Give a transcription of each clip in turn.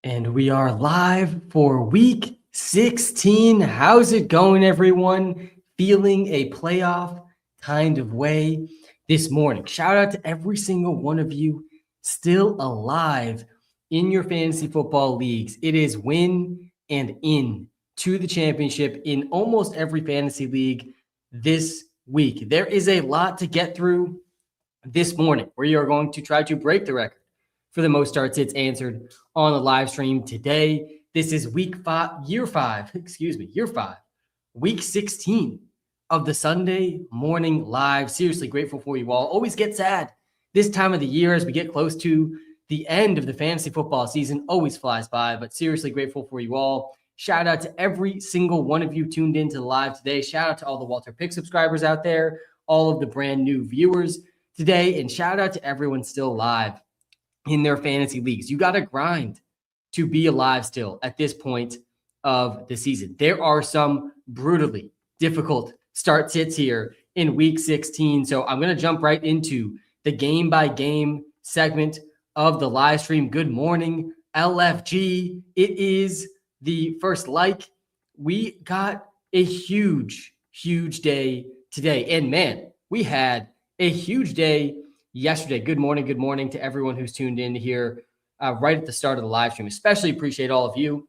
And we are live for week 16. How's it going, everyone? Feeling a playoff kind of way this morning. Shout out to every single one of you still alive in your fantasy football leagues. It is win and in to the championship in almost every fantasy league this week. There is a lot to get through this morning where you are going to try to break the record for the most starts hits answered on the live stream today. This is year five, week 16 of the Sunday morning live. Seriously grateful for you all. Always get sad this time of the year as we get close to the end of the fantasy football season. Always flies by, but seriously grateful for you all. Shout out to every single one of you tuned into the live today. Shout out to all the WalterPicks subscribers out there, all of the brand new viewers today, and shout out to everyone still live in their fantasy leagues. You got to grind to be alive still at this point of the season. There are some brutally difficult start sits here in week 16. So I'm going to jump right into the game by game segment of the live stream. Good morning, LFG. It is the first we got a huge day today. And man, we had a huge day yesterday. Good morning to everyone who's tuned in here right at the start of the live stream. Especially appreciate all of you.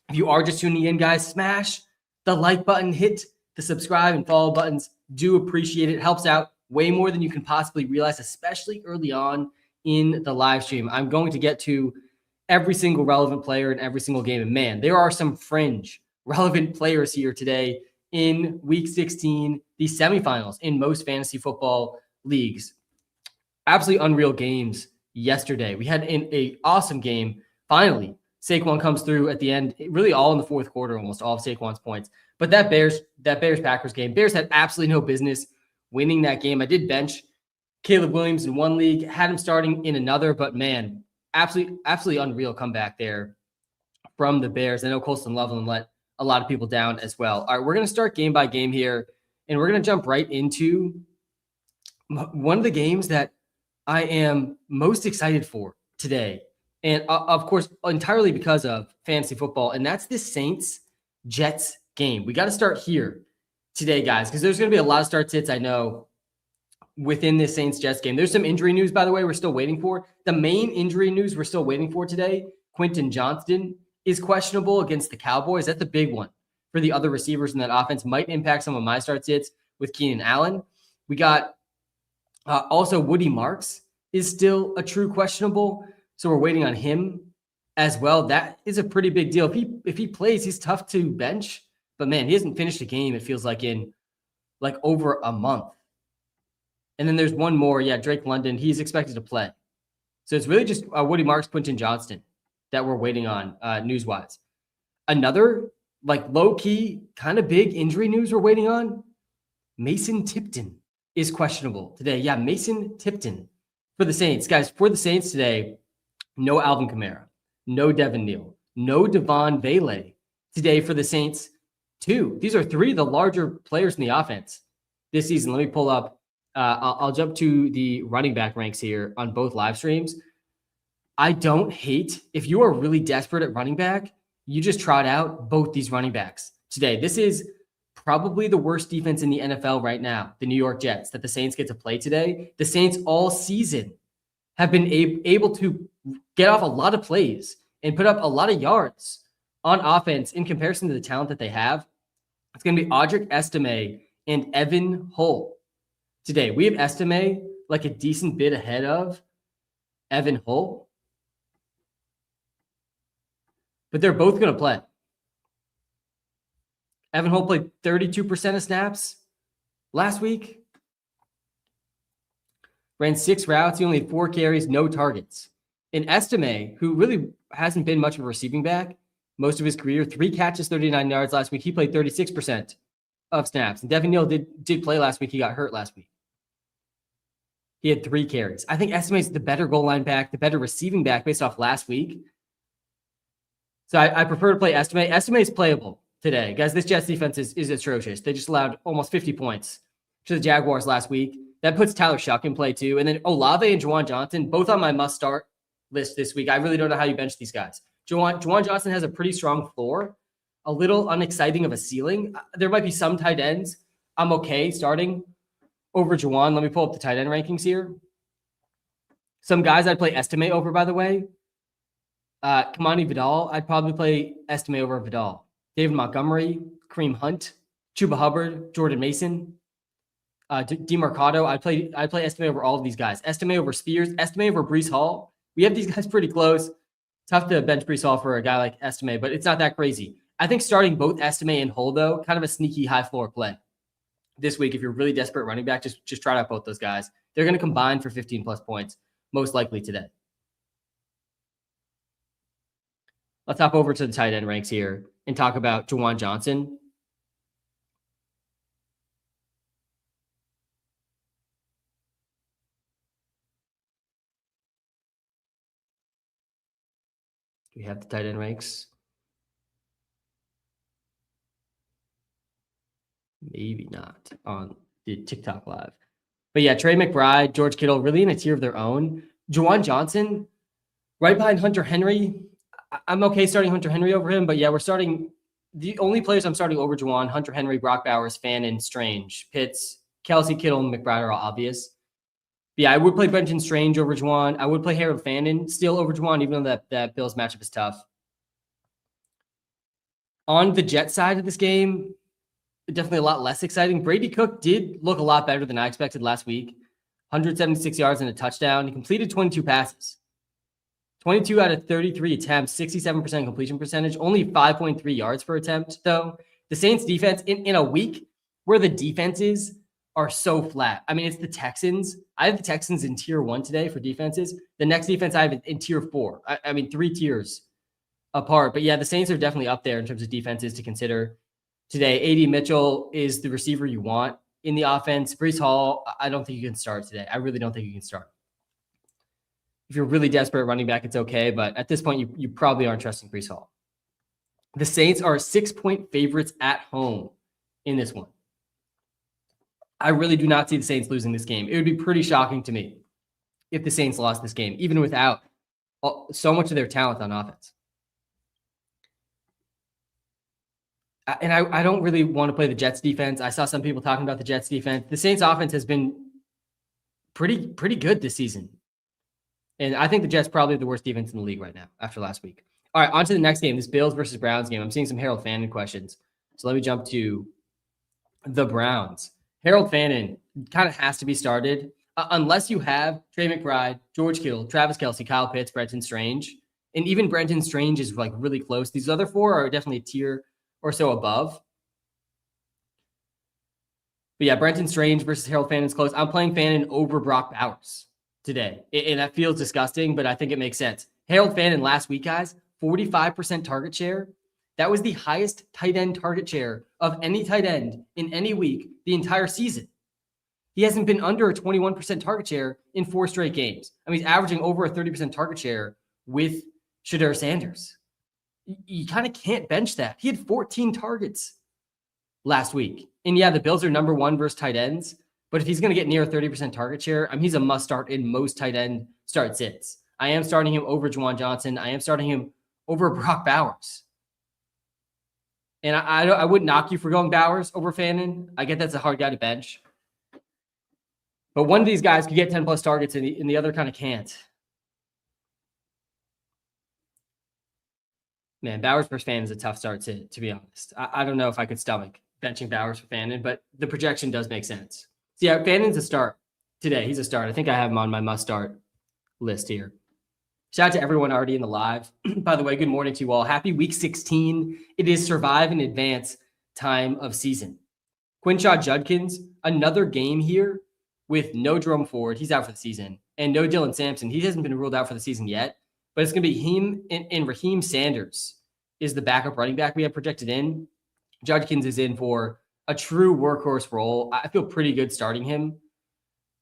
If you are just tuning in, guys, smash the like button, hit the subscribe and follow buttons. Do appreciate it. It helps out way more than you can possibly realize, especially early on in the live stream. I'm going to get to every single relevant player in every single game. And man, there are some fringe relevant players here today in week 16, the semifinals in most fantasy football leagues. Absolutely unreal games yesterday. We had an awesome game. Finally, Saquon comes through at the end, really all in the fourth quarter, almost all of Saquon's points. But that Bears-Packers game, Bears had absolutely no business winning that game. I did bench Caleb Williams in one league, had him starting in another, but man, absolutely unreal comeback there from the Bears. I know Colston Loveland let a lot of people down as well. All right, we're going to start game by game here, and we're going to jump right into one of the games that I am most excited for today. And of course, entirely because of fantasy football. And that's the Saints-Jets game. We got to start here today, guys, because there's going to be a lot of start sits, I know, within this Saints-Jets game. There's some injury news, by the way, we're still waiting for. The main injury news we're still waiting for today, Quentin Johnston is questionable against the Cowboys. That's the big one for the other receivers in that offense. Might impact some of my start sits with Keenan Allen. We got also, Woody Marks is still a true questionable, so we're waiting on him as well. That is a pretty big deal. If he plays, he's tough to bench, but man, he hasn't finished a game, it feels like, in over a month. And then there's one more, Drake London. He's expected to play. So it's really just Woody Marks, Quentin Johnston that we're waiting on news-wise. Another low-key kind of big injury news we're waiting on, Mason Tipton is questionable today. Yeah, Mason Tipton for the Saints. Guys, for the Saints today, no Alvin Kamara, no Devin Neal, no Devon Vele today for the Saints too. These are three of the larger players in the offense this season. Let me pull up. I'll jump to the running back ranks here on both live streams. I don't hate, if you are really desperate at running back, you just trot out both these running backs today. This is probably the worst defense in the NFL right now, the New York Jets, that the Saints get to play today. The Saints all season have been able to get off a lot of plays and put up a lot of yards on offense in comparison to the talent that they have. It's going to be Audric Estime and Evan Hull today. We have Estime a decent bit ahead of Evan Hull, but they're both going to play. Evan Hull played 32% of snaps last week. Ran 6 routes. He only had 4 carries, no targets. And Estime, who really hasn't been much of a receiving back most of his career, 3 catches, 39 yards last week. He played 36% of snaps. And Devin Neal did play last week. He got hurt last week. He had 3 carries. I think Estime is the better goal line back, the better receiving back based off last week. So I prefer to play Estime. Estime is playable today. Guys, this Jets defense is atrocious. They just allowed almost 50 points to the Jaguars last week. That puts Tyler Shuck in play too. And then Olave and Juwan Johnson, both on my must-start list this week. I really don't know how you bench these guys. Juwan Johnson has a pretty strong floor, a little unexciting of a ceiling. There might be some tight ends I'm okay starting over Juwan. Let me pull up the tight end rankings here. Some guys I'd play Estime over, by the way. Kamani Vidal, I'd probably play Estime over Vidal. David Montgomery, Kareem Hunt, Chuba Hubbard, Jordan Mason, DeMarcado. I'd play Estime over all of these guys. Estime over Spears, Estime over Breece Hall. We have these guys pretty close. Tough to bench Breece Hall for a guy like Estime, but it's not that crazy. I think starting both Estime and Hull, though, kind of a sneaky high floor play this week. If you're really desperate running back, just try out both those guys. They're going to combine for 15 plus points, most likely today. Let's hop over to the tight end ranks here and talk about Juwan Johnson. Do we have the tight end ranks? Maybe not on the TikTok live. But yeah, Trey McBride, George Kittle, really in a tier of their own. Juwan Johnson, right behind Hunter Henry. I'm okay starting Hunter Henry over him, but yeah, we're starting the only players I'm starting over Juwan: Hunter Henry, Brock Bowers, Fannin, Strange, Pitts, Kelsey, Kittle, and McBride are all obvious. But yeah, I would play Brenton Strange over Juwan. I would play Harold Fannin still over Juwan, even though that Bills matchup is tough. On the Jet side of this game, definitely a lot less exciting. Brady Cook did look a lot better than I expected last week. 176 yards and a touchdown. He completed 22 passes. 22 out of 33 attempts, 67% completion percentage, only 5.3 yards per attempt, though. The Saints defense in a week where the defenses are so flat. I mean, it's the Texans. I have the Texans in tier 1 today for defenses. The next defense I have in tier 4. I mean, 3 tiers apart. But yeah, the Saints are definitely up there in terms of defenses to consider today. A.D. Mitchell is the receiver you want in the offense. Breece Hall, I don't think you can start today. I really don't think you can start. If you're really desperate at running back, it's okay. But at this point, you probably aren't trusting Breece Hall. The Saints are 6-point favorites at home in this one. I really do not see the Saints losing this game. It would be pretty shocking to me if the Saints lost this game, even without so much of their talent on offense. And I don't really want to play the Jets defense. I saw some people talking about the Jets defense. The Saints offense has been pretty good this season. And I think the Jets probably the worst defense in the league right now after last week. All right, on to the next game, this Bills versus Browns game. I'm seeing some Harold Fannin questions. So let me jump to the Browns. Harold Fannin kind of has to be started unless you have Trey McBride, George Kittle, Travis Kelce, Kyle Pitts, Brenton Strange. And even Brenton Strange is like really close. These other 4 are definitely a tier or so above. But yeah, Brenton Strange versus Harold Fannin is close. I'm playing Fannin over Brock Bowers today. And that feels disgusting, but I think it makes sense. Harold Fannin last week, guys, 45% target share. That was the highest tight end target share of any tight end in any week the entire season. He hasn't been under a 21% target share in 4 straight games. I mean, he's averaging over a 30% target share with Shedeur Sanders. You kind of can't bench that. He had 14 targets last week. And yeah, the Bills are number 1 versus tight ends. But if he's going to get near a 30% target share, I mean, he's a must start in most tight end start sits. I am starting him over Juwan Johnson. I am starting him over Brock Bowers. And I wouldn't knock you for going Bowers over Fannin. I get that's a hard guy to bench. But one of these guys could get 10 plus targets and the other kind of can't. Man, Bowers versus Fannin is a tough start to be honest. I don't know if I could stomach benching Bowers for Fannin, but the projection does make sense. So yeah, Fannin's a start today. He's a start. I think I have him on my must start list here. Shout out to everyone already in the live. By the way, good morning to you all. Happy week 16. It is survive in advance time of season. Quinshaw Judkins, another game here with no Jerome Ford. He's out for the season. And no Dylan Sampson. He hasn't been ruled out for the season yet. But it's going to be him and Raheem Sanders is the backup running back we have projected in. Judkins is in for a true workhorse role. I feel pretty good starting him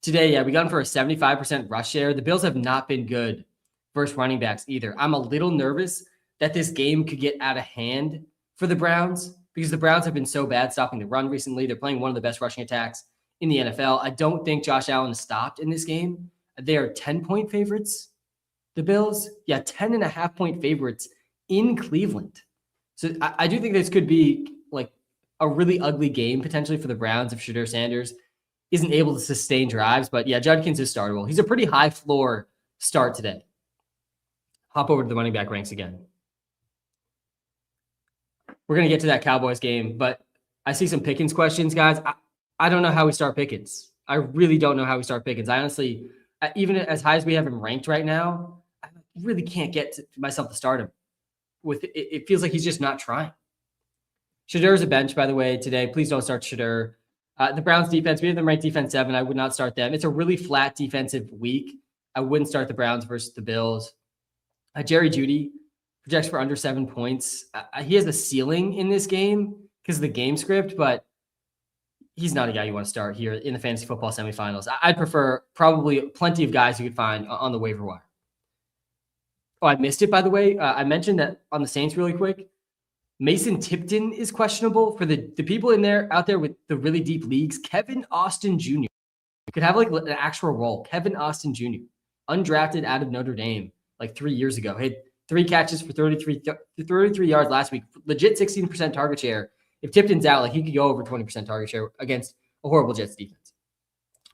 today. Yeah, we got him for a 75% rush share. The Bills have not been good versus running backs either. I'm a little nervous that this game could get out of hand for the Browns because the Browns have been so bad stopping the run recently. They're playing one of the best rushing attacks in the NFL. I don't think Josh Allen is stopped in this game. They are 10-point favorites. The Bills, 10.5-point favorites in Cleveland. So I do think this could be like a really ugly game potentially for the Browns if Shedeur Sanders isn't able to sustain drives. But yeah, Judkins is startable. He's a pretty high floor start today. Hop over to the running back ranks again. We're going to get to that Cowboys game, but I see some Pickens questions, guys. I don't know how we start Pickens. I really don't know how we start Pickens. I honestly, even as high as we have him ranked right now, I really can't get myself to start him. It feels like he's just not trying. Shedeur is a bench, by the way, today. Please don't start Shedeur. The Browns defense, we have them ranked defense 7. I would not start them. It's a really flat defensive week. I wouldn't start the Browns versus the Bills. Jerry Jeudy projects for under 7 points. He has the ceiling in this game because of the game script, but he's not a guy you want to start here in the fantasy football semifinals. I'd prefer probably plenty of guys you could find on the waiver wire. Oh, I missed it, by the way. I mentioned that on the Saints really quick. Mason Tipton is questionable for the people out there with the really deep leagues. Kevin Austin Jr. could have like an actual role. Kevin Austin Jr. undrafted out of Notre Dame like 3 years ago. Had 3 catches for 33 yards last week. Legit 16% target share. If Tipton's out, like he could go over 20% target share against a horrible Jets defense.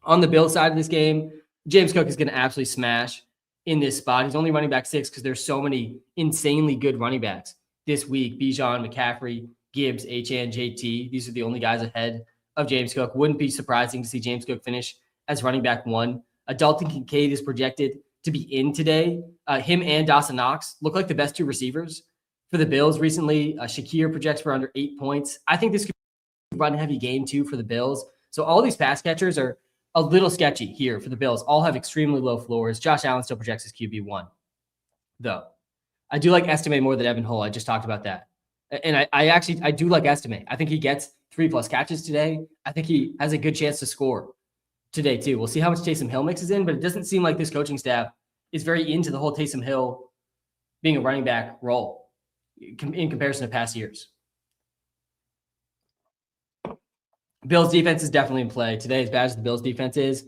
On the Bills side of this game, James Cook is going to absolutely smash in this spot. He's only running back 6 because there's so many insanely good running backs this week. Bijan, McCaffrey, Gibbs, Achane, JT. These are the only guys ahead of James Cook. Wouldn't be surprising to see James Cook finish as running back 1. Dalton Kincaid is projected to be in today. Him and Dawson Knox look like the best 2 receivers for the Bills recently. Shakir projects for under 8 points. I think this could be a run-heavy game too for the Bills. So all these pass catchers are a little sketchy here for the Bills. All have extremely low floors. Josh Allen still projects as QB1, though. I do like Estime more than Evan Hull. I just talked about that. And I do like Estime. I think he gets 3+ catches today. I think he has a good chance to score today too. We'll see how much Taysom Hill mixes in, but it doesn't seem like this coaching staff is very into the whole Taysom Hill being a running back role in comparison to past years. Bills defense is definitely in play today. As bad as the Bills defense is,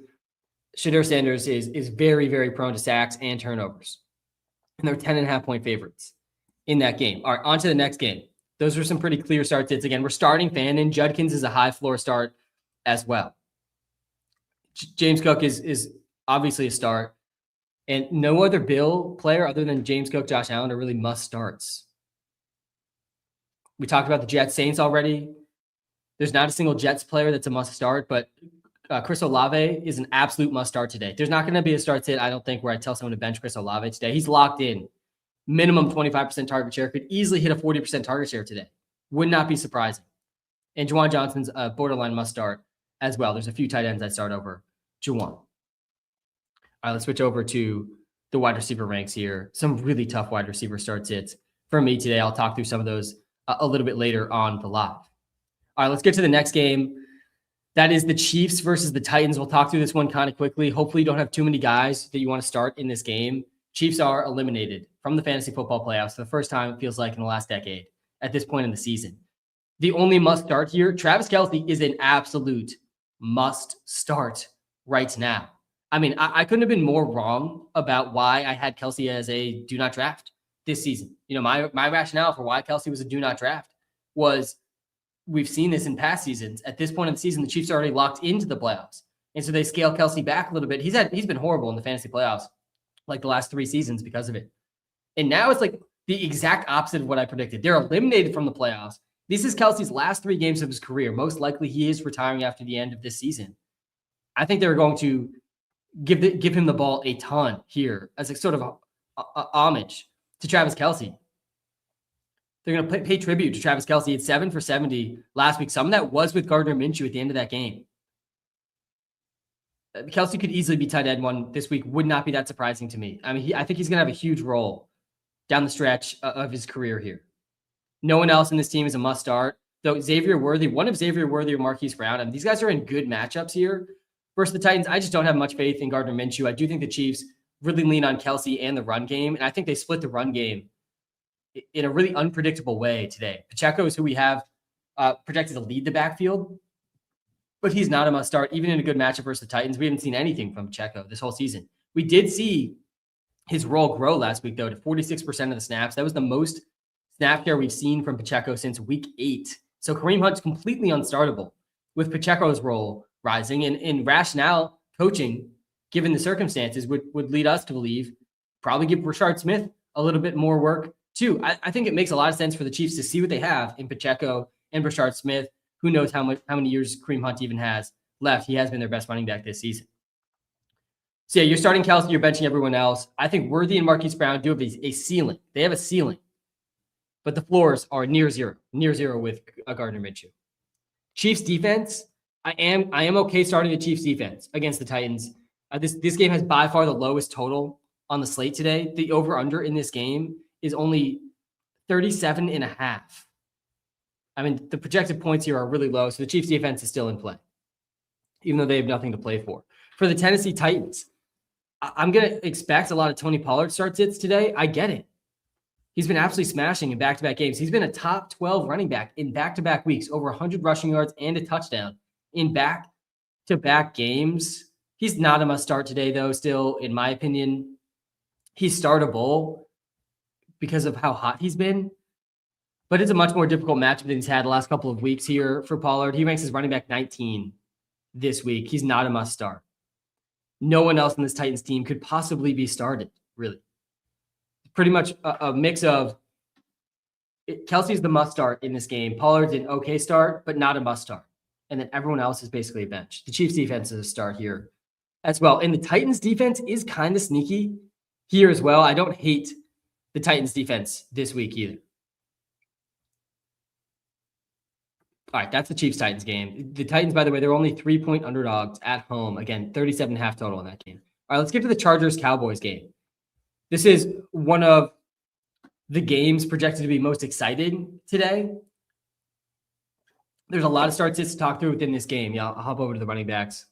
Shedeur Sanders is very, very prone to sacks and turnovers. And they're 10.5 point favorites in that game. All right, on to the next game. Those are some pretty clear start sits. Again, we're starting Fannin. Judkins is a high floor start as well. James Cook is obviously a start. And no other Bill player other than James Cook, Josh Allen are really must starts. We talked about the Jets Saints already. There's not a single Jets player that's a must start, but Chris Olave is an absolute must start today. There's not going to be a start sit, I don't think, where I tell someone to bench Chris Olave today. He's locked in. Minimum 25% target share. Could easily hit a 40% target share today. Would not be surprising. And Juwan Johnson's a borderline must start as well. There's a few tight ends I start over Juwan. All right, let's switch over to the wide receiver ranks here. Some really tough wide receiver start sits for me today. I'll talk through some of those a little bit later on the live. All right, let's get to the next game. That is the Chiefs versus the Titans. We'll talk through this one kind of quickly. Hopefully you don't have too many guys that you want to start in this game. Chiefs are eliminated from the fantasy football playoffs for the first time, it feels like, in the last decade at this point in the season. The only must start here, Travis Kelce is an absolute must start right now. I mean, I couldn't have been more wrong about why I had Kelce as a do not draft this season. You know, my rationale for why Kelce was a do not draft was we've seen this in past seasons. At this point in the season, the Chiefs are already locked into the playoffs. And so they scale Kelce back a little bit. He's been horrible in the fantasy playoffs like the last 3 seasons because of it. And now it's like the exact opposite of what I predicted. They're eliminated from the playoffs. This is Kelce's last 3 games of his career. Most likely he is retiring after the end of this season. I think they're going to give him the ball a ton here as a sort of a homage to Travis Kelce. They're going to pay tribute to Travis Kelce. He had 7 for 70 last week. Some of that was with Gardner Minshew at the end of that game. Kelce could easily be tight end 1 this week. Would not be that surprising to me. I mean, I think he's going to have a huge role down the stretch of his career here. No one else in this team is a must start. Though Xavier Worthy, one of Xavier Worthy or Marquise Brown, I mean, these guys are in good matchups here versus the Titans. I just don't have much faith in Gardner Minshew. I do think the Chiefs really lean on Kelce and the run game, and I think they split the run game in a really unpredictable way today. Pacheco is who we have projected to lead the backfield, but he's not a must start. Even in a good matchup versus the Titans, we haven't seen anything from Pacheco this whole season. We did see his role grow last week, though, to 46% of the snaps. That was the most snap share we've seen from Pacheco since week 8. So Kareem Hunt's completely unstartable with Pacheco's role rising, and rationale coaching, given the circumstances, would lead us to believe probably give Rashard Smith a little bit more work too. I think it makes a lot of sense for the Chiefs to see what they have in Pacheco and Rashard Smith. Who knows how many years Kareem Hunt even has left. He has been their best running back this season. So yeah, you're starting Kelsey, you're benching everyone else. I think Worthy and Marquise Brown do have a ceiling. They have a ceiling, but the floors are near zero with Gardner Minshew. Chiefs defense, I am okay starting the Chiefs defense against the Titans. This game has by far the lowest total on the slate today. The over-under in this game is only 37.5. I mean, the projected points here are really low, so the Chiefs defense is still in play, even though they have nothing to play for. For the Tennessee Titans, I'm going to expect a lot of Tony Pollard start sits today. I get it. He's been absolutely smashing in back-to-back games. He's been a top 12 running back in back-to-back weeks, over 100 rushing yards and a touchdown in back-to-back games. He's not a must-start today, though, still, in my opinion. He's startable because of how hot he's been, but it's a much more difficult matchup than he's had the last couple of weeks here for Pollard. He ranks as running back 19 this week. He's not a must-start. No one else in this Titans team could possibly be started, really. Pretty much a mix of Kelsey's the must-start in this game. Pollard's an okay start, but not a must-start. And then everyone else is basically a bench. The Chiefs defense is a start here as well. And the Titans defense is kind of sneaky here as well. I don't hate the Titans defense this week either. All right, that's the Chiefs-Titans game. The Titans, by the way, they're only 3-point underdogs at home. Again, 37.5 total in that game. All right, let's get to the Chargers-Cowboys game. This is one of the games projected to be most exciting today. There's a lot of start sits to talk through within this game. Yeah, I'll hop over to the running backs.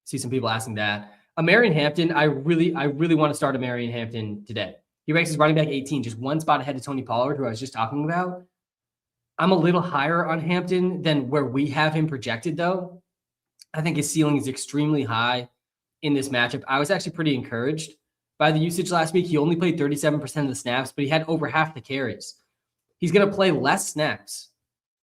See some people asking that. Marion Hampton, I really want to start Marion Hampton today. He ranks as running back 18, just one spot ahead of Tony Pollard, who I was just talking about. I'm a little higher on Hampton than where we have him projected, though. I think his ceiling is extremely high in this matchup. I was actually pretty encouraged by the usage last week. He only played 37% of the snaps, but he had over half the carries. He's going to play less snaps,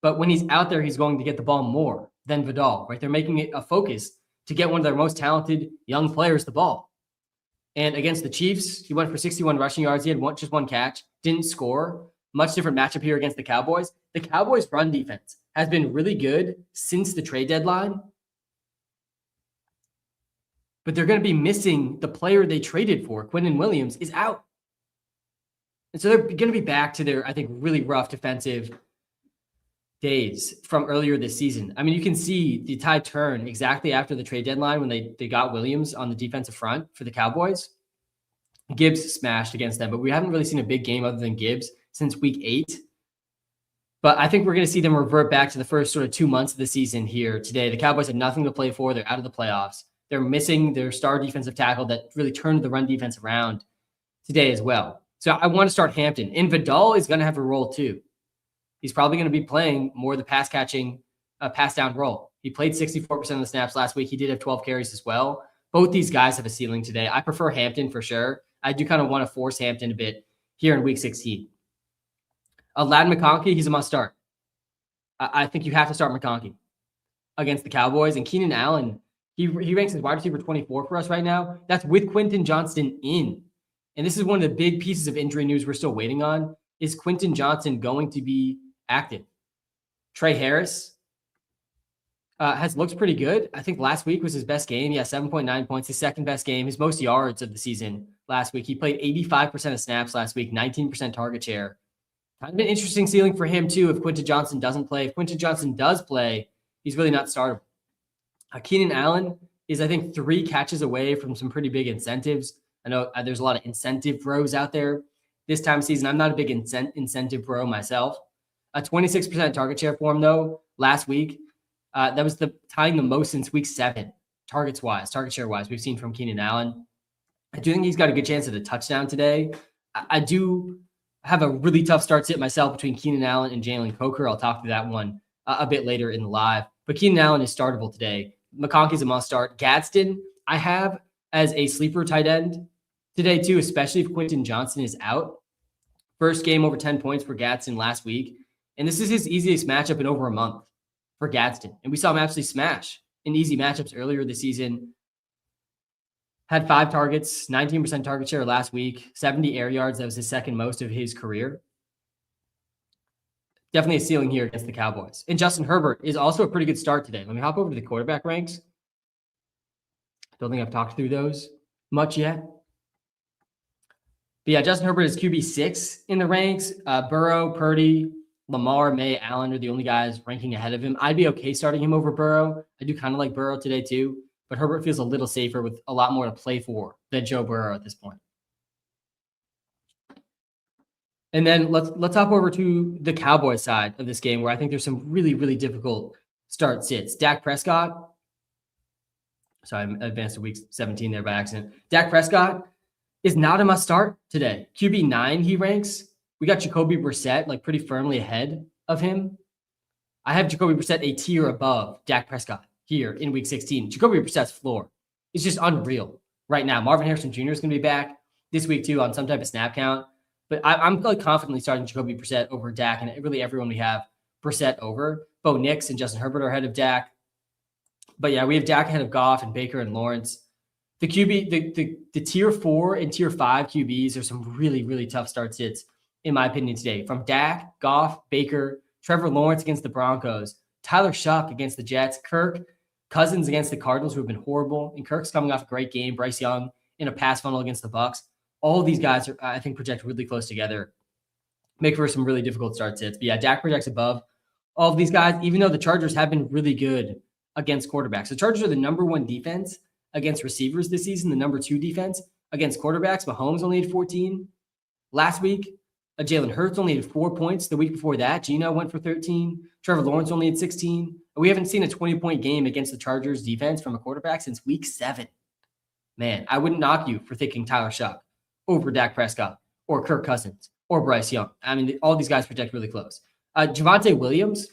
but when he's out there, he's going to get the ball more than Vidal, right? They're making it a focus to get one of their most talented young players the ball. And against the Chiefs, he went for 61 rushing yards. He had just one catch, didn't score. Much different matchup here against the Cowboys. The Cowboys' run defense has been really good since the trade deadline, but they're going to be missing the player they traded for. Quinnen Williams is out. And so they're going to be back to their, I think, really rough defensive days from earlier this season. I mean, you can see the tide turn exactly after the trade deadline when they got Williams on the defensive front for the Cowboys. Gibbs smashed against them, but we haven't really seen a big game other than Gibbs since week 8. But I think we're going to see them revert back to the first sort of 2 months of the season here today. The Cowboys have nothing to play for. They're out of the playoffs. They're missing their star defensive tackle that really turned the run defense around today as well. So I want to start Hampton. And Vidal is going to have a role too. He's probably going to be playing more of the pass down role. He played 64% of the snaps last week. He did have 12 carries as well. Both these guys have a ceiling today. I prefer Hampton for sure. I do kind of want to force Hampton a bit here in week 16. Ladd McConkey, he's a must start. I think you have to start McConkey against the Cowboys. And Keenan Allen, he ranks as wide receiver 24 for us right now. That's with Quentin Johnston in. And this is one of the big pieces of injury news we're still waiting on. Is Quentin Johnston going to be active? Trey Harris has looked pretty good. I think last week was his best game. Yeah, 7.9 points, his second best game, his most yards of the season last week. He played 85% of snaps last week, 19% target share. Kind of an interesting ceiling for him, too, if Quentin Johnston doesn't play. If Quentin Johnston does play, he's really not startable. Keenan Allen is, I think, 3 catches away from some pretty big incentives. I know there's a lot of incentive bros out there this time of season. I'm not a big incentive bro myself. A 26% target share for him, though, last week. That was tying the most since week 7, target share wise, we've seen from Keenan Allen. I do think he's got a good chance at a touchdown today. I do have a really tough start sit myself between Keenan Allen and Jalen Coker. I'll talk through that one a bit later in the live. But Keenan Allen is startable today. McConkey's a must start. Gadsden, I have as a sleeper tight end today too, especially if Quentin Johnston is out First game over 10 points for Gadsden last week. And this is his easiest matchup in over a month for Gadsden. And we saw him absolutely smash in easy matchups earlier this season. Had 5 targets, 19% target share last week, 70 air yards. That was his second most of his career. Definitely a ceiling here against the Cowboys. And Justin Herbert is also a pretty good start today. Let me hop over to the quarterback ranks. Don't think I've talked through those much yet. But yeah, Justin Herbert is QB6 in the ranks. Burrow, Purdy, Lamar, May, Allen are the only guys ranking ahead of him. I'd be okay starting him over Burrow. I do kind of like Burrow today too, but Herbert feels a little safer with a lot more to play for than Joe Burrow at this point. And then let's hop over to the Cowboys side of this game, where I think there's some really, really difficult start sits. Dak Prescott. Sorry, I advanced to week 17 there by accident. Dak Prescott is not a must start today. QB9 he ranks. We got Jacoby Brissett like pretty firmly ahead of him. I have Jacoby Brissett a tier above Dak Prescott here in week 16. Jacoby Brissett's floor is just unreal right now. Marvin Harrison Jr. is going to be back this week too on some type of snap count. But I'm like confidently starting Jacoby Brissett over Dak, and really everyone we have Brissett over. Bo Nix and Justin Herbert are ahead of Dak. But yeah, we have Dak ahead of Goff and Baker and Lawrence. The QB, the tier 4 and tier 5 QBs are some really, really tough start sits, in my opinion, today. From Dak, Goff, Baker, Trevor Lawrence against the Broncos, Tyler Shuck against the Jets, Kirk Cousins against the Cardinals, who have been horrible, and Kirk's coming off a great game. Bryce Young in a pass funnel against the Bucs. All of these guys are, I think, project really close together, make for some really difficult start sits. But yeah, Dak projects above all of these guys, even though the Chargers have been really good against quarterbacks. The Chargers are the number 1 defense against receivers this season, the number 2 defense against quarterbacks. Mahomes only had 14 last week. Jalen Hurts only had 4 points the week before that. Geno went for 13. Trevor Lawrence only had 16. We haven't seen a 20-point game against the Chargers defense from a quarterback since week 7. Man, I wouldn't knock you for thinking Tyler Shuck over Dak Prescott or Kirk Cousins or Bryce Young. I mean, all these guys project really close. Javonte Williams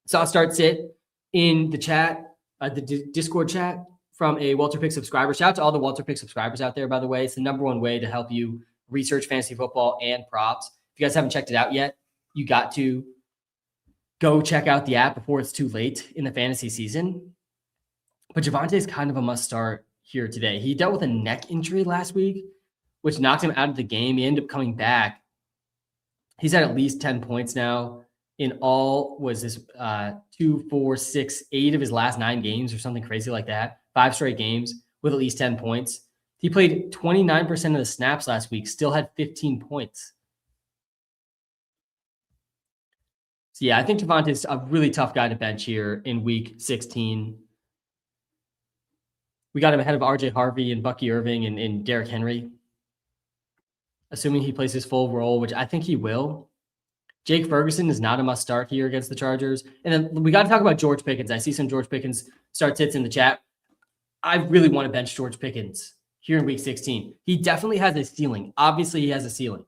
saw a start sit in the chat, the Discord chat from a WalterPicks subscriber. Shout out to all the WalterPicks subscribers out there, by the way. It's the number 1 way to help you research fantasy football and props. If you guys haven't checked it out yet, you got to go check out the app before it's too late in the fantasy season. But Javonte is kind of a must start here today. He dealt with a neck injury last week, which knocked him out of the game. He ended up coming back. He's had at least 10 points now in all, was this 2, 4, 6, 8 of his last 9 games or something crazy like that. 5 straight games with at least 10 points. He played 29% of the snaps last week, still had 15 points. So yeah, I think Javonte is a really tough guy to bench here in week 16. We got him ahead of RJ Harvey and Bucky Irving and Derrick Henry, assuming he plays his full role, which I think he will. Jake Ferguson is not a must start here against the Chargers. And then we got to talk about George Pickens. I see some George Pickens start sits in the chat. I really want to bench George Pickens here in week 16. He definitely has a ceiling. Obviously, he has a ceiling.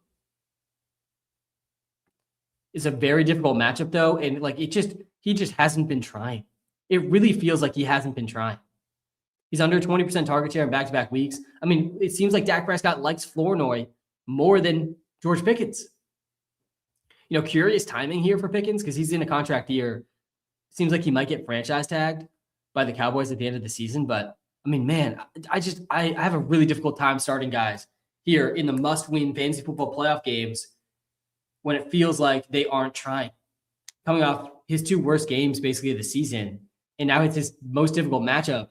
It's a very difficult matchup, though. And like he just hasn't been trying. It really feels like he hasn't been trying. He's under 20% target share in back-to-back weeks. I mean, it seems like Dak Prescott likes Flournoy more than George Pickens. You know, curious timing here for Pickens because he's in a contract year. Seems like he might get franchise tagged by the Cowboys at the end of the season. But, I mean, man, I have a really difficult time starting guys here in the must-win fantasy football playoff games when it feels like they aren't trying. Coming off his 2 worst games basically of the season, and now it's his most difficult matchup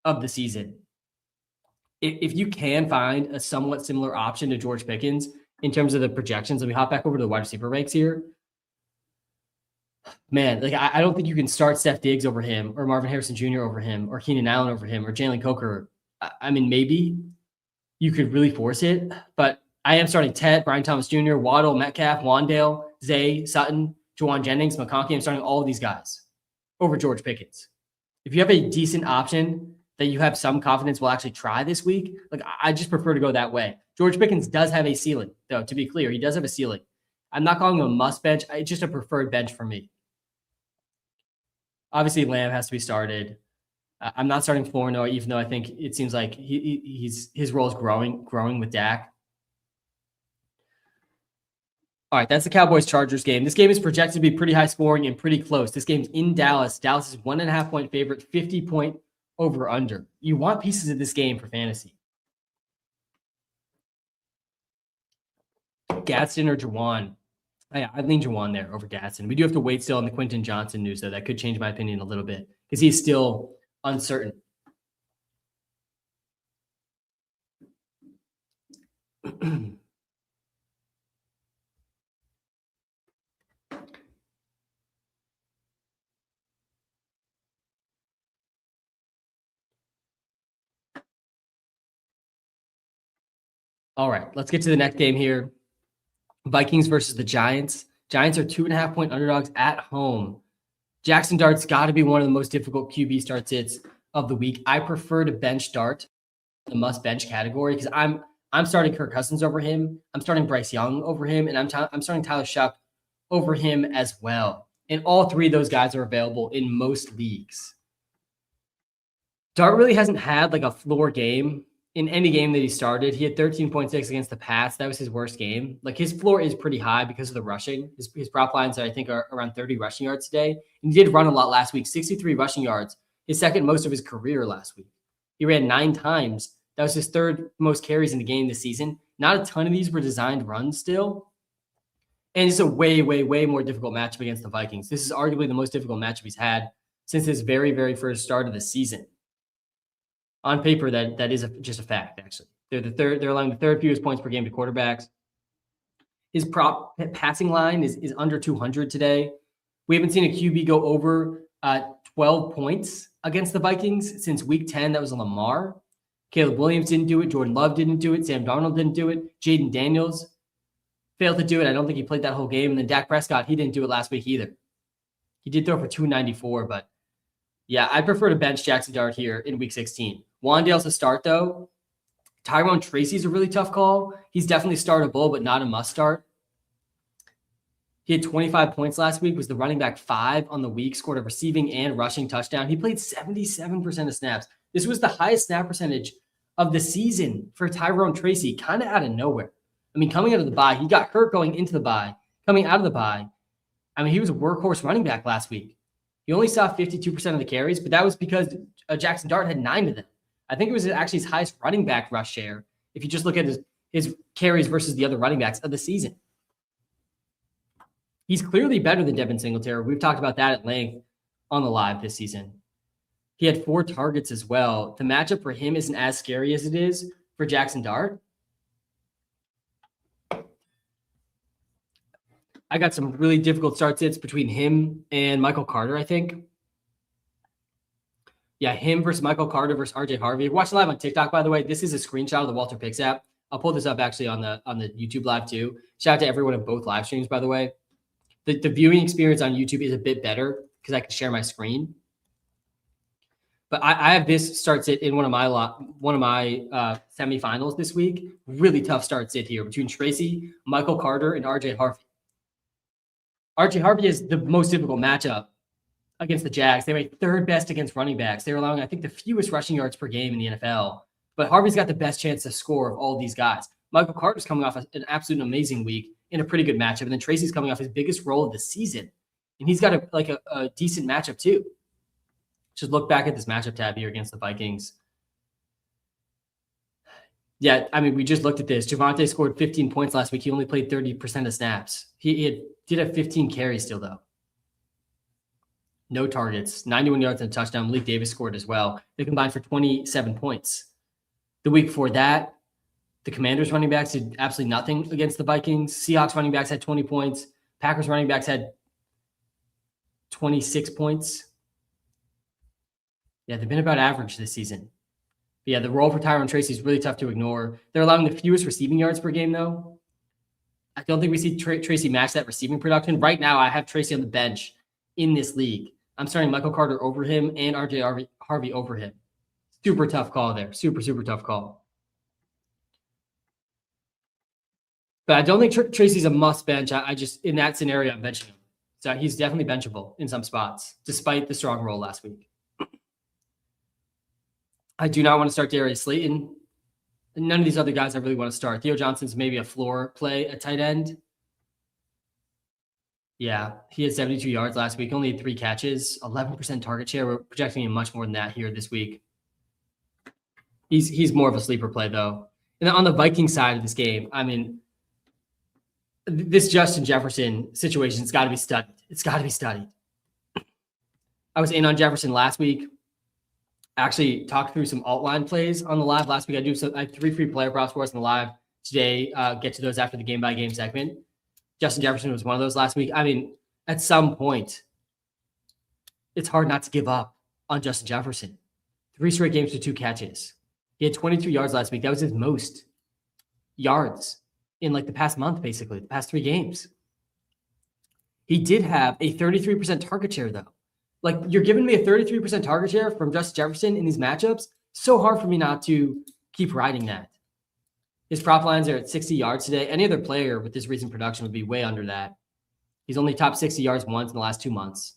of the season. If you can find a somewhat similar option to George Pickens in terms of the projections, let me hop back over to the wide receiver ranks here. Man, like I don't think you can start Steph Diggs over him or Marvin Harrison Jr. over him or Keenan Allen over him or Jalen Coker. I mean, maybe you could really force it, but I am starting Ted, Brian Thomas Jr., Waddle, Metcalf, Wandale, Zay, Sutton, Juwan Jennings, McConkey. I'm starting all of these guys over George Pickens. If you have a decent option that you have some confidence will actually try this week, like I just prefer to go that way. George Pickens does have a ceiling, though, to be clear. He does have a ceiling. I'm not calling him a must bench. It's just a preferred bench for me. Obviously, Lamb has to be started. I'm not starting Flournoy, even though I think it seems like his role is growing with Dak. All right, that's the Cowboys-Chargers game. This game is projected to be pretty high scoring and pretty close. This game's in Dallas. Dallas is 1.5-point favorite, 50-point over/under. You want pieces of this game for fantasy. Gadsden or Jawan? I'd lean Jawan there over Gadsden. We do have to wait still on the Quentin Johnson news, though. That could change my opinion a little bit because he's still uncertain. All right, let's get to the next game here. Vikings versus the Giants. Giants are 2.5-point underdogs at home. Jackson Dart's got to be one of the most difficult QB start sits of the week. I prefer to bench Dart, the must bench category, because I'm starting Kirk Cousins over him. I'm starting Bryce Young over him, and I'm starting Tyler Shuck over him as well. And all three of those guys are available in most leagues. Dart really hasn't had like a floor game in any game that he started. He had 13.6 against the Pats. That was his worst game. Like his floor is pretty high because of the rushing. His prop lines, I think, are around 30 rushing yards today. And he did run a lot last week, 63 rushing yards, his second most of his career last week. He ran 9 times. That was his third most carries in the game this season. Not a ton of these were designed runs still. And it's a way, way, way more difficult matchup against the Vikings. This is arguably the most difficult matchup he's had since his very, very first start of the season. On paper, that is just a fact, actually. They're allowing the third fewest points per game to quarterbacks. His prop passing line is under 200 today. We haven't seen a QB go over 12 points against the Vikings since week 10. That was Lamar. Caleb Williams didn't do it. Jordan Love didn't do it. Sam Darnold didn't do it. Jaden Daniels failed to do it. I don't think he played that whole game. And then Dak Prescott, he didn't do it last week either. He did throw for 294, but yeah, I prefer to bench Jackson Dart here in week 16. Wandale's a start, though. Tyrone Tracy's a really tough call. He's definitely startable, but not a must start. He had 25 points last week, was the running back 5 on the week, scored a receiving and rushing touchdown. He played 77% of snaps. This was the highest snap percentage of the season for Tyrone Tracy, kind of out of nowhere. I mean, coming out of the bye, he got hurt going into the bye. Coming out of the bye, I mean, he was a workhorse running back last week. He only saw 52% of the carries, but that was because Jackson Dart had 9 of them. I think it was actually his highest running back rush share if you just look at his carries versus the other running backs of the season. He's clearly better than Devin Singletary. We've talked about that at length on the live this season. He had 4 targets as well. The matchup for him isn't as scary as it is for Jackson Dart. I got some really difficult start sits between him and Michael Carter, I think. Yeah, him versus Michael Carter versus RJ Harvey. Watching live on TikTok, by the way. This is a screenshot of the WalterPicks app. I'll pull this up actually on the YouTube live too. Shout out to everyone in both live streams, by the way. The viewing experience on YouTube is a bit better because I can share my screen. But I have this start sit in one of my semifinals this week. Really tough start sit here between Tracy, Michael Carter, and RJ Harvey. RJ Harvey is the most difficult matchup against the Jags. They ranked 3rd best against running backs. They're allowing, I think, the fewest rushing yards per game in the NFL. But Harvey's got the best chance to score of all these guys. Michael Carter's coming off an absolute amazing week in a pretty good matchup. And then Tracy's coming off his biggest role of the season. And he's got a decent matchup too. Just look back at this matchup tab here against the Vikings. Yeah, I mean, we just looked at this. Javonte scored 15 points last week. He only played 30% of snaps. He did have 15 carries still, though. No targets, 91 yards and a touchdown. Malik Davis scored as well. They combined for 27 points. The week before that, the Commanders running backs did absolutely nothing against the Vikings. Seahawks running backs had 20 points. Packers running backs had 26 points. Yeah, they've been about average this season. But yeah, the role for Tyrone Tracy is really tough to ignore. They're allowing the fewest receiving yards per game, though. I don't think we see Tracy match that receiving production. Right now, I have Tracy on the bench in this league. I'm starting Michael Carter over him and RJ Harvey over him. Super tough call there. Super, super tough call. But I don't think Tracy's a must bench. I just, in that scenario, I'm benching him. So he's definitely benchable in some spots, despite the strong role last week. I do not want to start Darius Slayton. None of these other guys I really want to start. Theo Johnson's maybe a floor play at tight end. Yeah, he had 72 yards last week, only had 3 catches, 11% target share. We're projecting him much more than that here this week. He's more of a sleeper play, though. And on the Viking side of this game, I mean, this Justin Jefferson situation's got to be studied. It's got to be studied. I was in on Jefferson last week. Actually talked through some alt line plays on the live last week. I have 3 free player props for us in the live today. Get to those after the game by game segment. Justin Jefferson was one of those last week. I mean, at some point, it's hard not to give up on Justin Jefferson. 3 straight games with 2 catches. He had 22 yards last week. That was his most yards in like the past month, basically, the past 3 games. He did have a 33% target share, though. Like, you're giving me a 33% target share from Justin Jefferson in these matchups. So hard for me not to keep riding that. His prop lines are at 60 yards today. Any other player with this recent production would be way under that. He's only top 60 yards once in the last 2 months.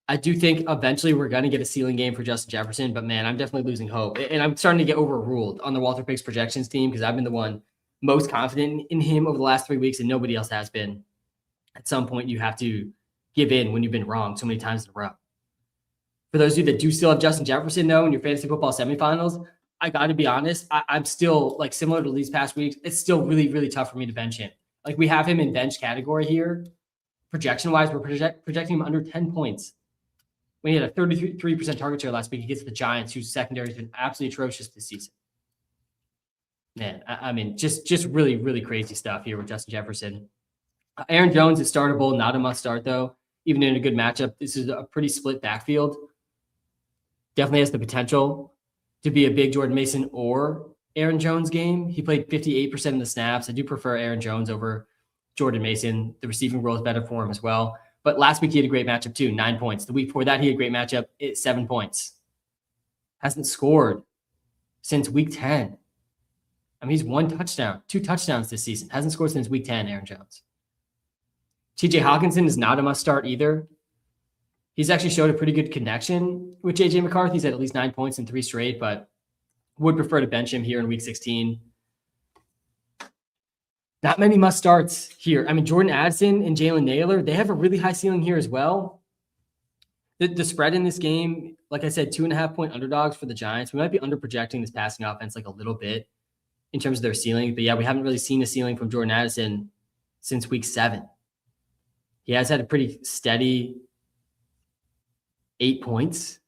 I do think eventually we're going to get a ceiling game for Justin Jefferson, but man, I'm definitely losing hope. And I'm starting to get overruled on the WalterPicks projections team because I've been the one most confident in him over the last 3 weeks and nobody else has been. At some point, you have to give in when you've been wrong so many times in a row. For those of you that do still have Justin Jefferson, though, in your fantasy football semifinals, I got to be honest, I'm still, like, similar to these past weeks, it's still really, really tough for me to bench him. Like, we have him in bench category here. Projection-wise, we're projecting him under 10 points. When he had a 33% target share last week, he gets the Giants, whose secondary has been absolutely atrocious this season. Man, I mean, just really, really crazy stuff here with Justin Jefferson. Aaron Jones is startable, not a must start, though. Even in a good matchup, this is a pretty split backfield. Definitely has the potential to be a big Jordan Mason or Aaron Jones game. He played 58% of the snaps. I do prefer Aaron Jones over Jordan Mason. The receiving role is better for him as well. But last week he had a great matchup too, 9 points. The week before that, he had a great matchup, 7 points. Hasn't scored since week 10. I mean, he's 1 touchdown, 2 touchdowns this season. Hasn't scored since week 10, Aaron Jones. TJ Hawkinson is not a must start either. He's actually showed a pretty good connection with JJ McCarthy. He's had at least 9 points in 3 straight, but would prefer to bench him here in week 16. Not many must starts here. I mean, Jordan Addison and Jalen Naylor, they have a really high ceiling here as well. The spread in this game, like I said, 2.5 point underdogs for the Giants. We might be under projecting this passing offense like a little bit in terms of their ceiling. But yeah, we haven't really seen a ceiling from Jordan Addison since week 7. He has had a pretty steady 8 points.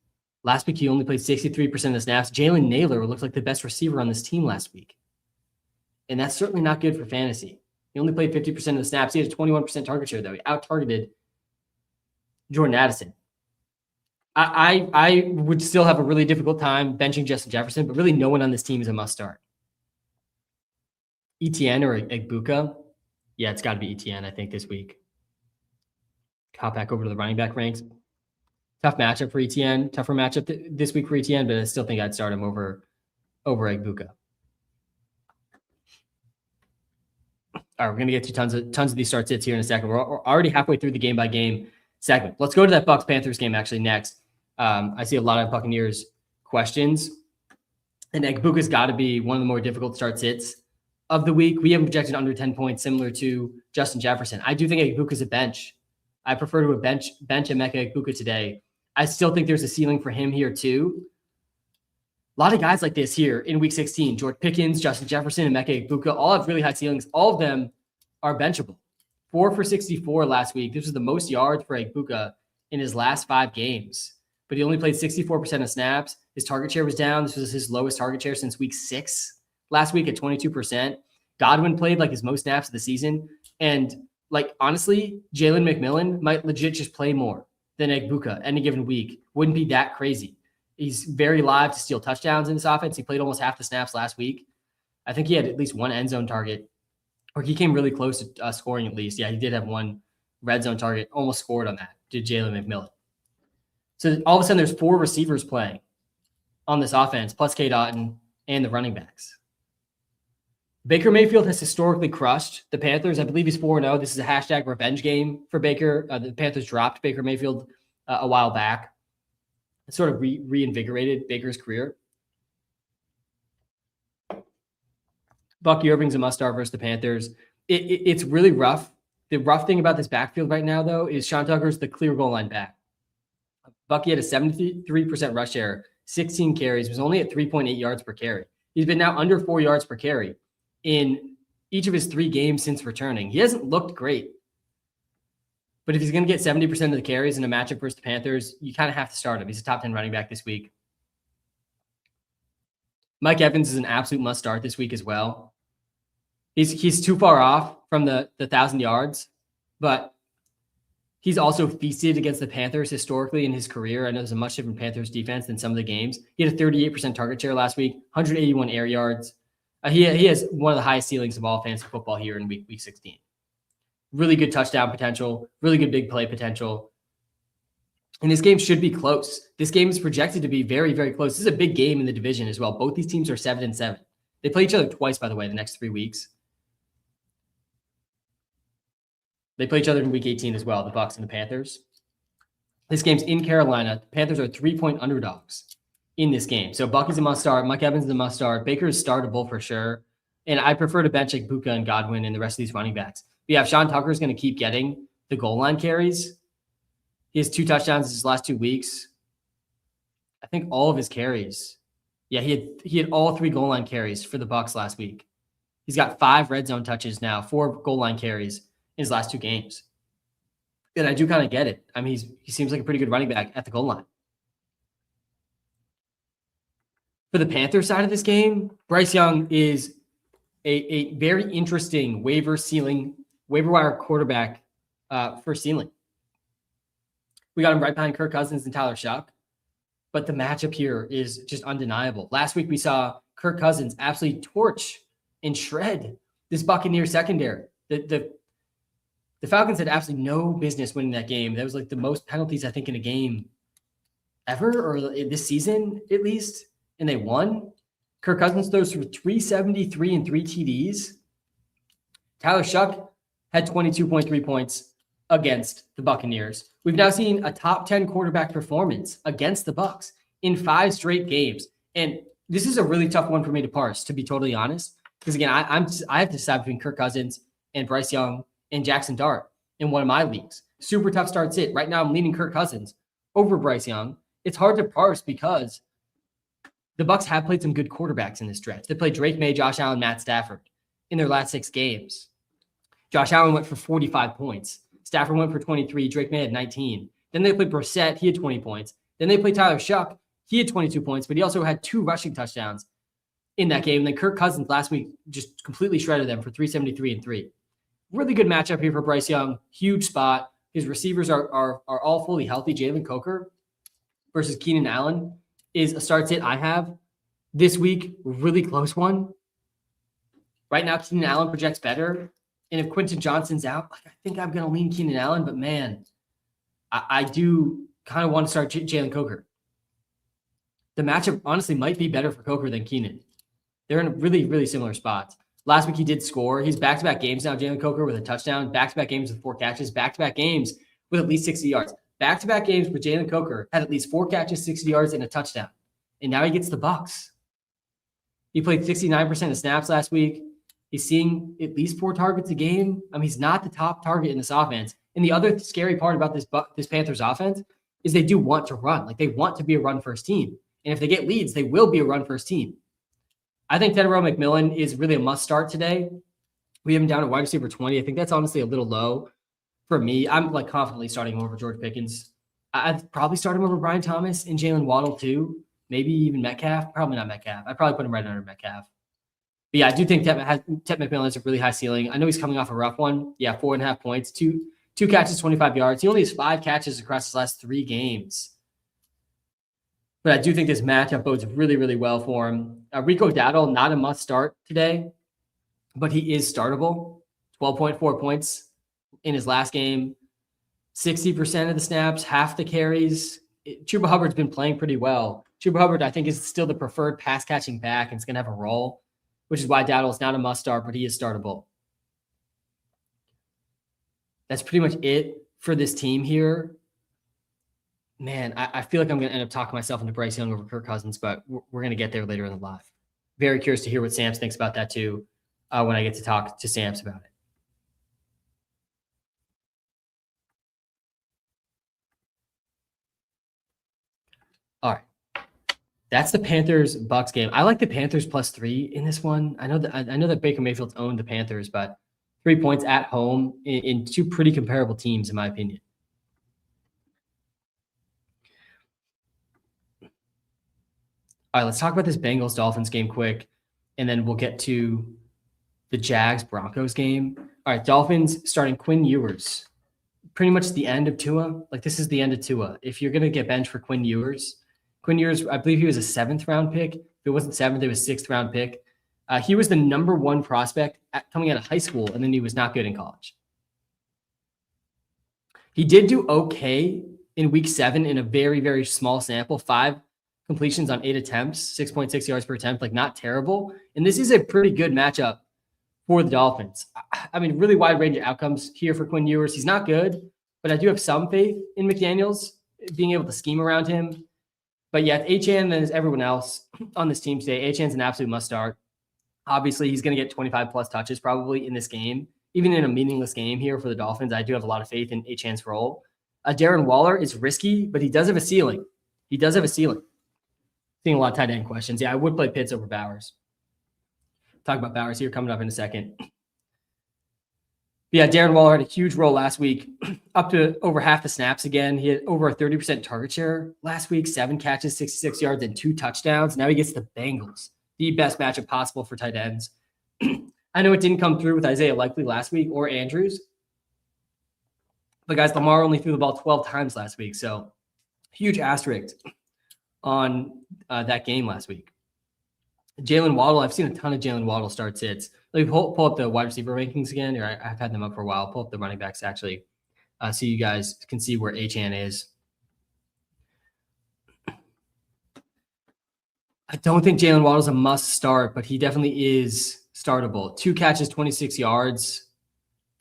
Last week, he only played 63% of the snaps. Jalen Naylor looked like the best receiver on this team last week. And that's certainly not good for fantasy. He only played 50% of the snaps. He had a 21% target share, though. He out-targeted Jordan Addison. I would still have a really difficult time benching Justin Jefferson, but really no one on this team is a must-start. ETN or Egbuka? Yeah, it's got to be ETN, I think, this week. Hop back over to the running back ranks. Tough matchup for ETN. Tougher matchup this week for ETN, but I still think I'd start him over Egbuka. All right, we're going to get to tons of these start sits here in a second. We're already halfway through the game-by-game segment. Let's go to that Bucs-Panthers game actually next. I see a lot of Buccaneers questions, and Egbuka's got to be one of the more difficult start sits of the week. We haven't projected under 10 points, similar to Justin Jefferson. I do think Egbuka's a bench. I prefer to bench Emeka Egbuka today. I still think there's a ceiling for him here too. A lot of guys like this here in week 16, George Pickens, Justin Jefferson, and Emeka Egbuka, all have really high ceilings. All of them are benchable. 4 for 64 last week. This was the most yards for Egbuka in his last 5 games, but he only played 64% of snaps. His target share was down. This was his lowest target share since week 6 last week at 22%. Godwin played like his most snaps of the season. And like, honestly, Jalen McMillan might legit just play more than Egbuka any given week. Wouldn't be that crazy. He's very live to steal touchdowns in this offense. He played almost half the snaps last week. I think he had at least 1 end zone target, or he came really close to scoring at least. Yeah, he did have 1 red zone target, almost scored on that, did Jalen McMillan. So all of a sudden there's 4 receivers playing on this offense, plus K. Dotton and the running backs. Baker Mayfield has historically crushed the Panthers. I believe he's 4-0. This is a hashtag revenge game for Baker. The Panthers dropped Baker Mayfield a while back. It sort of reinvigorated Baker's career. Bucky Irving's a must-start versus the Panthers. It's really rough The rough thing about this backfield right now, though, is Sean Tucker's the clear goal line back. Bucky had a 73% rush share, 16 carries, was only at 3.8 yards per carry. He's been now under 4 yards per carry in each of his 3 games since returning. He hasn't looked great. But if he's going to get 70% of the carries in a matchup versus the Panthers, you kind of have to start him. He's a top 10 running back this week. Mike Evans is an absolute must start this week as well. He's too far off from the 1,000 yards, but he's also feasted against the Panthers historically in his career. I know there's a much different Panthers defense than some of the games. He had a 38% target share last week, 181 air yards. He has one of the highest ceilings of all fantasy football here in week 16. Really good touchdown potential, really good big play potential. And this game should be close. This game is projected to be very, very close. This is a big game in the division as well. Both these teams are 7-7. They play each other twice, by the way, the next 3 weeks. They play each other in week 18 as well, the Bucs and the Panthers. This game's in Carolina. The Panthers are 3-point underdogs in this game. So Bucky's a must start. Mike Evans is a must start. Baker is startable for sure. And I prefer to bench like Buka and Godwin and the rest of these running backs. But yeah, Sean Tucker is going to keep getting the goal line carries. He has 2 touchdowns in his last 2 weeks. I think all of his carries. Yeah, he had all 3 goal line carries for the Bucs last week. He's got 5 red zone touches now, 4 goal line carries in his last 2 games. And I do kind of get it. I mean, he seems like a pretty good running back at the goal line. For the Panthers side of this game, Bryce Young is a very interesting waiver wire quarterback for ceiling. We got him right behind Kirk Cousins and Tyler Shuck, but the matchup here is just undeniable. Last week we saw Kirk Cousins absolutely torch and shred this Buccaneers secondary. The Falcons had absolutely no business winning that game. That was like the most penalties, I think, in a game ever, or this season at least, and they won. Kirk Cousins throws for 373 and 3 TDs. Tyler Shuck had 22.3 points against the Buccaneers. We've now seen a top 10 quarterback performance against the Bucs in 5 straight games. And this is a really tough one for me to parse, to be totally honest. Because again, I have to decide between Kirk Cousins and Bryce Young and Jackson Dart in one of my leagues. Super tough start sit. Right now I'm leaning Kirk Cousins over Bryce Young. It's hard to parse because the Bucs have played some good quarterbacks in this stretch. They played Drake May, Josh Allen, Matt Stafford in their last 6 games. Josh Allen went for 45 points. Stafford went for 23. Drake May had 19. Then they played Brissett. He had 20 points. Then they played Tyler Shuck. He had 22 points, but he also had 2 rushing touchdowns in that game. And then Kirk Cousins last week just completely shredded them for 373 and 3. Really good matchup here for Bryce Young. Huge spot. His receivers are all fully healthy. Jalen Coker versus Keenan Allen is a start sit I have this week. Really close one. Right now, Keenan Allen projects better. And if Quentin Johnston's out, I think I'm going to lean Keenan Allen. But man, I do kind of want to start Jalen Coker. The matchup honestly might be better for Coker than Keenan. They're in really, really similar spots. Last week he did score. He's back-to-back games now, Jalen Coker, with a touchdown. Back-to-back games with 4 catches. Back-to-back games with at least 60 yards. Back-to-back games with Jalen Coker had at least 4 catches, 60 yards, and a touchdown. And now he gets the Bucs. He played 69% of snaps last week. He's seeing at least 4 targets a game. I mean, he's not the top target in this offense. And the other scary part about this Panthers offense is they do want to run. Like, they want to be a run-first team. And if they get leads, they will be a run-first team. I think Tedero McMillan is really a must-start today. We have him down at wide receiver 20. I think that's honestly a little low for me. I'm like confidently starting him over George Pickens. I'd probably start him over Brian Thomas and Jalen Waddle too. Maybe even Metcalf. Probably not Metcalf. I'd probably put him right under Metcalf. But yeah, I do think Ted McMillan has a really high ceiling. I know he's coming off a rough one. Yeah, 4.5 points, two catches, 25 yards. He only has 5 catches across his last 3 games. But I do think this matchup bodes really, really well for him. Rico Dowdle, not a must start today, but he is startable. 12.4 points in his last game. 60% of the snaps, half the carries. Chuba Hubbard's been playing pretty well. Chuba Hubbard, I think, is still the preferred pass-catching back and is going to have a role, which is why Dowdle is not a must start, but he is startable. That's pretty much it for this team here. Man, I feel like I'm going to end up talking myself into Bryce Young over Kirk Cousins, but we're going to get there later in the live. Very curious to hear what Sams thinks about that too when I get to talk to Sams about it. That's the Panthers Bucs game. I like the Panthers +3 in this one. I know that Baker Mayfield's owned the Panthers, but 3 points at home in two pretty comparable teams, in my opinion. All right, let's talk about this Bengals Dolphins game quick, and then we'll get to the Jags Broncos game. All right, Dolphins starting Quinn Ewers. Pretty much the end of Tua. Like, this is the end of Tua. If you're going to get benched for Quinn Ewers, I believe he was a 7th round pick. If it wasn't 7th, it was 6th round pick. He was the number 1 prospect coming out of high school, and then he was not good in college. He did do okay in week 7 in a very, very small sample, 5 completions on 8 attempts, 6.6 yards per attempt, like not terrible. And this is a pretty good matchup for the Dolphins. I mean, really wide range of outcomes here for Quinn Ewers. He's not good, but I do have some faith in McDaniels being able to scheme around him. But yeah, Achane and everyone else on this team today, Achane's an absolute must start. Obviously, he's going to get 25 plus touches probably in this game. Even in a meaningless game here for the Dolphins, I do have a lot of faith in Achane's role. Darren Waller is risky, but he does have a ceiling. Seeing a lot of tight end questions. Yeah, I would play Pitts over Bowers. Talk about Bowers here coming up in a second. Yeah, Darren Waller had a huge role last week, up to over half the snaps again. He had over a 30% target share last week, 7 catches, 66 yards, and 2 touchdowns. Now he gets the Bengals, the best matchup possible for tight ends. I know it didn't come through with Isaiah Likely last week or Andrews. But guys, Lamar only threw the ball 12 times last week, so huge asterisk on that game last week. Jalen Waddle, I've seen a ton of Jalen Waddle start sits. Let me pull up the wide receiver rankings again. Or I've had them up for a while. Pull up the running backs actually, so you guys can see where Achane is. I don't think Jalen Waddle's a must start, but he definitely is startable. 2 catches, 26 yards,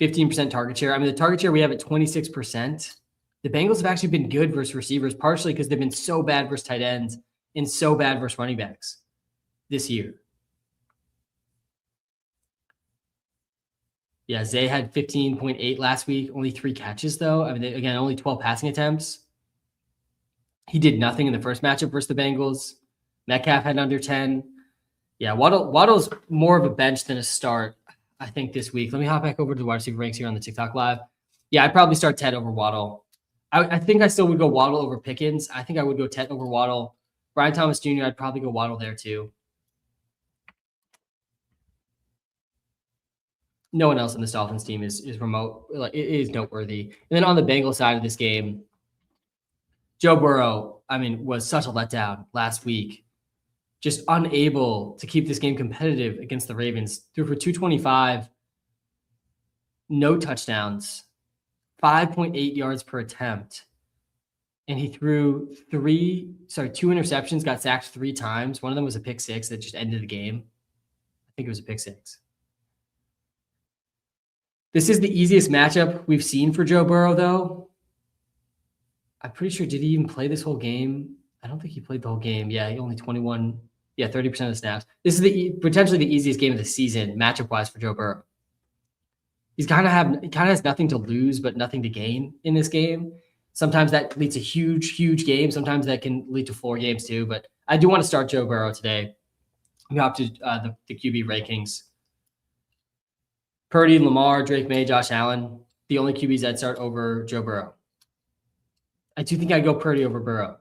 15% target share. I mean, the target share we have at 26%. The Bengals have actually been good versus receivers, partially because they've been so bad versus tight ends and so bad versus running backs this year. Yeah, Zay had 15.8 last week, only 3 catches though. I mean, again, only 12 passing attempts. He did nothing in the first matchup versus the Bengals. Metcalf had under 10. Yeah, Waddle's more of a bench than a start, I think, this week. Let me hop back over to the wide receiver ranks here on the TikTok Live. Yeah, I'd probably start Ted over Waddle. I think I still would go Waddle over Pickens. I think I would go Ted over Waddle. Brian Thomas Jr., I'd probably go Waddle there too. No one else on this Dolphins team is remote. Like, it is noteworthy. And then on the Bengals side of this game, Joe Burrow, I mean, was such a letdown last week. Just unable to keep this game competitive against the Ravens. Threw for 225, no touchdowns, 5.8 yards per attempt. And he threw 2 interceptions, got sacked 3 times. One of them was a pick 6 that just ended the game. I think it was a pick 6. This is the easiest matchup we've seen for Joe Burrow, though. I'm pretty sure, did he even play this whole game? I don't think he played the whole game. Yeah, he only 30% of the snaps. This is potentially the easiest game of the season, matchup-wise, for Joe Burrow. He kind of has nothing to lose, but nothing to gain in this game. Sometimes that leads to huge games. Sometimes that can lead to 4 games too. But I do want to start Joe Burrow today. We hop to the QB rankings. Purdy, Lamar, Drake May, Josh Allen, the only QBs I'd start over Joe Burrow. I do think I'd go Purdy over Burrow.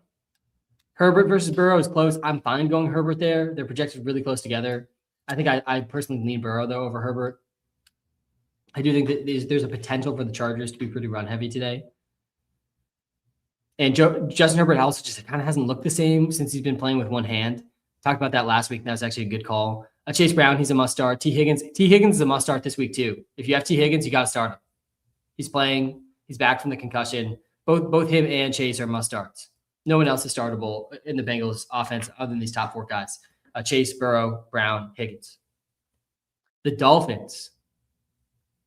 Herbert versus Burrow is close. I'm fine going Herbert there. They're projected really close together. I think I personally lean Burrow, though, over Herbert. I do think that there's a potential for the Chargers to be pretty run-heavy today. And Justin Herbert also just kind of hasn't looked the same since he's been playing with one hand. Talked about that last week. And that was actually a good call. Chase Brown, he's a must-start. T. Higgins is a must-start this week, too. If you have T. Higgins, you got to start him. He's playing. He's back from the concussion. Both him and Chase are must-starts. No one else is startable in the Bengals offense other than these top 4 guys. Chase, Burrow, Brown, Higgins. The Dolphins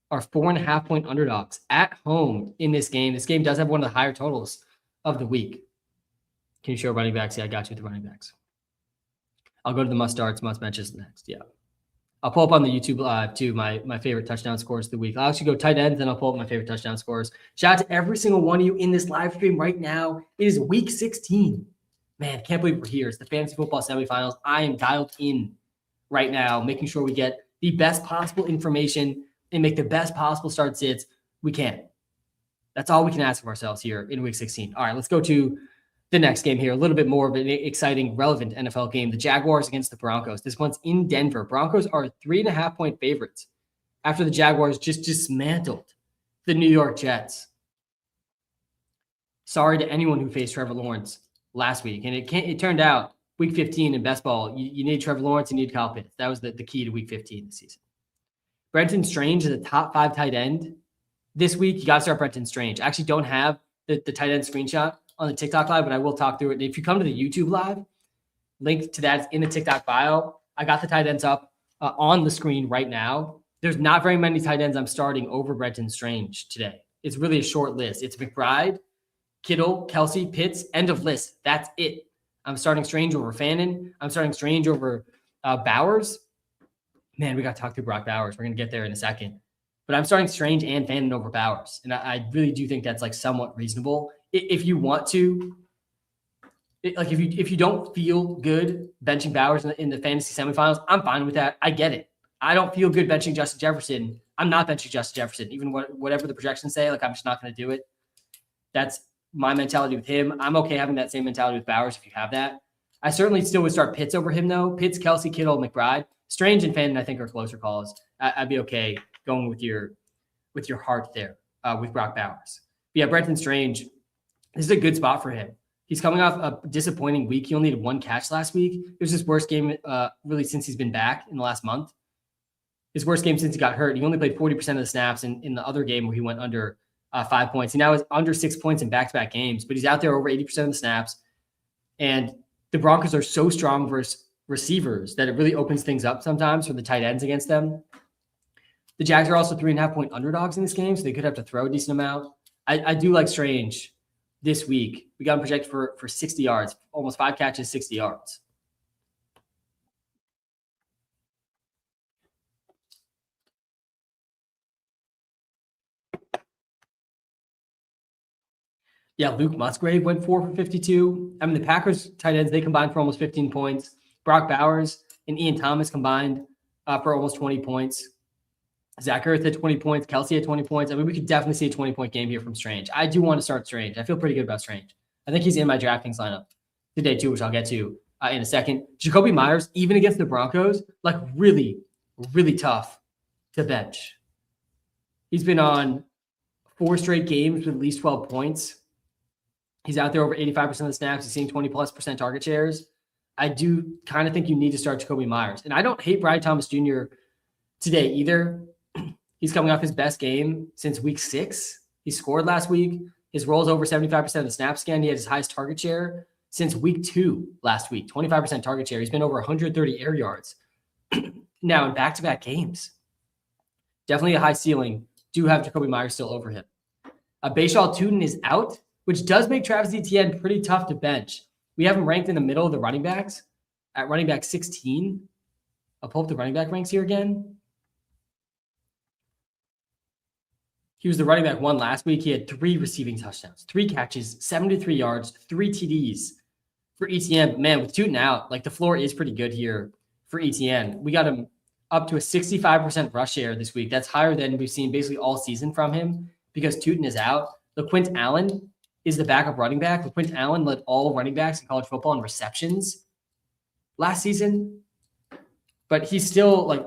are 4.5-point underdogs at home in this game. This game does have one of the higher totals of the week. Can you show running backs? Yeah, I got you with the running backs. I'll go to the must-starts, must-benches next. Yeah. I'll pull up on the YouTube Live, too, my favorite touchdown scores of the week. I'll actually go tight ends, then I'll pull up my favorite touchdown scores. Shout out to every single one of you in this live stream right now. It is week 16. Man, can't believe we're here. It's the fantasy football semifinals. I am dialed in right now, making sure we get the best possible information and make the best possible start sits we can. That's all we can ask of ourselves here in week 16. All right, let's go to the next game here. A little bit more of an exciting, relevant NFL game. The Jaguars against the Broncos. This one's in Denver. Broncos are 3.5-point favorites after the Jaguars just dismantled the New York Jets. Sorry to anyone who faced Trevor Lawrence last week. And it turned out week 15 in best ball, you need Trevor Lawrence, you need Kyle Pitts. That was the key to week 15 this season. Brenton Strange is a top 5 tight end. This week, you got to start Brenton Strange. I actually don't have the tight end screenshot on the TikTok live, but I will talk through it. And if you come to the YouTube live, link to that is in the TikTok bio. I got the tight ends up on the screen right now. There's not very many tight ends I'm starting over Brenton Strange today. It's really a short list. It's McBride, Kittle, Kelsey, Pitts, end of list. That's it. I'm starting Strange over Fannin. I'm starting Strange over Bowers. Man, we got to talk through Brock Bowers. We're going to get there in a second. But I'm starting Strange and Fannin over Bowers. And I really do think that's like somewhat reasonable. If you want to, if you don't feel good benching Bowers in the fantasy semifinals, I'm fine with that. I get it. I don't feel good benching Justin Jefferson. I'm not benching Justin Jefferson, even whatever the projections say. Like, I'm just not going to do it. That's my mentality with him. I'm okay having that same mentality with Bowers if you have that. I certainly still would start Pitts over him, though. Pitts, Kelsey, Kittle, McBride. Strange and Fannin, I think, are closer calls. I'd be okay going with your heart there with Brock Bowers. But yeah, Brenton Strange, this is a good spot for him. He's coming off a disappointing week. He only had 1 catch last week. It was his worst game really since he's been back in the last month. His worst game since he got hurt. He only played 40% of the snaps in the other game where he went under 5 points. He now is under 6 points in back-to-back games, but he's out there over 80% of the snaps. And the Broncos are so strong versus receivers that it really opens things up sometimes for the tight ends against them. The Jags are also 3.5-point underdogs in this game, so they could have to throw a decent amount. I do like Strange this week. We got him projected for 60 yards, almost 5 catches, 60 yards. Yeah, Luke Musgrave went 4 for 52. I mean, the Packers tight ends, they combined for almost 15 points. Brock Bowers and Ian Thomas combined for almost 20 points. Zach Ertz had 20 points. Kelsey had 20 points. I mean, we could definitely see a 20-point game here from Strange. I do want to start Strange. I feel pretty good about Strange. I think he's in my DraftKings lineup today too, which I'll get to in a second. Jacoby Myers, even against the Broncos, like really, really tough to bench. He's been on 4 straight games with at least 12 points. He's out there over 85% of the snaps. He's seeing 20+% target shares. I do kind of think you need to start Jacoby Myers. And I don't hate Brian Thomas Jr. today either. He's coming off his best game since week 6. He scored last week. His roll's over 75% of the snaps again. He had his highest target share since week 2 last week, 25% target share. He's been over 130 air yards now in back-to-back games. Definitely a high ceiling. Do have Jacoby Myers still over him. Bashaw Tutin is out, which does make Travis Etienne pretty tough to bench. We have him ranked in the middle of the running backs at running back 16. I'll pull up the running back ranks here again. He was the running back 1 last week. He had 3 receiving touchdowns, 3 catches, 73 yards, 3 TDs for Etienne. Man, with Tutin out, like the floor is pretty good here for Etienne. We got him up to a 65% rush share this week. That's higher than we've seen basically all season from him because Tutin is out. LaQuint Allen is the backup running back. LaQuint Allen led all running backs in college football in receptions last season, but he's still like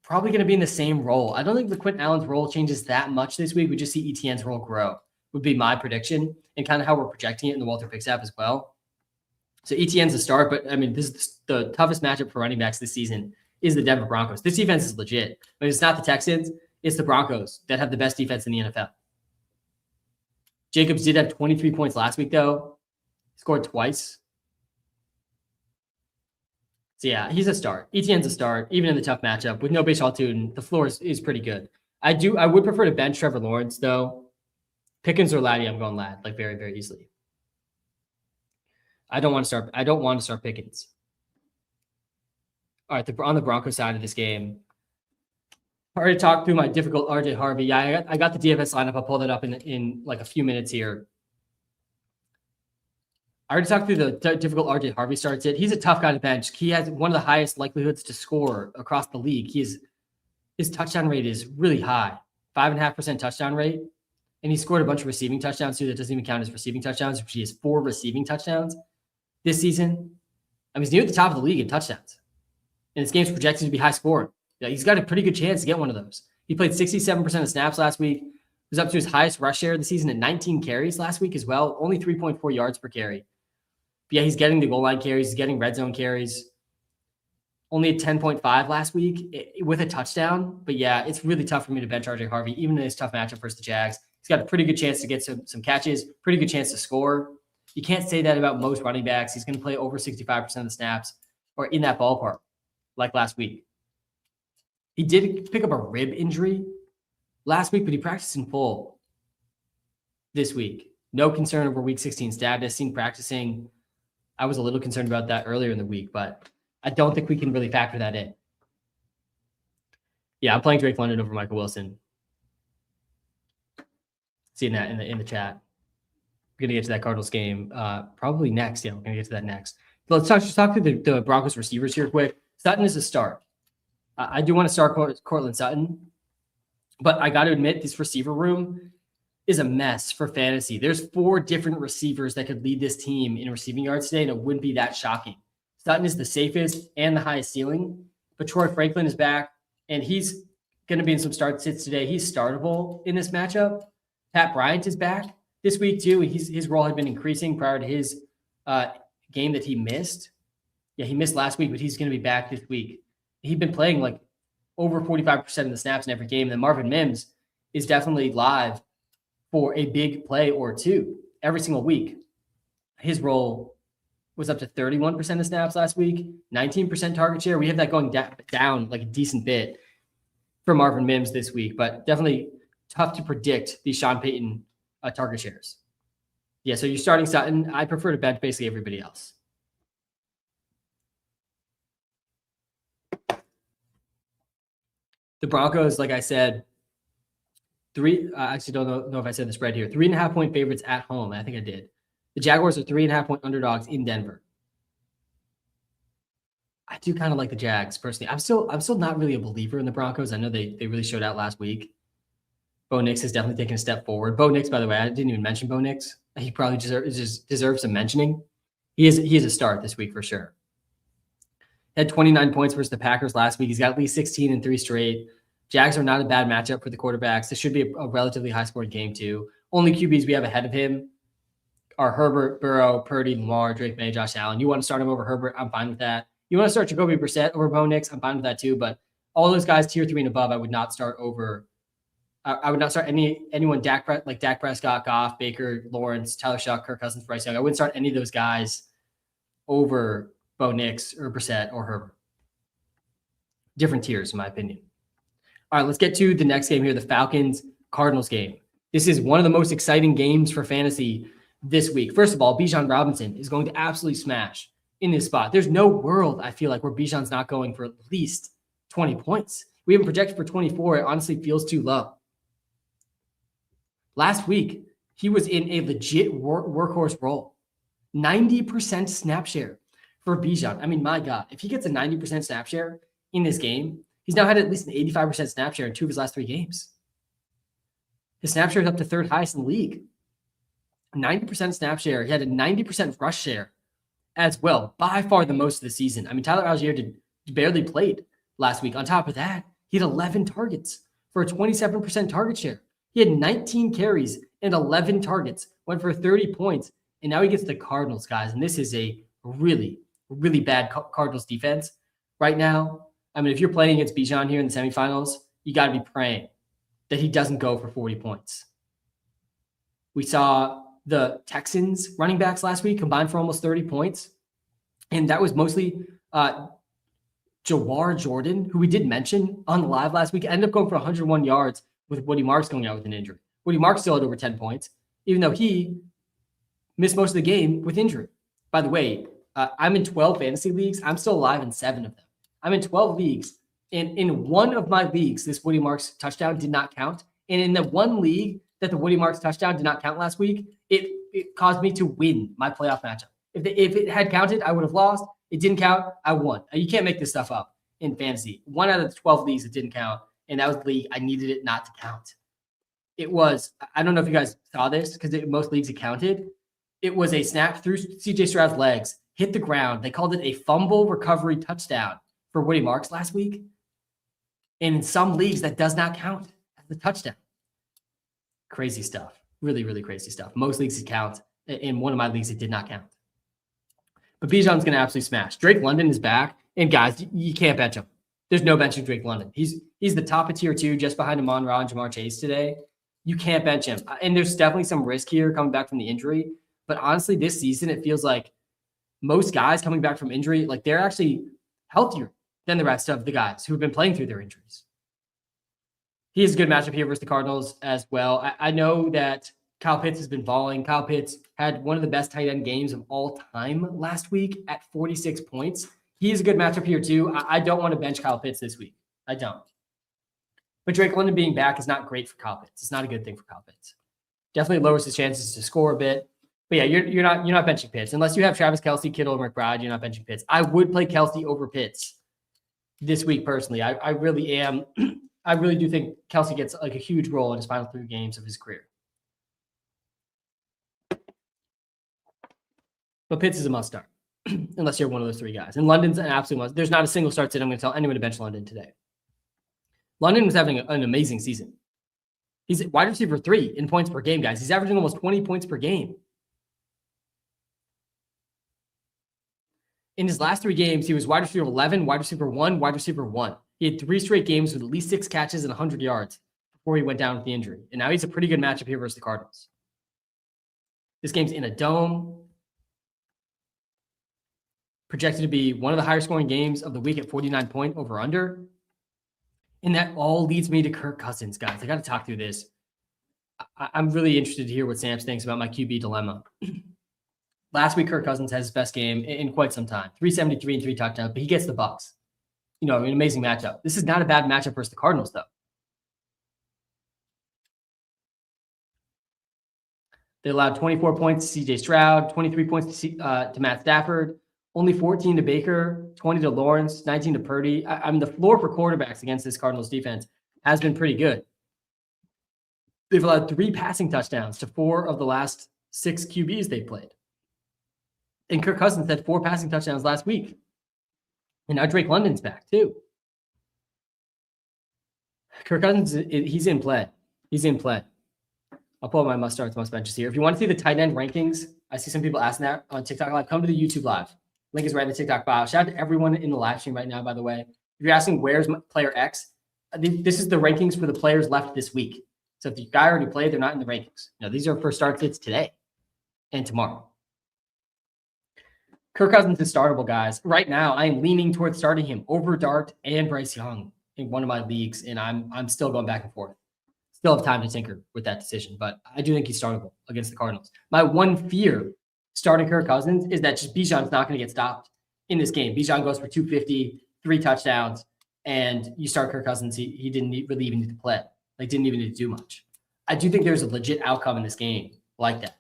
probably going to be in the same role. I don't think LaQuint Allen's role changes that much this week. We just see Etienne's role grow would be my prediction and kind of how we're projecting it in the WalterPicks app as well. So Etienne's a start, but I mean, this is the toughest matchup for running backs this season is the Denver Broncos. This defense is legit. I mean, it's not the Texans, it's the Broncos that have the best defense in the NFL. Jacobs did have 23 points last week, though. He scored twice. So, yeah, he's a start. Etienne's a start, even in the tough matchup. With no Bashaw Tutin, the floor is pretty good. I would prefer to bench Trevor Lawrence, though. Pickens or Laddie, I'm going Ladd, like very, very easily. I don't want to start Pickens. All right, on the Broncos side of this game, I already talked through my difficult RJ Harvey. Yeah, I got the DFS lineup. I'll pull that up in like a few minutes here. I already talked through the difficult RJ Harvey starts. He's a tough guy to bench. He has one of the highest likelihoods to score across the league. His touchdown rate is really high, 5.5% touchdown rate. And he scored a bunch of receiving touchdowns too. That doesn't even count as receiving touchdowns, which he has 4 receiving touchdowns this season. I mean, he's near the top of the league in touchdowns. And his game's projected to be high scoring. Yeah, he's got a pretty good chance to get one of those. He played 67% of snaps last week. Was up to his highest rush share of the season at 19 carries last week as well. Only 3.4 yards per carry. But yeah, he's getting the goal line carries. He's getting red zone carries. Only at 10.5 last week with a touchdown. But yeah, it's really tough for me to bench RJ Harvey, even in this tough matchup versus the Jags. He's got a pretty good chance to get some catches, pretty good chance to score. You can't say that about most running backs. He's going to play over 65% of the snaps or in that ballpark like last week. He did pick up a rib injury last week, but he practiced in full this week. No concern over week 16 status, seen practicing. I was a little concerned about that earlier in the week, but I don't think we can really factor that in. Yeah, I'm playing Drake London over Michael Wilson. Seeing that in the chat. We're going to get to that Cardinals game probably next. Yeah, we're going to get to that next. But let's just talk to the Broncos receivers here quick. Sutton is a start. I do want to start Cortland Sutton, but I got to admit this receiver room is a mess for fantasy. There's 4 different receivers that could lead this team in receiving yards today, and it wouldn't be that shocking. Sutton is the safest and the highest ceiling, but Troy Franklin is back, and he's going to be in some start sits today. He's startable in this matchup. Pat Bryant is back this week too. His role had been increasing prior to his game that he missed. Yeah, he missed last week, but he's going to be back this week. He'd been playing like over 45% of the snaps in every game. And then Marvin Mims is definitely live for a big play or two every single week. His role was up to 31% of snaps last week, 19% target share. We have that going down like a decent bit for Marvin Mims this week, but definitely tough to predict these Sean Payton target shares. Yeah, so you're starting Sutton. I prefer to bench basically everybody else. The Broncos, like I said, I actually don't know if I said the spread here. 3.5-point favorites at home. I think I did. The Jaguars are 3.5-point underdogs in Denver. I do kind of like the Jags personally. I'm still not really a believer in the Broncos. I know they really showed out last week. Bo Nix has definitely taken a step forward. Bo Nix, by the way, I didn't even mention Bo Nix. He probably deserves some mentioning. He is a start this week for sure. Had 29 points versus the Packers last week. He's got at least 16 in 3 straight. Jags are not a bad matchup for the quarterbacks. This should be a relatively high-scoring game too. Only QBs we have ahead of him are Herbert, Burrow, Purdy, Lamar, Drake May, Josh Allen. You want to start him over Herbert? I'm fine with that. You want to start Jacoby Brissett over Bo Nix? I'm fine with that too. But all those guys tier 3 and above, I would not start over. I would not start anyone Dak Prescott, Goff, Baker, Lawrence, Tyler Shuck, Kirk Cousins, Bryce Young. I wouldn't start any of those guys over Bo Nix or Brissett or Herbert. Different tiers, in my opinion. All right, let's get to the next game here, the Falcons-Cardinals game. This is one of the most exciting games for fantasy this week. First of all, Bijan Robinson is going to absolutely smash in this spot. There's no world, I feel like, where Bijan's not going for at least 20 points. We haven't projected for 24. It honestly feels too low. Last week, he was in a legit workhorse role. 90% snap share for Bijan. I mean, my God, if he gets a 90% snap share in this game, he's now had at least an 85% snap share in 2 of his last 3 games. His snap share is up to 3rd highest in the league. 90% snap share. He had a 90% rush share as well, by far the most of the season. I mean, Tyler Algier barely played last week. On top of that, he had 11 targets for a 27% target share. He had 19 carries and 11 targets, went for 30 points, and now he gets the Cardinals, guys. And this is a really, really bad Cardinals defense right now. I mean, if you're playing against Bijan here in the semifinals, you got to be praying that he doesn't go for 40 points. We saw the Texans running backs last week combined for almost 30 points, and that was mostly Jawar Jordan, who we did mention on the live last week, ended up going for 101 yards with Woody Marks going out with an injury. Woody Marks still had over 10 points, even though he missed most of the game with injury. By the way, I'm in 12 fantasy leagues. I'm still alive in 7 of them. I'm in 12 leagues. And in one of my leagues, this Woody Marks touchdown did not count. And in the one league that the Woody Marks touchdown did not count last week, it caused me to win my playoff matchup. If it had counted, I would have lost. It didn't count. I won. You can't make this stuff up in fantasy. 1 out of the 12 leagues, it didn't count. And that was the league I needed it not to count. It was, I don't know if you guys saw this because most leagues it counted. It was a snap through CJ Stroud's legs, hit the ground. They called it a fumble recovery touchdown for Woody Marks last week. And in some leagues, that does not count as a touchdown. Crazy stuff. Really, really crazy stuff. Most leagues it counts. In one of my leagues, it did not count. But Bijan's going to absolutely smash. Drake London is back. And guys, you can't bench him. There's no benching Drake London. He's the top of tier 2, just behind Amon-Ra and Jamar Chase today. You can't bench him. And there's definitely some risk here coming back from the injury. But honestly, this season, it feels like most guys coming back from injury, like they're actually healthier than the rest of the guys who have been playing through their injuries. He has a good matchup here versus the Cardinals as well. I know that Kyle Pitts has been balling. Kyle Pitts had one of the best tight end games of all time last week at 46 points. He is a good matchup here too. I don't want to bench Kyle Pitts this week. I don't. But Drake London being back is not great for Kyle Pitts. It's not a good thing for Kyle Pitts. Definitely lowers his chances to score a bit. But yeah, you're not benching Pitts. Unless you have Travis Kelce, Kittle, and McBride, you're not benching Pitts. I would play Kelce over Pitts this week personally. I really am. I really do think Kelce gets like a huge role in his final 3 games of his career. But Pitts is a must start, unless you're one of those 3 guys. And London's an absolute must. There's not a single start sit I'm going to tell anyone to bench London today. London was having an amazing season. He's wide receiver 3 in points per game, guys. He's averaging almost 20 points per game. In his last 3 games, he was wide receiver 11, wide receiver 1, wide receiver 1. He had 3 straight games with at least 6 catches and 100 yards before he went down with the injury. And now he's a pretty good matchup here versus the Cardinals. This game's in a dome. Projected to be one of the higher scoring games of the week at 49 point over under. And that all leads me to Kirk Cousins, guys. I got to talk through this. I'm really interested to hear what Sam thinks about my QB dilemma. Last week, Kirk Cousins has his best game in quite some time. 373 and 3 touchdowns, but he gets the Bucs. An amazing matchup. This is not a bad matchup versus the Cardinals, though. They allowed 24 points to CJ Stroud, 23 points to Matt Stafford, only 14 to Baker, 20 to Lawrence, 19 to Purdy. I mean, the floor for quarterbacks against this Cardinals defense has been pretty good. They've allowed 3 passing touchdowns to 4 of the last 6 QBs they played. And Kirk Cousins had 4 passing touchdowns last week. And now Drake London's back too. Kirk Cousins, he's in play. He's in play. I'll pull up my must starts, must benches here. If you want to see the tight end rankings, I see some people asking that on TikTok Live. Come to the YouTube Live. Link is right in the TikTok bio. Shout out to everyone in the live stream right now, by the way. If you're asking where's player X, this is the rankings for the players left this week. So if the guy already played, they're not in the rankings. No, these are for start sits today and tomorrow. Kirk Cousins is startable, guys. Right now, I am leaning towards starting him over Dart and Bryce Young in one of my leagues, and I'm still going back and forth. Still have time to tinker with that decision, but I do think he's startable against the Cardinals. My one fear starting Kirk Cousins is that just Bijan's not going to get stopped in this game. Bijan goes for 250, 3 touchdowns, and you start Kirk Cousins. He didn't really even need to play. Didn't even need to do much. I do think there's a legit outcome in this game like that.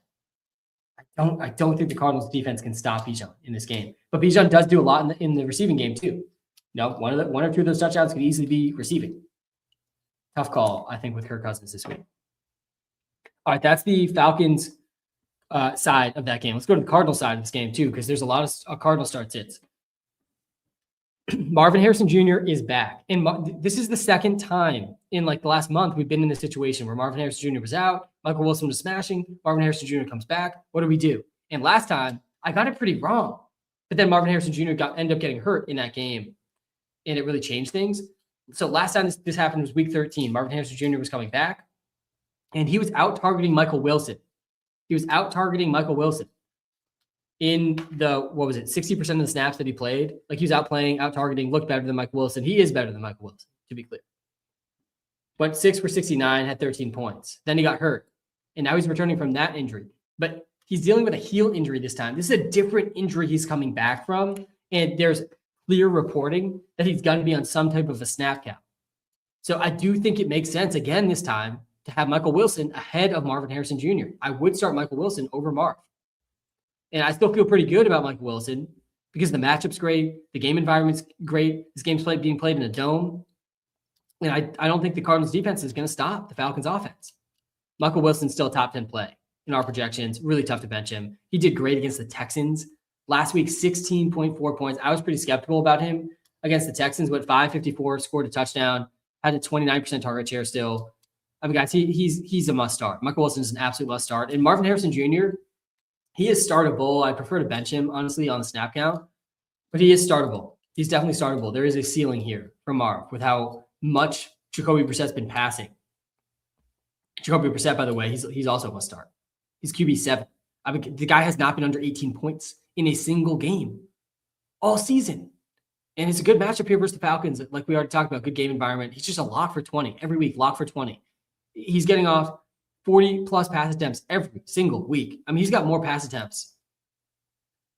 I don't think the Cardinals defense can stop Bijan in this game. But Bijan does do a lot in the receiving game too. One or two of those touchdowns could easily be receiving. Tough call, I think, with Kirk Cousins this week. All right, that's the Falcons side of that game. Let's go to the Cardinal side of this game too, because there's a lot of Cardinal start sits. Marvin Harrison Jr. is back. And this is the second time in the last month we've been in this situation where Marvin Harrison Jr. was out, Michael Wilson was smashing, Marvin Harrison Jr. comes back. What do we do? And last time, I got it pretty wrong. But then Marvin Harrison Jr. ended up getting hurt in that game, and it really changed things. So last time this happened was week 13. Marvin Harrison Jr. was coming back, and he was out-targeting Michael Wilson. He was out-targeting Michael Wilson in the, 60% of the snaps that he played. He was out-playing, out-targeting, looked better than Michael Wilson. He is better than Michael Wilson, to be clear. Went 6 for 69, had 13 points. Then he got hurt, and now he's returning from that injury. But he's dealing with a heel injury this time. This is a different injury he's coming back from, and there's clear reporting that he's going to be on some type of a snap count. So I do think it makes sense, again this time, to have Michael Wilson ahead of Marvin Harrison Jr. I would start Michael Wilson over Marv. And I still feel pretty good about Michael Wilson because the matchup's great. The game environment's great. This game's being played in a dome. And I don't think the Cardinals defense is going to stop the Falcons offense. Michael Wilson's still a top 10 play in our projections. Really tough to bench him. He did great against the Texans. Last week, 16.4 points. I was pretty skeptical about him against the Texans. Went 554, scored a touchdown, had a 29% target share still. I mean, guys, he's a must start. Michael Wilson is an absolute must start. And Marvin Harrison Jr., he is startable. I prefer to bench him, honestly, on the snap count. But he is startable. He's definitely startable. There is a ceiling here for Marv with how much Jacoby Brissett's been passing. Jacoby Brissett, by the way, he's also a must start. He's QB7. I mean, the guy has not been under 18 points in a single game all season. And it's a good matchup here versus the Falcons. Like we already talked about, good game environment. He's just a lock for 20 every week, lock for 20. He's getting off 40 plus pass attempts every single week. I mean, he's got more pass attempts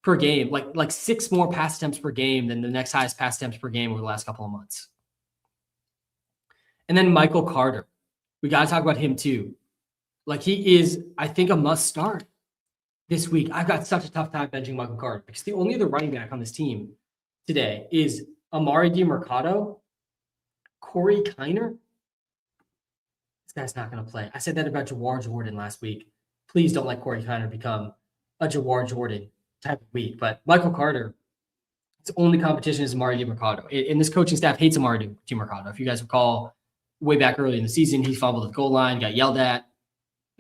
per game, like 6 more pass attempts per game than the next highest pass attempts per game over the last couple of months. And then Michael Carter. We got to talk about him too. Like he is, I think, a must start this week. I've got such a tough time benching Michael Carter because the only other running back on this team today is Amari DiMercato, Corey Kiner. This guy's not going to play. I said that about Jawar Jordan last week. Please don't let Corey Kiner become a Jawar Jordan type of week. But Michael Carter, its only competition is Amari DiMercato. And this coaching staff hates Amari DiMercato. If you guys recall, way back early in the season, he fumbled at the goal line, got yelled at,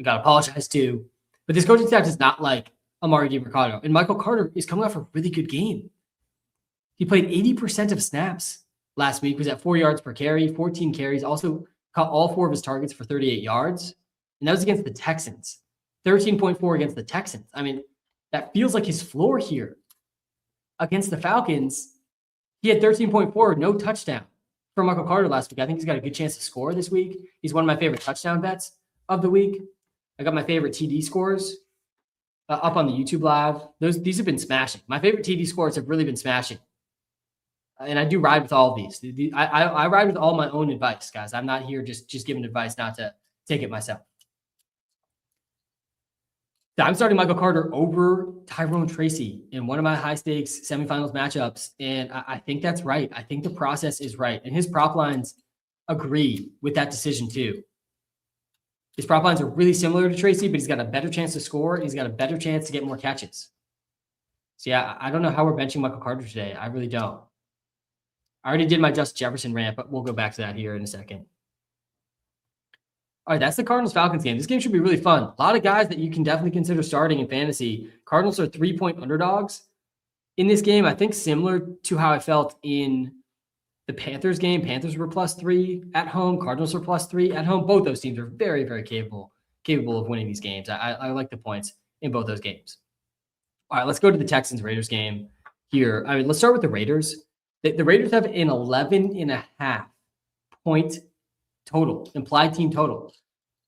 got apologized to. But this coaching staff does not like Amari DiMercato. And Michael Carter is coming off a really good game. He played 80% of snaps last week, was at 4 yards per carry, 14 carries, also caught all 4 of his targets for 38 yards. And that was against the Texans. 13.4 against the Texans. I mean, that feels like his floor here. Against the Falcons, he had 13.4, no touchdown for Michael Carter last week. I think he's got a good chance to score this week. He's one of my favorite touchdown bets of the week. I got my favorite TD scores up on the YouTube live. These have been smashing. My favorite TD scores have really been smashing. And I do ride with all of these. I ride with all my own advice, guys. I'm not here just giving advice not to take it myself. So I'm starting Michael Carter over Tyrone Tracy in one of my high-stakes semifinals matchups, and I think that's right. I think the process is right, and his prop lines agree with that decision too. His prop lines are really similar to Tracy, but he's got a better chance to score, and he's got a better chance to get more catches. So yeah, I don't know how we're benching Michael Carter today. I really don't. I already did my Justin Jefferson rant, but we'll go back to that here in a second. All right, that's the Cardinals-Falcons game. This game should be really fun. A lot of guys that you can definitely consider starting in fantasy. Cardinals are 3-point underdogs in this game. I think similar to how I felt in the Panthers game. Panthers were +3 at home. Cardinals were +3 at home. Both those teams are very, very capable of winning these games. I like the points in both those games. All right, let's go to the Texans-Raiders game here. I mean, let's start with the Raiders. The Raiders have an 11.5 point total, implied team total.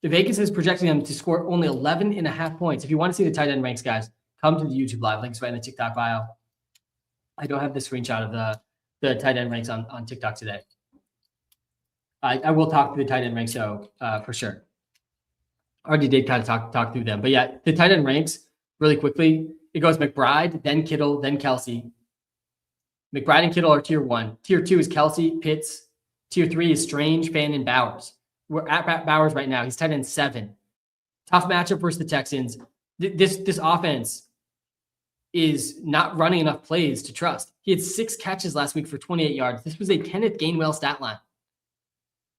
The Vegas is projecting them to score only 11.5 points. If you want to see the tight end ranks, guys, come to the YouTube live. Links right in the TikTok bio. I don't have the screenshot of the tight end ranks on TikTok today. I will talk through the tight end ranks, though, for sure. Already did kind of talk through them. But yeah, the tight end ranks, really quickly, it goes McBride, then Kittle, then Kelsey. McBride and Kittle are tier 1. Tier 2 is Kelsey, Pitts. Tier 3 is Strange, Fannin, Bowers. We're at Bowers right now. He's tight end 7. Tough matchup versus the Texans. This offense is not running enough plays to trust. He had 6 catches last week for 28 yards. This was a Kenneth Gainwell stat line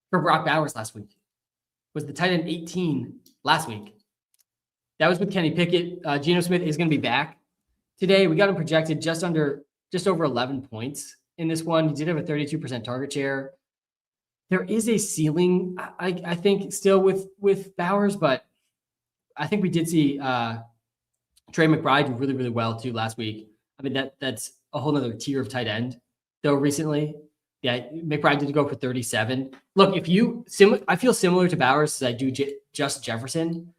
for Brock Bowers last week. Was the tight end 18 last week. That was with Kenny Pickett. Geno Smith is going to be back today. We got him projected just over 11 points in this one. He did have a 32% target share. There is a ceiling, I think, still with Bowers, but I think we did see Trey McBride do really, really well too last week. I mean, that's a whole other tier of tight end, though, recently. Yeah, McBride did go for 37. Look, I feel similar to Bowers as I do Justin Jefferson,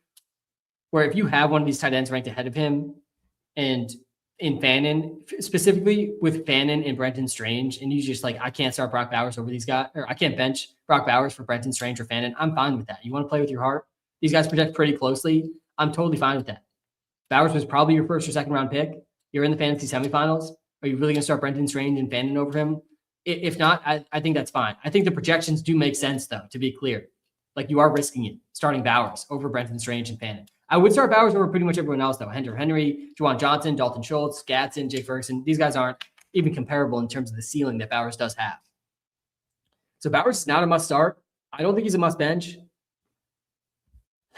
where if you have one of these tight ends ranked ahead of him, and in Fannin, specifically with Fannin and Brenton Strange, and you just I can't start Brock Bowers over these guys, or I can't bench Brock Bowers for Brenton Strange or Fannin. I'm fine with that. You want to play with your heart? These guys project pretty closely. I'm totally fine with that. Bowers was probably your first or second round pick. You're in the fantasy semifinals. Are you really going to start Brenton Strange and Fannin over him? If not, I think that's fine. I think the projections do make sense, though, to be clear. Like, you are risking it, starting Bowers over Brenton Strange and Fannin. I would start Bowers over pretty much everyone else, though. Henry, Juwan Johnson, Dalton Schultz, Gadsden, Jake Ferguson. These guys aren't even comparable in terms of the ceiling that Bowers does have. So Bowers is not a must start. I don't think he's a must bench.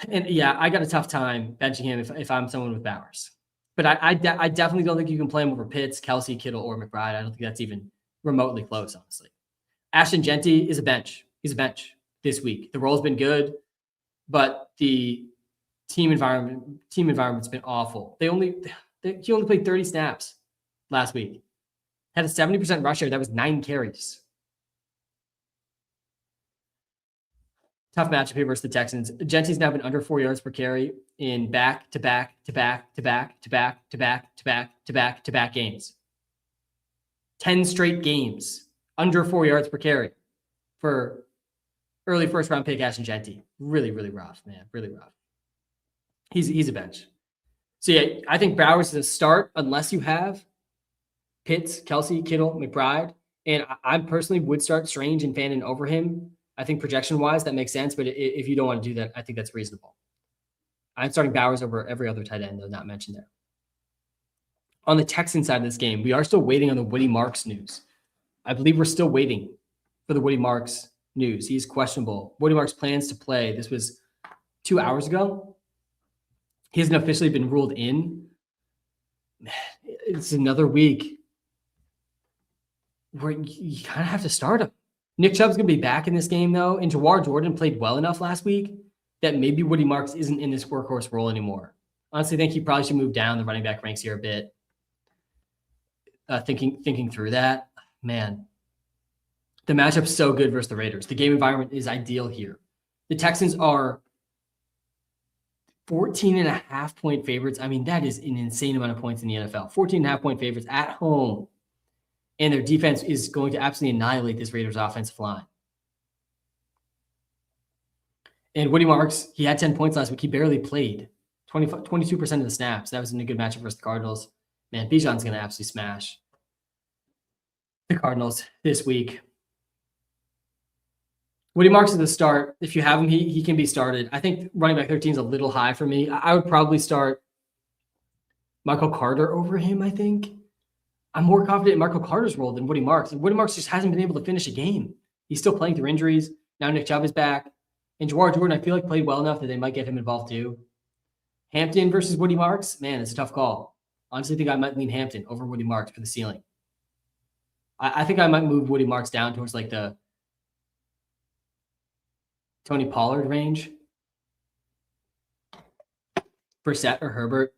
And yeah, I got a tough time benching him if I'm someone with Bowers. But I definitely don't think you can play him over Pitts, Kelsey, Kittle, or McBride. I don't think that's even remotely close, honestly. Ashton Genty is a bench. He's a bench this week. The role's been good, but the team environment's been awful. He only played 30 snaps last week. Had a 70% rush share. That was 9 carries. Tough matchup here versus the Texans. Genty's now been under 4 yards per carry in back-to-back games. 10 straight games under 4 yards per carry for early first-round pick Ashton Genty. Really, really rough, man. Really rough. He's a bench. So yeah, I think Bowers is a start unless you have Pitts, Kelsey, Kittle, McBride, and I personally would start Strange and Fannin over him. I think projection-wise, that makes sense, but if you don't want to do that, I think that's reasonable. I'm starting Bowers over every other tight end, though not mentioned there. On the Texan side of this game, we are still waiting on the Woody Marks news. I believe we're still waiting for the Woody Marks news. He's questionable. Woody Marks plans to play. This was 2 hours ago. He hasn't officially been ruled in. It's another week where you kind of have to start him. Nick Chubb's going to be back in this game, though, and Jawar Jordan played well enough last week that maybe Woody Marks isn't in this workhorse role anymore. Honestly, I think he probably should move down the running back ranks here a bit. Thinking through that, man, the matchup's so good versus the Raiders. The game environment is ideal here. The Texans are 14.5-point favorites. I mean, that is an insane amount of points in the NFL. 14.5-point favorites at home. And their defense is going to absolutely annihilate this Raiders offensive line. And Woody Marks, he had 10 points last week. He barely played 22% of the snaps. That was in a good matchup versus the Cardinals. Man, Bijan's going to absolutely smash the Cardinals this week. Woody Marks is the start. If you have him, he can be started. I think running back 13 is a little high for me. I would probably start Michael Carter over him, I think. I'm more confident in Michael Carter's role than Woody Marks. And Woody Marks just hasn't been able to finish a game. He's still playing through injuries. Now Nick Chubb is back. And Jawar Jordan, I feel like, played well enough that they might get him involved too. Hampton versus Woody Marks, man, it's a tough call. Honestly, I think I might lean Hampton over Woody Marks for the ceiling. I think I might move Woody Marks down towards like the Tony Pollard range. Brissett or Herbert.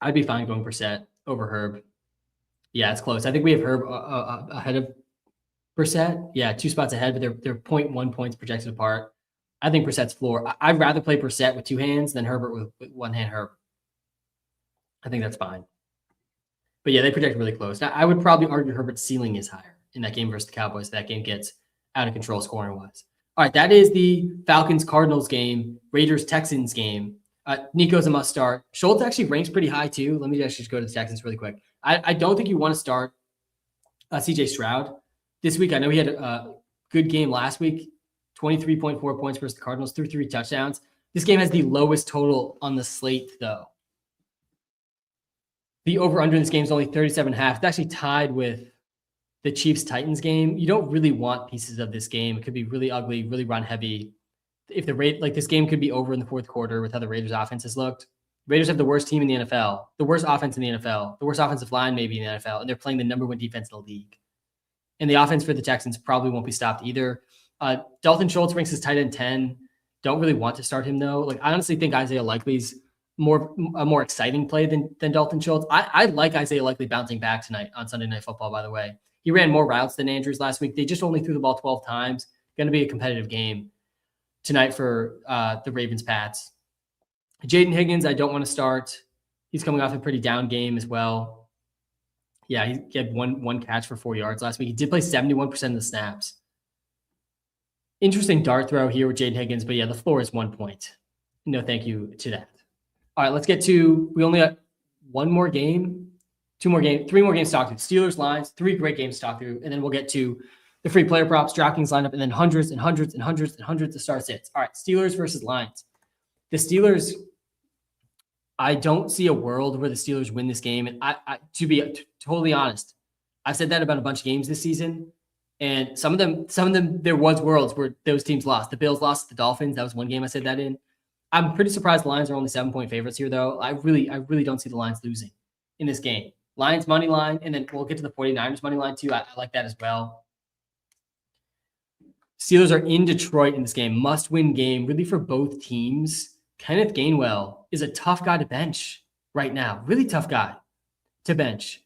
I'd be fine going Brissett over Herb. Yeah, it's close. I think we have Herb ahead of Brissett. Yeah, 2 spots ahead, but they're 0.1 points projected apart. I think Brissett's floor. I'd rather play Brissett with 2 hands than Herbert with 1 hand Herb. I think that's fine. But yeah, they project really close. Now, I would probably argue Herbert's ceiling is higher in that game versus the Cowboys. That game gets out of control scoring-wise. All right, that is the Falcons-Cardinals game, Raiders-Texans game. Nico's a must start. Schultz actually ranks pretty high too. Let me actually just go to the Texans really quick. I don't think you want to start CJ Stroud this week. I know he had a good game last week, 23.4 points versus the Cardinals, threw 3 touchdowns. This game has the lowest total on the slate, though. The over-under in this game is only 37.5. It's actually tied with the Chiefs-Titans game. You don't really want pieces of this game. It could be really ugly, really run-heavy. If this game could be over in the fourth quarter with how the Raiders' offense has looked. Raiders have the worst team in the NFL, the worst offense in the NFL, the worst offensive line maybe in the NFL, and they're playing the number 1 defense in the league. And the offense for the Texans probably won't be stopped either. Dalton Schultz ranks as tight end 10. Don't really want to start him though. Like, I honestly think Isaiah Likely's a more exciting play than Dalton Schultz. I like Isaiah Likely bouncing back tonight on Sunday Night Football, by the way. He ran more routes than Andrews last week. They just only threw the ball 12 times. Going to be a competitive game tonight for the Ravens-Pats. Jaden Higgins, I don't want to start. He's coming off a pretty down game as well. Yeah, he had one catch for 4 yards last week. He did play 71% of the snaps. Interesting dart throw here with Jaden Higgins, but yeah, the floor is 1 point. No thank you to that. All right, let's get to, we only got one more game, three more games to talk through. Steelers, Lions, 3 great games to talk through. And then we'll get to the free player props, DraftKings lineup, and then hundreds and hundreds and hundreds and hundreds of star sits. All right, Steelers versus Lions. The Steelers, I don't see a world where the Steelers win this game. And I to be totally honest, I've said that about a bunch of games this season. And some of them, there was worlds where those teams lost. The Bills lost to the Dolphins. That was one game I said that in. I'm pretty surprised the Lions are only 7-point favorites here, though. I really don't see the Lions losing in this game. Lions money line, and then we'll get to the 49ers money line too. I like that as well. Steelers are in Detroit in this game. Must-win game, really, for both teams. Kenneth Gainwell is a tough guy to bench right now. Really tough guy to bench.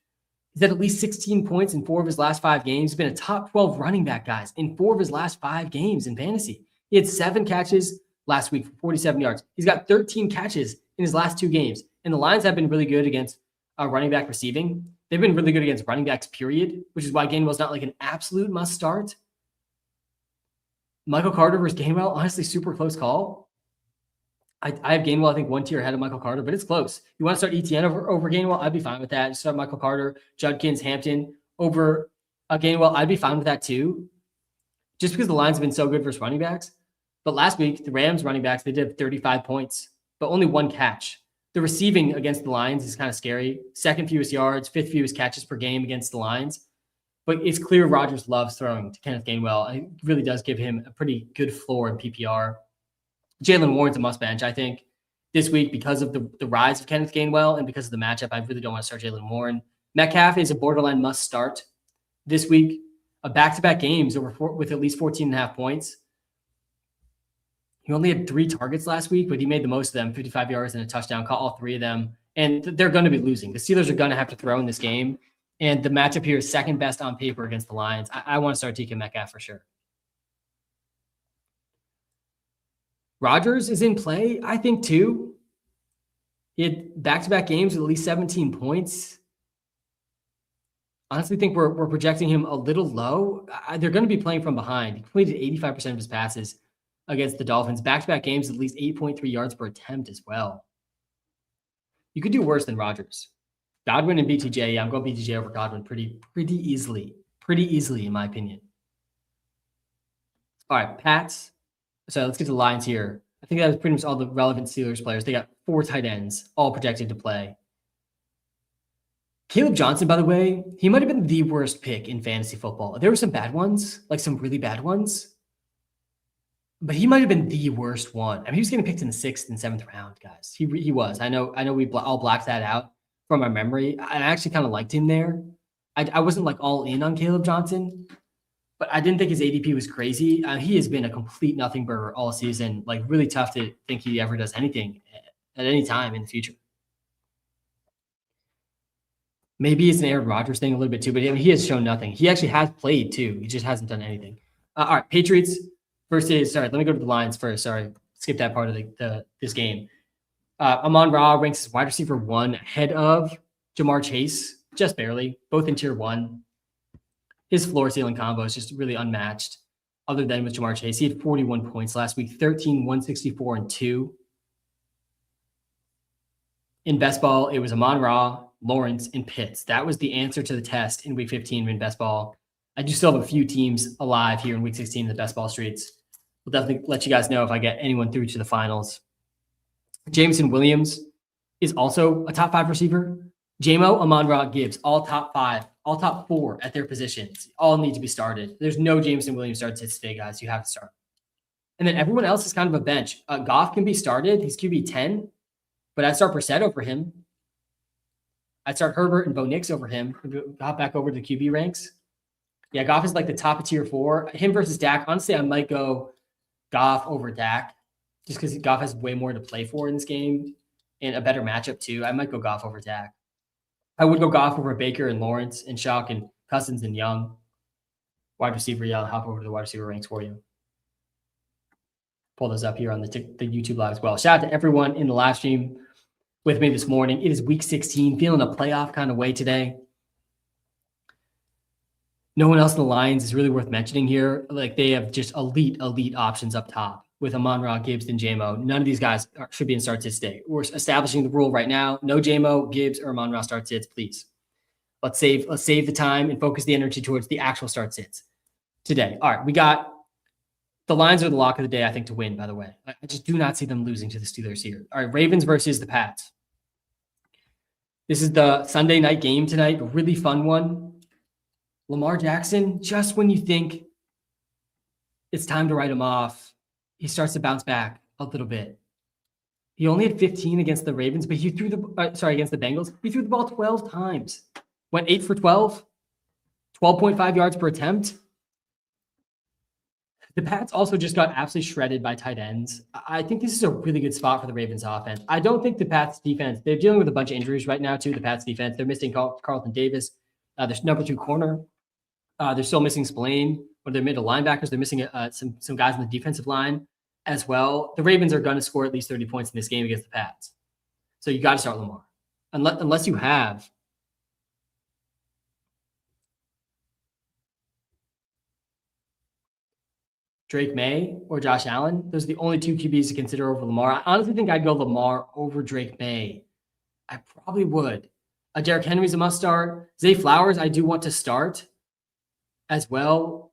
He's had at least 16 points in 4 of his last 5 games. He's been a top 12 running back, guys, in 4 of his last 5 games in fantasy. He had 7 catches last week for 47 yards. He's got 13 catches in his last 2 games. And the Lions have been really good against running back receiving. They've been really good against running backs, period, which is why Gainwell's not like an absolute must start. Michael Carter versus Gainwell, honestly, super close call. I have Gainwell, I think, 1 tier ahead of Michael Carter, but it's close. You want to start ETN over Gainwell? I'd be fine with that. You start Michael Carter, Judkins, Hampton over Gainwell. I'd be fine with that too, just because the Lions have been so good versus running backs. But last week, the Rams running backs, they did 35 points, but only 1 catch. The receiving against the Lions is kind of scary. 2nd fewest yards, 5th fewest catches per game against the Lions. But it's clear Rodgers loves throwing to Kenneth Gainwell. It really does give him a pretty good floor in PPR. Jaylen Warren's a must bench, I think, this week because of the rise of Kenneth Gainwell and because of the matchup. I really don't want to start Jaylen Warren. Metcalf is a borderline must start this week. A back-to-back games with at least 14.5 points. He only had 3 targets last week, but he made the most of them, 55 yards and a touchdown, caught all 3 of them. And they're going to be losing. The Steelers are going to have to throw in this game. And the matchup here is second best on paper against the Lions. I want to start DK Metcalf for sure. Rodgers is in play, I think, too. He had back-to-back games with at least 17 points. Honestly, think we're projecting him a little low. They're going to be playing from behind. He completed 85% of his passes against the Dolphins. Back-to-back games, at least 8.3 yards per attempt as well. You could do worse than Rodgers. Godwin and BTJ, yeah, I'm going BTJ over Godwin pretty easily. Pretty easily, in my opinion. All right, Pats. So let's get to the Lions here. I think that was pretty much all the relevant Steelers players. They got 4 tight ends, all projected to play. Caleb Johnson, by the way, he might have been the worst pick in fantasy football. There were some bad ones, like some really bad ones. But he might have been the worst one. I mean, he was getting picked in the 6th and 7th round, guys. He was. I know we all blacked that out from our memory. I actually kind of liked him there. I wasn't like all in on Caleb Johnson, but I didn't think his ADP was crazy. He has been a complete nothing burger all season. Like, really tough to think he ever does anything at any time in the future. Maybe it's an Aaron Rodgers thing a little bit too, but I mean, he has shown nothing. He actually has played too. He just hasn't done anything. All right, Patriots versus, sorry, let me go to the Lions first. Sorry, skip that part of this game. Amon-Ra ranks as wide receiver 1 ahead of Jamar Chase, just barely, both in tier 1. His floor ceiling combo is just really unmatched other than with Jamar Chase. He had 41 points last week, 13, 164, and 2. In best ball, it was Amon-Ra, Lawrence, and Pitts. That was the answer to the test in week 15 in best ball. I do still have a few teams alive here in week 16 in the best ball streets. We'll definitely let you guys know if I get anyone through to the finals. Jameson Williams is also a top 5 receiver. JMO, Amon-Ra, Gibbs, all top 5, all top 4 at their positions. All need to be started. There's no Jameson Williams starts today, guys. You have to start. And then everyone else is kind of a bench. Goff can be started. He's QB 10, but I'd start Brissett over him. I'd start Herbert and Bo Nix over him. Hop back over to the QB ranks. Yeah, Goff is like the top of tier 4. Him versus Dak. Honestly, I might go Goff over Dak just because Goff has way more to play for in this game and a better matchup too. I might go Goff over Dak. I would go Goff over Baker and Lawrence and Shock and Cousins and Young. Wide receiver, yeah, I'll hop over to the wide receiver ranks for you. Pull those up here on the YouTube live as well. Shout out to everyone in the live stream with me this morning. It is week 16, feeling a playoff kind of way today. No one else in the Lions is really worth mentioning here. Like, they have just elite options up top. with Amon-Ra, Gibbs, and JMO. None of these guys should be in start sits today. We're establishing the rule right now. No JMO, Gibbs, or Amon-Ra start sits, please. Let's save the time and focus the energy towards the actual start sits today. All right, we got the Lions are the lock of the day, I think, to win, by the way. I just do not see them losing to the Steelers here. All right, Ravens versus the Pats. This is the Sunday night game tonight, a really fun one. Lamar Jackson, just when you think it's time to write him off, he starts to bounce back a little bit. He only had 15 against the Ravens, but he threw against the Bengals. He threw the ball 12 times. Went 8 for 12, 12.5 yards per attempt. The Pats also just got absolutely shredded by tight ends. I think this is a really good spot for the Ravens offense. I don't think the Pats defense, they're dealing with a bunch of injuries right now too, the Pats defense. They're missing Carlton Davis. There's number 2 corner. They're still missing Spillane, or their middle linebackers. They're missing some guys on the defensive line as well. The Ravens are going to score at least 30 points in this game against the Pats. So you got to start Lamar. Unless you have Drake May or Josh Allen. Those are the only 2 QBs to consider over Lamar. I honestly think I'd go Lamar over Drake May. I probably would. Derrick Henry's a must start. Zay Flowers, I do want to start as well.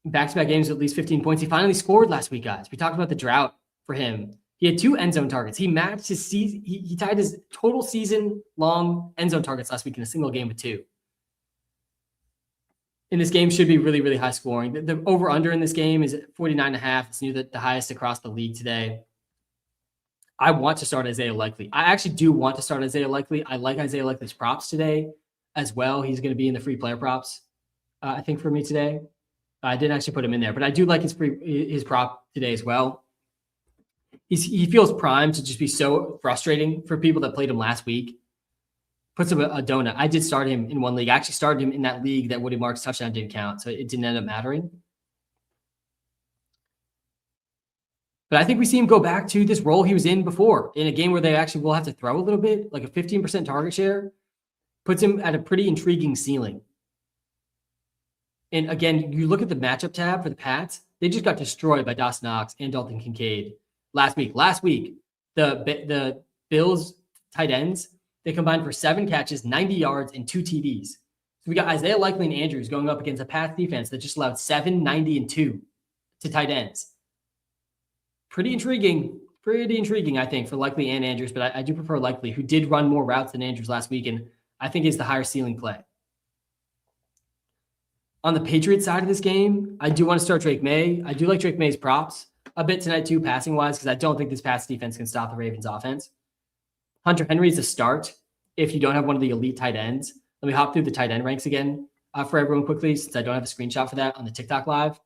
Back-to-back games with at least 15 points. He finally scored last week, guys. We talked about the drought for him. He had 2 end zone targets. He matched his season. He tied his total season-long end zone targets last week in a single game with 2. And this game should be really, really high scoring. The over-under in this game is 49.5. It's near the highest across the league today. I want to start Isaiah Likely. I actually do want to start Isaiah Likely. I like Isaiah Likely's props today as well. He's going to be in the free player props, I think, for me today. I didn't actually put him in there, but I do like his prop today as well. He feels primed to just be so frustrating for people that played him last week. Puts him a donut. I did start him in one league. I actually started him in that league that Woody Marks touchdown didn't count, so it didn't end up mattering. But I think we see him go back to this role he was in before, in a game where they actually will have to throw a little bit, like a 15% target share. Puts him at a pretty intriguing ceiling. And again, you look at the matchup tab for the Pats, they just got destroyed by Dawson Knox and Dalton Kincaid last week. Last week, the Bills tight ends, they combined for 7 catches, 90 yards, and 2 TDs. So we got Isaiah Likely and Andrews going up against a Pats defense that just allowed 7, 90, and 2 to tight ends. Pretty intriguing, I think, for Likely and Andrews, but I do prefer Likely, who did run more routes than Andrews last week, and I think is the higher ceiling play. On the Patriots side of this game, I do want to start Drake May. I do like Drake May's props a bit tonight too, passing-wise, because I don't think this Pats defense can stop the Ravens offense. Hunter Henry is a start if you don't have one of the elite tight ends. Let me hop through the tight end ranks again for everyone quickly, since I don't have a screenshot for that on the TikTok live.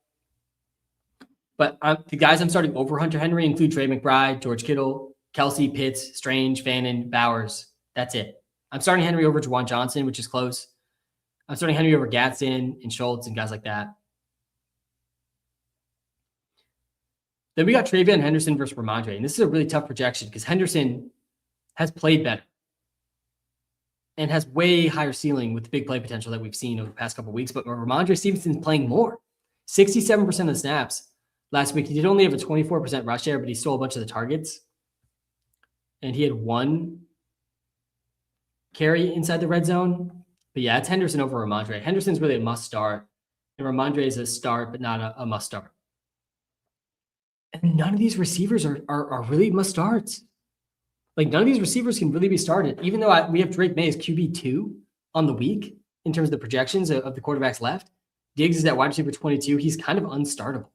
But the guys I'm starting over Hunter Henry include Trey McBride, George Kittle, Kelsey, Pitts, Strange, Fannin, Bowers. That's it. I'm starting Henry over Juwan Johnson, which is close. I'm starting Henry over Gadsden and Schultz and guys like that. Then we got Travion Henderson versus Ramondre. And this is a really tough projection because Henderson has played better and has way higher ceiling with the big play potential that we've seen over the past couple of weeks. But Ramondre Stevenson's playing more. 67% of the snaps last week. He did only have a 24% rush share, but he stole a bunch of the targets. And he had 1 carry inside the red zone. But yeah, it's Henderson over Ramondre. Henderson's really a must start. And Ramondre is a start, but not a must start. And none of these receivers are really must starts. Like, none of these receivers can really be started, even though we have Drake May as QB2 on the week in terms of the projections of the quarterbacks left. Diggs is at wide receiver 22. He's kind of unstartable.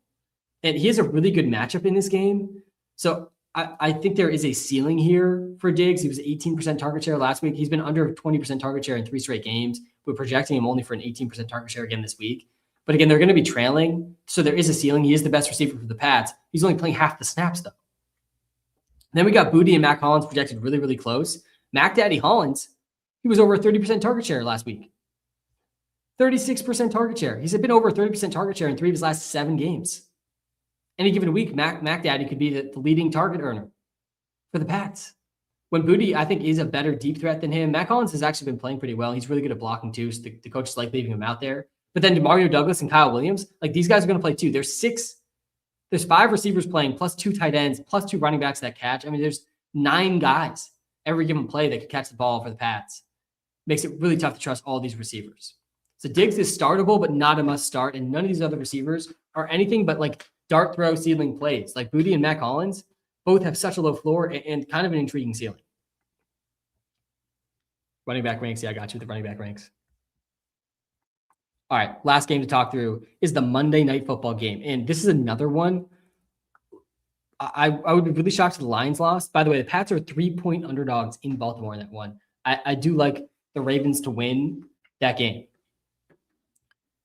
And he has a really good matchup in this game. So I think there is a ceiling here for Diggs. He was 18% target share last week. He's been under 20% target share in 3 straight games. We're projecting him only for an 18% target share again this week. But again, they're going to be trailing. So there is a ceiling. He is the best receiver for the Pats. He's only playing half the snaps, though. Then we got Booty and Mac Hollins projected really, really close. Mac Daddy Hollins, he was over a 30% target share last week. 36% target share. He's been over a 30% target share in 3 of his last 7 games. Any given week, Mac Daddy could be the leading target earner for the Pats. When Booty, I think, is a better deep threat than him. Mac Hollins has actually been playing pretty well. He's really good at blocking too, so the coaches like leaving him out there. But then DeMario Douglas and Kyle Williams, like, these guys are going to play too. They're 6th There's 5 receivers playing, plus 2 tight ends, plus 2 running backs that catch. I mean, there's 9 guys every given play that could catch the ball for the Pats. Makes it really tough to trust all these receivers. So Diggs is startable, but not a must start. And none of these other receivers are anything but like dart throw ceiling plays. Like Booty and Matt Collins both have such a low floor and kind of an intriguing ceiling. Running back ranks. Yeah, I got you with the running back ranks. All right, last game to talk through is the Monday Night Football game. And this is another one. I would be really shocked if the Lions lost. By the way, the Pats are 3-point underdogs in Baltimore in that one. I do like the Ravens to win that game.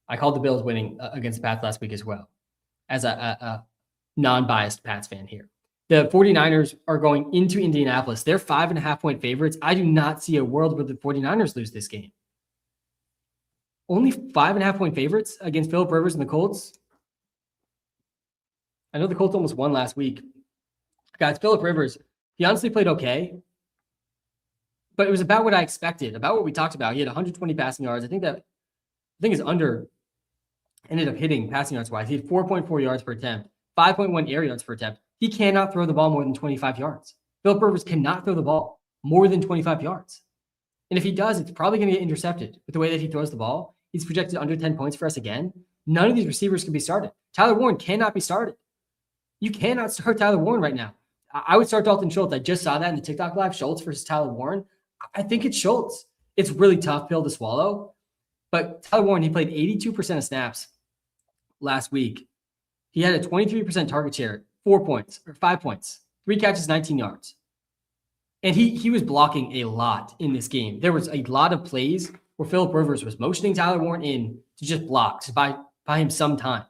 I called the Bills winning against the Pats last week as well, as a non-biased Pats fan here. The 49ers are going into Indianapolis. They're 5.5-point favorites. I do not see a world where the 49ers lose this game. Only 5.5-point favorites against Philip Rivers and the Colts. I know the Colts almost won last week. Guys, Philip Rivers, he honestly played okay, but it was about what I expected, about what we talked about. He had 120 passing yards. I think his under ended up hitting passing yards wise. He had 4.4 yards per attempt, 5.1 air yards per attempt. He cannot throw the ball more than 25 yards. Philip Rivers cannot throw the ball more than 25 yards. And if he does, it's probably going to get intercepted with the way that he throws the ball. He's projected under 10 points for us again. None of these receivers can be started. Tyler Warren cannot be started. You cannot start Tyler Warren right now. I would start Dalton Schultz. I just saw that in the TikTok live, Schultz versus Tyler Warren. I think it's Schultz. It's really tough pill to swallow. But Tyler Warren, he played 82% of snaps last week. He had a 23% target share, 5 points, 3 catches, 19 yards. And he was blocking a lot in this game. There was a lot of plays where Philip Rivers was motioning Tyler Warren in to just block, to buy him some time.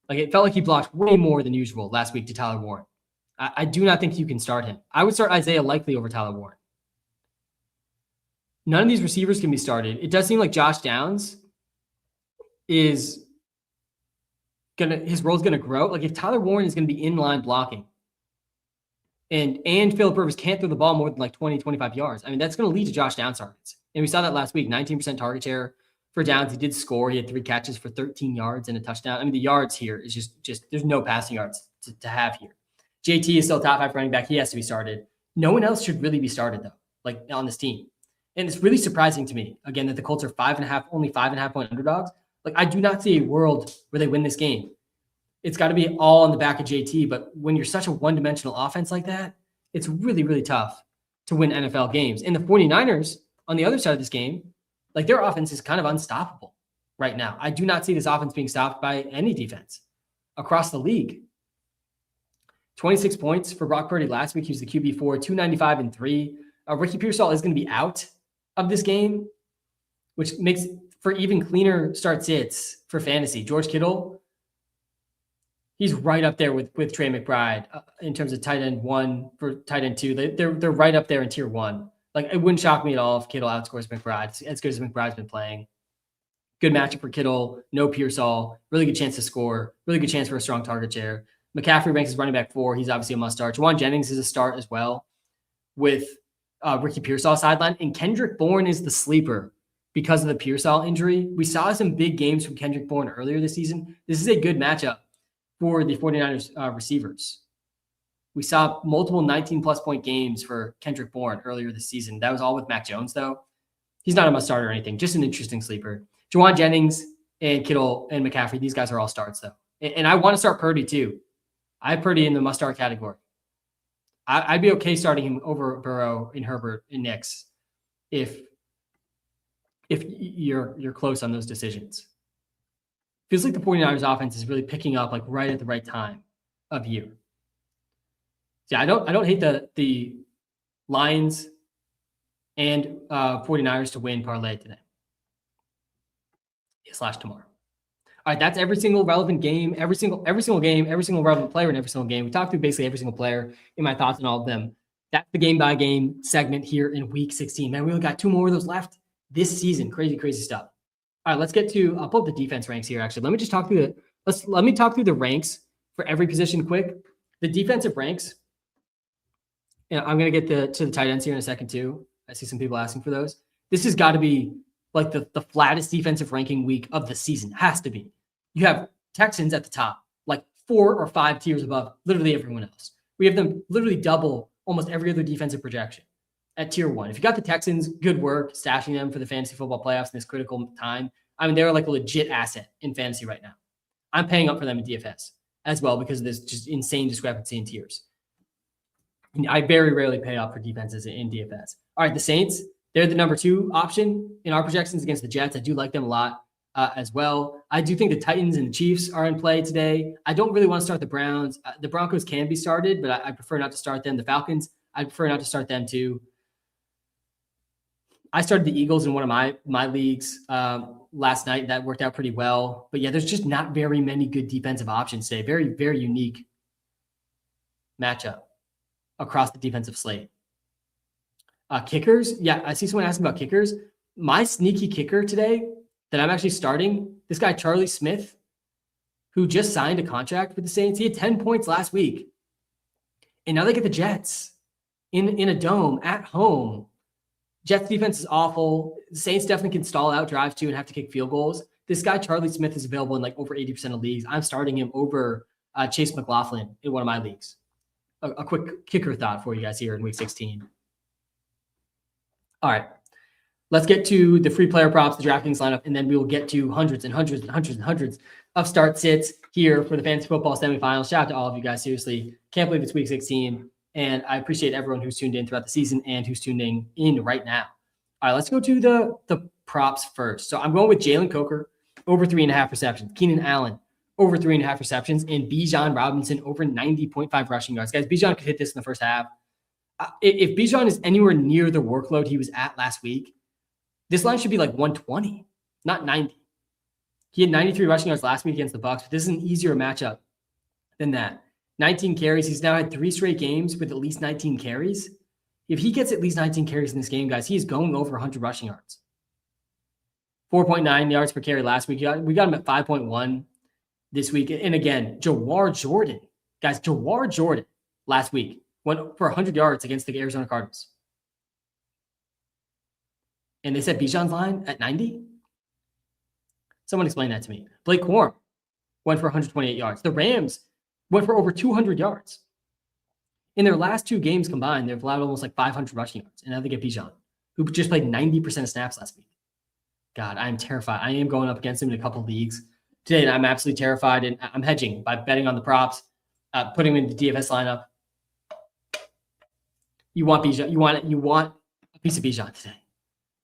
Like it felt like he blocked way more than usual last week to Tyler Warren. I do not think you can start him. I would start Isaiah Likely over Tyler Warren. None of these receivers can be started. It does seem like Josh Downs his role is gonna grow. Like if Tyler Warren is gonna be in line blocking, and Philip Rivers can't throw the ball more than like 20, 25 yards. I mean, that's going to lead to Josh Downs targets. And we saw that last week, 19% target share for Downs. He did score. He had 3 catches for 13 yards and a touchdown. I mean, the yards here is just there's no passing yards to have here. JT is still top 5 running back. He has to be started. No one else should really be started, though, like on this team. And it's really surprising to me, again, that the Colts are only 5.5-point underdogs. Like, I do not see a world where they win this game. It's got to be all on the back of JT. But when you're such a one-dimensional offense like that, it's really, really tough to win NFL games. And the 49ers, on the other side of this game, like their offense is kind of unstoppable right now. I do not see this offense being stopped by any defense across the league. 26 points for Brock Purdy last week. He was the QB4, 295 and 3. Ricky Pearsall is going to be out of this game, which makes for even cleaner start sits for fantasy. George Kittle, he's right up there with Trey McBride in terms of tight end 1 for tight end 2. They're right up there in tier 1. Like, it wouldn't shock me at all if Kittle outscores McBride. As good as McBride's been playing. Good matchup for Kittle. No Pearsall. Really good chance to score. Really good chance for a strong target share. McCaffrey ranks as running back 4. He's obviously a must start. Juwan Jennings is a start as well with Ricky Pearsall sideline. And Kendrick Bourne is the sleeper because of the Pearsall injury. We saw some big games from Kendrick Bourne earlier this season. This is a good matchup for the 49ers receivers. We saw multiple 19-plus point games for Kendrick Bourne earlier this season. That was all with Mac Jones, though. He's not a must-start or anything, just an interesting sleeper. Juwan Jennings and Kittle and McCaffrey, these guys are all starts, though. And I want to start Purdy, too. I have Purdy in the must-start category. I'd be okay starting him over Burrow and Herbert and Nix if you're close on those decisions. Feels like the 49ers offense is really picking up like right at the right time of year. Yeah, I don't hate the Lions and 49ers to win parlay today. / tomorrow. All right, that's every single relevant game, every single game, every single relevant player in every single game. We talked through basically every single player in my thoughts on all of them. That's the game by game segment here in week 16. Man, we only got 2 more of those left this season. Crazy, crazy stuff. All right, let's get to, I'll pull up the defense ranks here. Actually, let me talk through the ranks for every position quick. The defensive ranks, and I'm going to get to the tight ends here in a second too. I see some people asking for those. This has got to be like the flattest defensive ranking week of the season. Has to be. You have Texans at the top, like 4 or 5 tiers above literally everyone else. We have them literally double almost every other defensive projection at tier 1. If you got the Texans, good work stashing them for the fantasy football playoffs in this critical time. I mean, they're like a legit asset in fantasy right now. I'm paying up for them in DFS as well because of this just insane discrepancy in tiers. I very rarely pay up for defenses in DFS. All right, the Saints, they're the number 2 option in our projections against the Jets. I do like them a lot as well. I do think the Titans and the Chiefs are in play today. I don't really want to start the Browns. The Broncos can be started, but I prefer not to start them. The Falcons, I prefer not to start them too. I started the Eagles in one of my leagues last night. That worked out pretty well. But yeah, there's just not very many good defensive options today. Very, very unique matchup across the defensive slate. Kickers. Yeah, I see someone asking about kickers. My sneaky kicker today that I'm actually starting, this guy, Charlie Smith, who just signed a contract with the Saints. He had 10 points last week. And now they get the Jets in a dome at home. Jets defense is awful. The Saints definitely can stall out drives too and have to kick field goals. This guy, Charlie Smith, is available in like over 80% of leagues. I'm starting him over Chase McLaughlin in one of my leagues. A quick kicker thought for you guys here in week 16. All right. Let's get to the free player props, the DraftKings lineup, and then we will get to hundreds and hundreds and hundreds and hundreds of start sits here for the fantasy football semifinals. Shout out to all of you guys. Seriously, can't believe it's week 16. And I appreciate everyone who's tuned in throughout the season and who's tuning in right now. All right, let's go to the props first. So I'm going with Jalen Coker over 3.5 receptions, Keenan Allen over 3.5 receptions, and Bijan Robinson over 90.5 rushing yards. Guys, Bijan could hit this in the first half. If Bijan is anywhere near the workload he was at last week, this line should be like 120, not 90. He had 93 rushing yards last week against the Bucs, but this is an easier matchup than that. 19 carries. He's now had 3 straight games with at least 19 carries. If he gets at least 19 carries in this game, guys, he is going over 100 rushing yards. 4.9 yards per carry last week. We got him at 5.1 this week. And again, Jawar Jordan. Guys, Jawar Jordan last week went for 100 yards against the Arizona Cardinals. And they said Bijan's line at 90? Someone explain that to me. Blake Corum went for 128 yards. The Rams went for over 200 yards. In their last 2 games combined, they've allowed almost like 500 rushing yards. And now they get Bijan, who just played 90% of snaps last week. God, I am terrified. I am going up against him in a couple of leagues today, and I'm absolutely terrified. And I'm hedging by betting on the props, putting him in the DFS lineup. You want Bijan. You want a piece of Bijan today.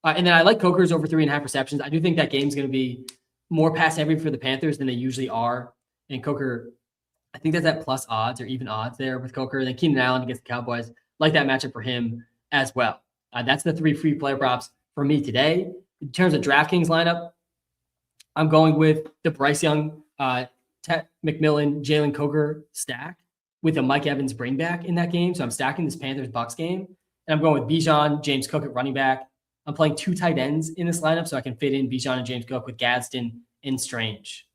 And then I like Coker's over 3.5 receptions. I do think that game's going to be more pass heavy for the Panthers than they usually are. And Coker, I think that's at plus odds or even odds there with Coker. And then Keenan Allen against the Cowboys. Like that matchup for him as well. That's the 3 free player props for me today. In terms of DraftKings lineup, I'm going with the Bryce Young, Ted McMillan, Jalen Coker stack with a Mike Evans bring back in that game. So I'm stacking this Panthers-Bucs game. And I'm going with Bijan, James Cook at running back. I'm playing 2 tight ends in this lineup so I can fit in Bijan and James Cook with Gadsden and Strange.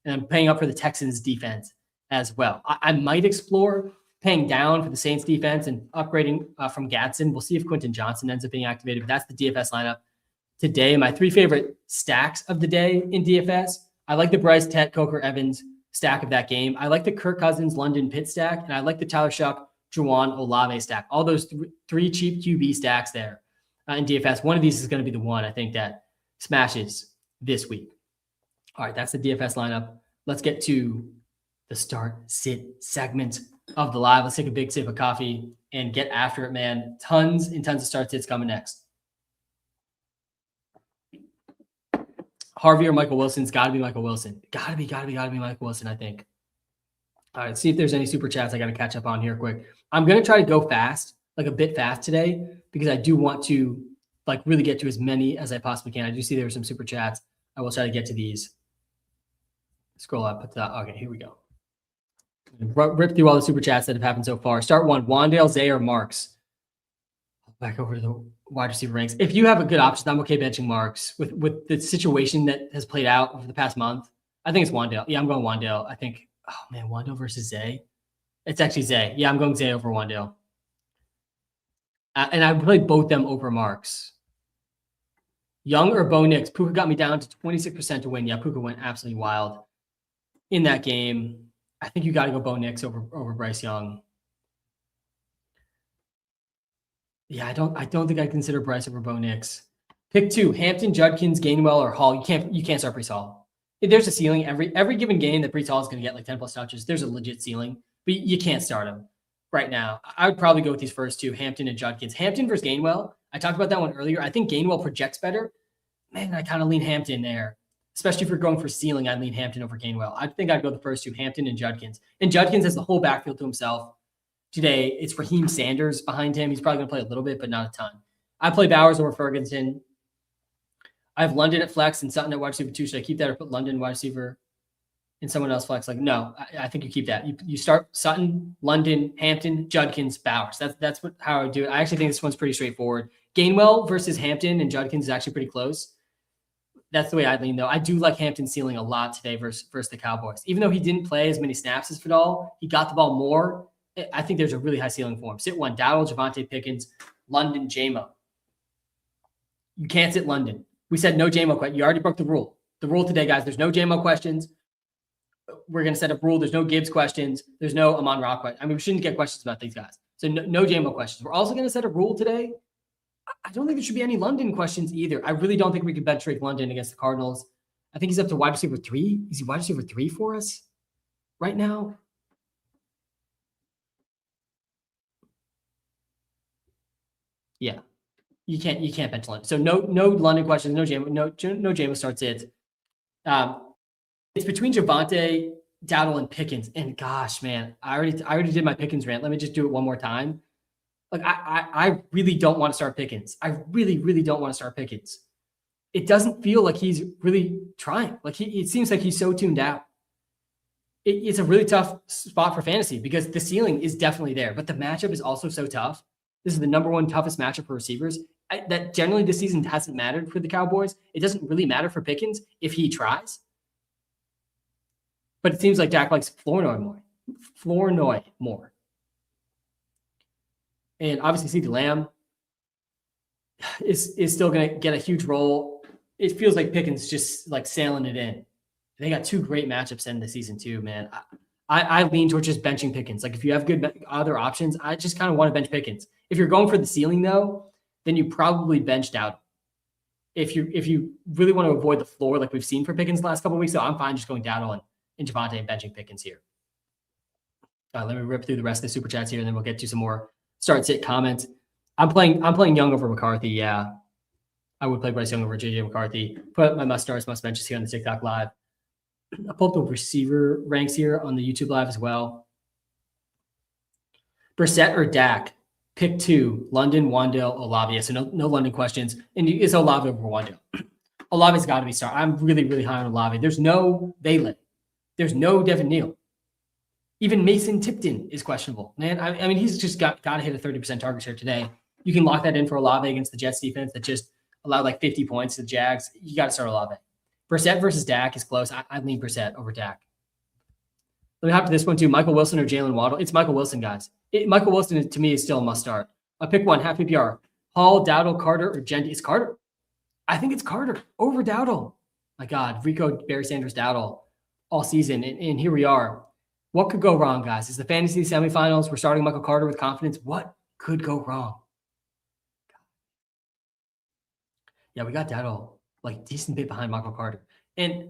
And I'm paying up for the Texans defense as well. I might explore paying down for the Saints defense and upgrading from Gadsden. We'll see if Quentin Johnson ends up being activated, but that's the DFS lineup today. My 3 favorite stacks of the day in DFS. I like the Bryce, Ted, Coker, Evans stack of that game. I like the Kirk Cousins, London, Pitt stack, and I like the Tyler Shuck, Juwan, Olave stack. All those 3 cheap QB stacks there. In DFS, one of these is going to be the one I think that smashes this week. All right, that's the DFS lineup. Let's get to the start sit segment of the live. Let's take a big sip of coffee and get after it, man. Tons and tons of start sits coming next. Harvey or Michael Wilson? It's got to be Michael Wilson. Got to be Michael Wilson, I think. All right, see if there's any super chats I got to catch up on here quick. I'm going to try to go fast, like a bit fast today, because I do want to like really get to as many as I possibly can. I do see there were some super chats. I will try to get to these. Scroll up. Okay, here we go. Rip through all the super chats that have happened so far. Start 1, Wandale, Zay, or Marks. Back over to the wide receiver ranks. If you have a good option, I'm okay benching Marks with the situation that has played out over the past month. I think it's Wandale. Yeah, I'm going Wandale. I think, oh man, Wandale versus Zay. It's actually Zay. Yeah, I'm going Zay over Wandale. And I played both them over Marks. Young or Bo Nix? Puka got me down to 26% to win. Yeah, Puka went absolutely wild in that game. I think you got to go Bo Nix over Bryce Young. Yeah, I don't think I consider Bryce over Bo Nix. Pick 2: Hampton, Judkins, Gainwell, or Hall. You can't start Breece Hall. There's a ceiling every given game that Breece Hall is going to get like 10 plus touches. There's a legit ceiling, but you can't start him right now. I would probably go with these first 2: Hampton and Judkins. Hampton versus Gainwell. I talked about that one earlier. I think Gainwell projects better. Man, I kind of lean Hampton there. Especially if you're going for ceiling, I'd lean Hampton over Gainwell. I think I'd go the first 2: Hampton and Judkins. And Judkins has the whole backfield to himself. Today, it's Raheem Sanders behind him. He's probably going to play a little bit, but not a ton. I play Bowers over Ferguson. I have London at flex and Sutton at wide receiver 2. Should I keep that or put London wide receiver and someone else flex? Like, no, I think you keep that. You start Sutton, London, Hampton, Judkins, Bowers. That's how I would do it. I actually think this one's pretty straightforward. Gainwell versus Hampton and Judkins is actually pretty close. That's the way I'd lean, though. I do like Hampton ceiling a lot today versus the Cowboys. Even though he didn't play as many snaps as Vidal, he got the ball more. I think there's a really high ceiling for him. Sit 1: Dowdle, Javonte Pickens, London, J-Mo. You can't sit London. We said no J-Mo question. You already broke the rule. The rule today, guys, there's no J-Mo questions. We're going to set up rule. There's no Gibbs questions. There's no Amon-Ra questions. I mean, we shouldn't get questions about these guys. So no J-Mo questions. We're also going to set a rule today. I don't think there should be any London questions either. I really don't think we could bench Drake London against the Cardinals. I think he's up to wide receiver 3. Is he wide receiver 3 for us right now? Yeah, you can't bench London. So no London questions, no J-Mo starts it. It's between Javonte, Dowdle, and Pickens. And gosh, man, I already did my Pickens rant. Let me just do it one more time. Like I really don't want to start Pickens. I really don't want to start Pickens. It doesn't feel like he's really trying. Like it seems like he's so tuned out. It's a really tough spot for fantasy because the ceiling is definitely there, but the matchup is also so tough. This is the number 1 toughest matchup for receivers. That generally this season hasn't mattered for the Cowboys. It doesn't really matter for Pickens if he tries. But it seems like Dak likes Flournoy more. And obviously CeeDee Lamb is still going to get a huge role. It feels like Pickens just like sailing it in. They got 2 great matchups in the season too, man. I lean towards just benching Pickens. Like if you have good other options, I just kind of want to bench Pickens. If you're going for the ceiling though, then you probably benched out. If you really want to avoid the floor like we've seen for Pickens the last couple of weeks, though, I'm fine just going Dowdle and Javonte and benching Pickens here. Let me rip through the rest of the super chats here, and then we'll get to some more start sit comments. I'm playing Young over McCarthy. Yeah, I would play Bryce Young over JJ McCarthy. Put my must starts, must benches here on the TikTok live. I pulled up the receiver ranks here on the YouTube live as well. Brissett or Dak? Pick 2: London, Wandale, Olave. So no London questions. And it's Olave over Wandale. Olave's got to be started. I'm really high on Olave. There's no Bailey. There's no Devin Neal. Even Mason Tipton is questionable. Man, I mean, he's just got to hit a 30% target share today. You can lock that in for Olave against the Jets defense that just allowed like 50 points to the Jags. You got to start Olave. Brissett versus Dak is close. I lean Brissett over Dak. Let me hop to this one too. Michael Wilson or Jalen Waddle? It's Michael Wilson, guys. Michael Wilson, to me, is still a must start. I'll pick one, half PPR. Hall, Dowdle, Carter, or Jendi? It's Carter. I think it's Carter over Dowdle. My God, Rico, Barry Sanders, Dowdle all season. And here we are. What could go wrong, guys? It's the fantasy semifinals. We're starting Michael Carter with confidence. What could go wrong? Yeah, we got Dowdle like decent bit behind Michael Carter. And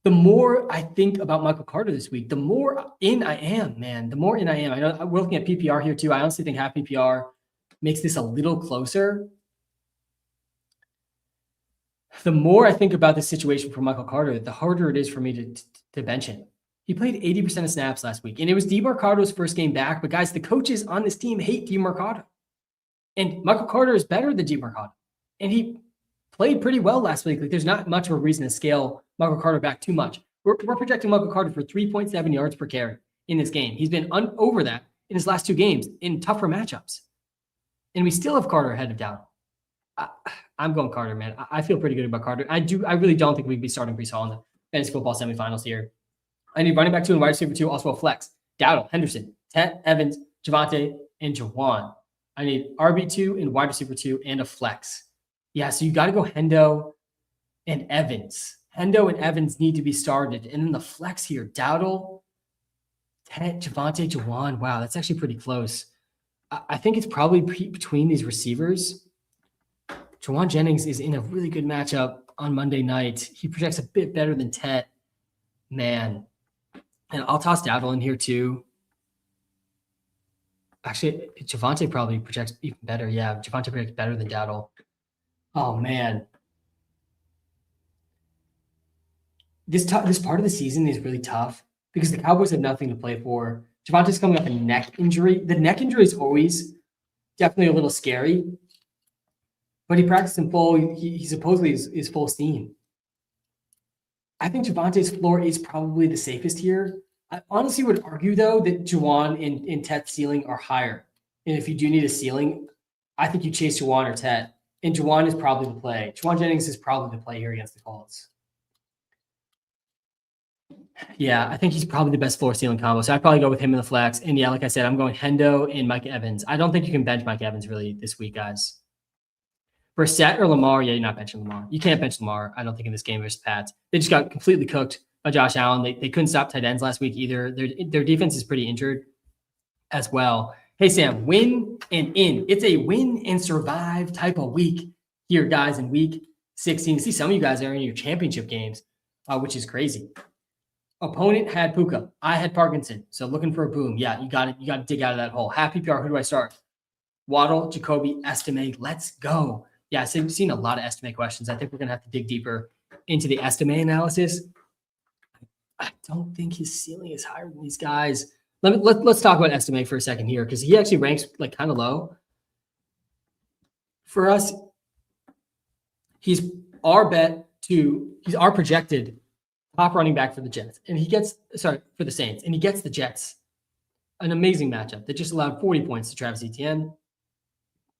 the more I think about Michael Carter this week, the more in I am, man. The more in I am. I know we're looking at PPR here too. I honestly think half PPR makes this a little closer. The more I think about this situation for Michael Carter, the harder it is for me to bench him. He played 80% of snaps last week, and it was DeMarcado's first game back. But guys, the coaches on this team hate DeMarcado. And Michael Carter is better than DeMarcado. And he played pretty well last week. Like, there's not much of a reason to scale Michael Carter back too much. We're projecting Michael Carter for 3.7 yards per carry in this game. He's been over that in his last 2 games in tougher matchups. And we still have Carter ahead of Dowdle. I'm going Carter, man. I feel pretty good about Carter. I really don't think we'd be starting Breece Hall in the fantasy football semifinals here. I need running back 2 and wide receiver 2, also a flex. Dowdle, Henderson, Ted Evans, Javonte, and Jawan. I need RB2 and wide receiver 2 and a flex. Yeah, so you got to go Hendo and Evans. Hendo and Evans need to be started. And then the flex here, Dowdle Ted, Javonte, Jawan. Wow, that's actually pretty close. I think it's probably between these receivers. Jawan Jennings is in a really good matchup on Monday night. He projects a bit better than Tet. Man. And I'll toss Dowdle in here too. Actually, Javonte probably projects even better. Yeah, Javonte projects better than Dowdle. Oh, man. This part of the season is really tough because the Cowboys have nothing to play for. Javonte's coming off a neck injury. The neck injury is always definitely a little scary, but he practiced in full. He supposedly is full steam. I think Javonte's floor is probably the safest here. I honestly would argue, though, that Juwan and Tet's ceiling are higher. And if you do need a ceiling, I think you chase Juwan or Tet. And Juwan is probably the play. Juwan Jennings is probably the play here against the Colts. Yeah, I think he's probably the best floor ceiling combo. So I'd probably go with him in the flex. And yeah, like I said, I'm going Hendo and Mike Evans. I don't think you can bench Mike Evans really this week, guys. Brissett or Lamar? Yeah, you're not benching Lamar. You can't bench Lamar, I don't think, in this game versus Pats. They just got completely cooked by Josh Allen. They couldn't stop tight ends last week either. Their defense is pretty injured as well. Hey, Sam, win and in. It's a win and survive type of week here, guys, in week 16. See, some of you guys are in your championship games, which is crazy. Opponent had Puka. I had Parkinson. So looking for a boom. Yeah, you got to dig out of that hole. Half PPR. Who do I start? Waddle, Jacoby, Estime. Let's go. Yeah, so we've seen a lot of Estime questions. I think we're going to have to dig deeper into the Estime analysis. I don't think his ceiling is higher than these guys. Let's talk about Estime for a second here, because he actually ranks like kind of low. For us, he's our projected top running back for the Jets. And for the Saints. And he gets the Jets. An amazing matchup that just allowed 40 points to Travis Etienne.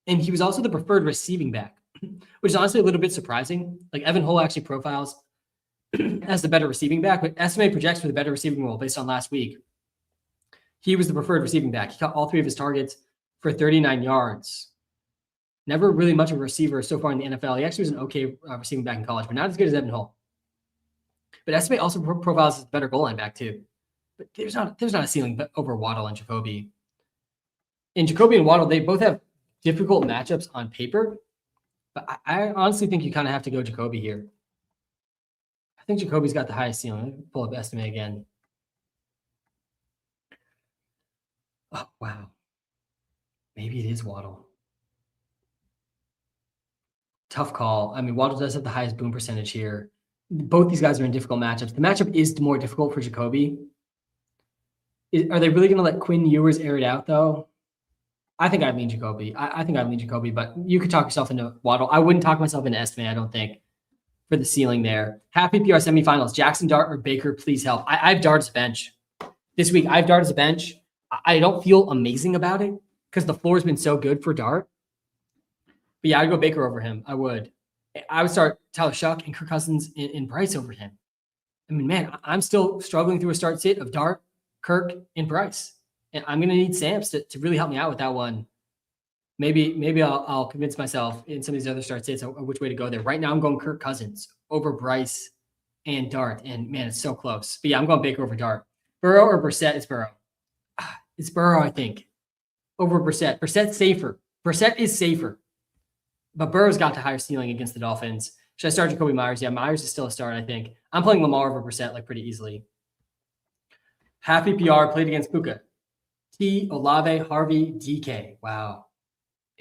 And he was also the preferred receiving back, which is honestly a little bit surprising. Like Evan Hull actually profiles as the better receiving back, but Estime projects for the better receiving role based on last week. He was the preferred receiving back. He caught all 3 of his targets for 39 yards. Never really much of a receiver so far in the NFL. He actually was an okay receiving back in college, but not as good as Evan Hull. But Estime also profiles as a better goal line back too. But there's not a ceiling over Waddle and Jacoby. And Jacoby and Waddle, they both have difficult matchups on paper, but I honestly think you kind of have to go Jacoby here. I think Jacoby's got the highest ceiling. Let me pull up Estime again. Oh, wow. Maybe it is Waddle. Tough call. I mean, Waddle does have the highest boom percentage here. Both these guys are in difficult matchups. The matchup is more difficult for Jacoby. Are they really going to let Quinn Ewers air it out, though? I think I'd lean Jacoby. I think I'd lean Jacoby, but you could talk yourself into Waddle. I wouldn't talk myself into Estime, I don't think, for the ceiling there. Happy PR semifinals. Jackson Dart or Baker, please help. I have Dart as a bench. This week, I have Dart as a bench. I don't feel amazing about it because the floor has been so good for Dart. But yeah, I'd go Baker over him. I would start Tyler Shuck and Kirk Cousins and Bryce over him. I mean, man, I'm still struggling through a start sit of Dart, Kirk, and Bryce. And I'm going to need Samps to really help me out with that one. Maybe I'll convince myself in some of these other start sits of which way to go there. Right now, I'm going Kirk Cousins over Bryce and Dart. And, man, it's so close. But, yeah, I'm going Baker over Dart. Burrow or Brissett? It's Burrow. It's Burrow, I think, over Brissett. Brissett's safer. Brissett is safer. But Burrow's got the higher ceiling against the Dolphins. Should I start Jacoby Myers? Yeah, Myers is still a start, I think. I'm playing Lamar over Brissett like pretty easily. Happy PR played against Puka. T, Olave, Harvey, DK. Wow.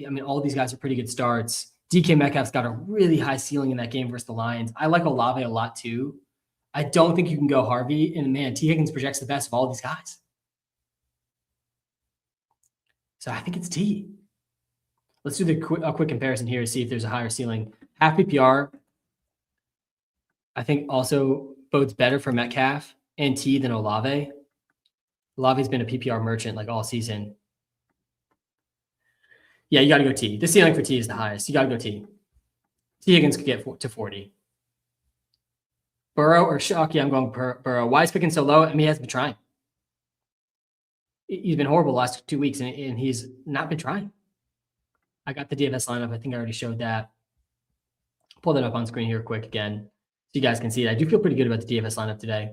I mean, all these guys are pretty good starts. DK Metcalf's got a really high ceiling in that game versus the Lions. I like Olave a lot too. I don't think you can go Harvey. And man, T. Higgins projects the best of all these guys. So I think it's T. Let's do a quick comparison here to see if there's a higher ceiling. Half PPR, I think also bodes better for Metcalf and T than Olave. Olave's been a PPR merchant like all season. Yeah, you got to go T. The ceiling for T is the highest. You got to go T. T. Higgins could get to 40. Burrow or Shuck? Yeah, I'm going Burrow. Why is picking so low? I mean, he hasn't been trying. He's been horrible the last 2 weeks, and he's not been trying. I got the DFS lineup. I think I already showed that. Pull that up on screen here quick again so you guys can see it. I do feel pretty good about the DFS lineup today.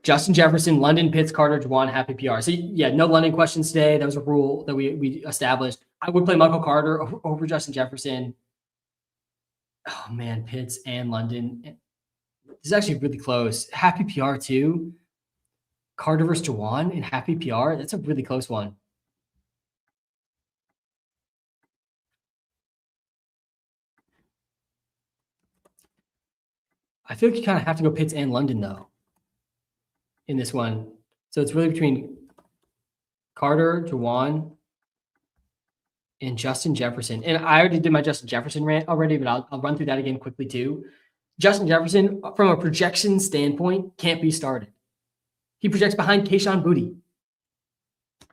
Justin Jefferson, London, Pitts, Carter, Juwan, happy PR. So yeah, no London questions today. That was a rule that we established. I would play Michael Carter over Justin Jefferson. Oh man, Pitts and London. This is actually really close. Happy PR too. Carter versus Juwan in happy PR. That's a really close one. I feel like you kind of have to go Pitts and London though in this one. So it's really between Carter, Juwan, and Justin Jefferson. And I already did my Justin Jefferson rant already, but I'll run through that again quickly too. Justin Jefferson, from a projection standpoint, can't be started. He projects behind Kayshon Boutte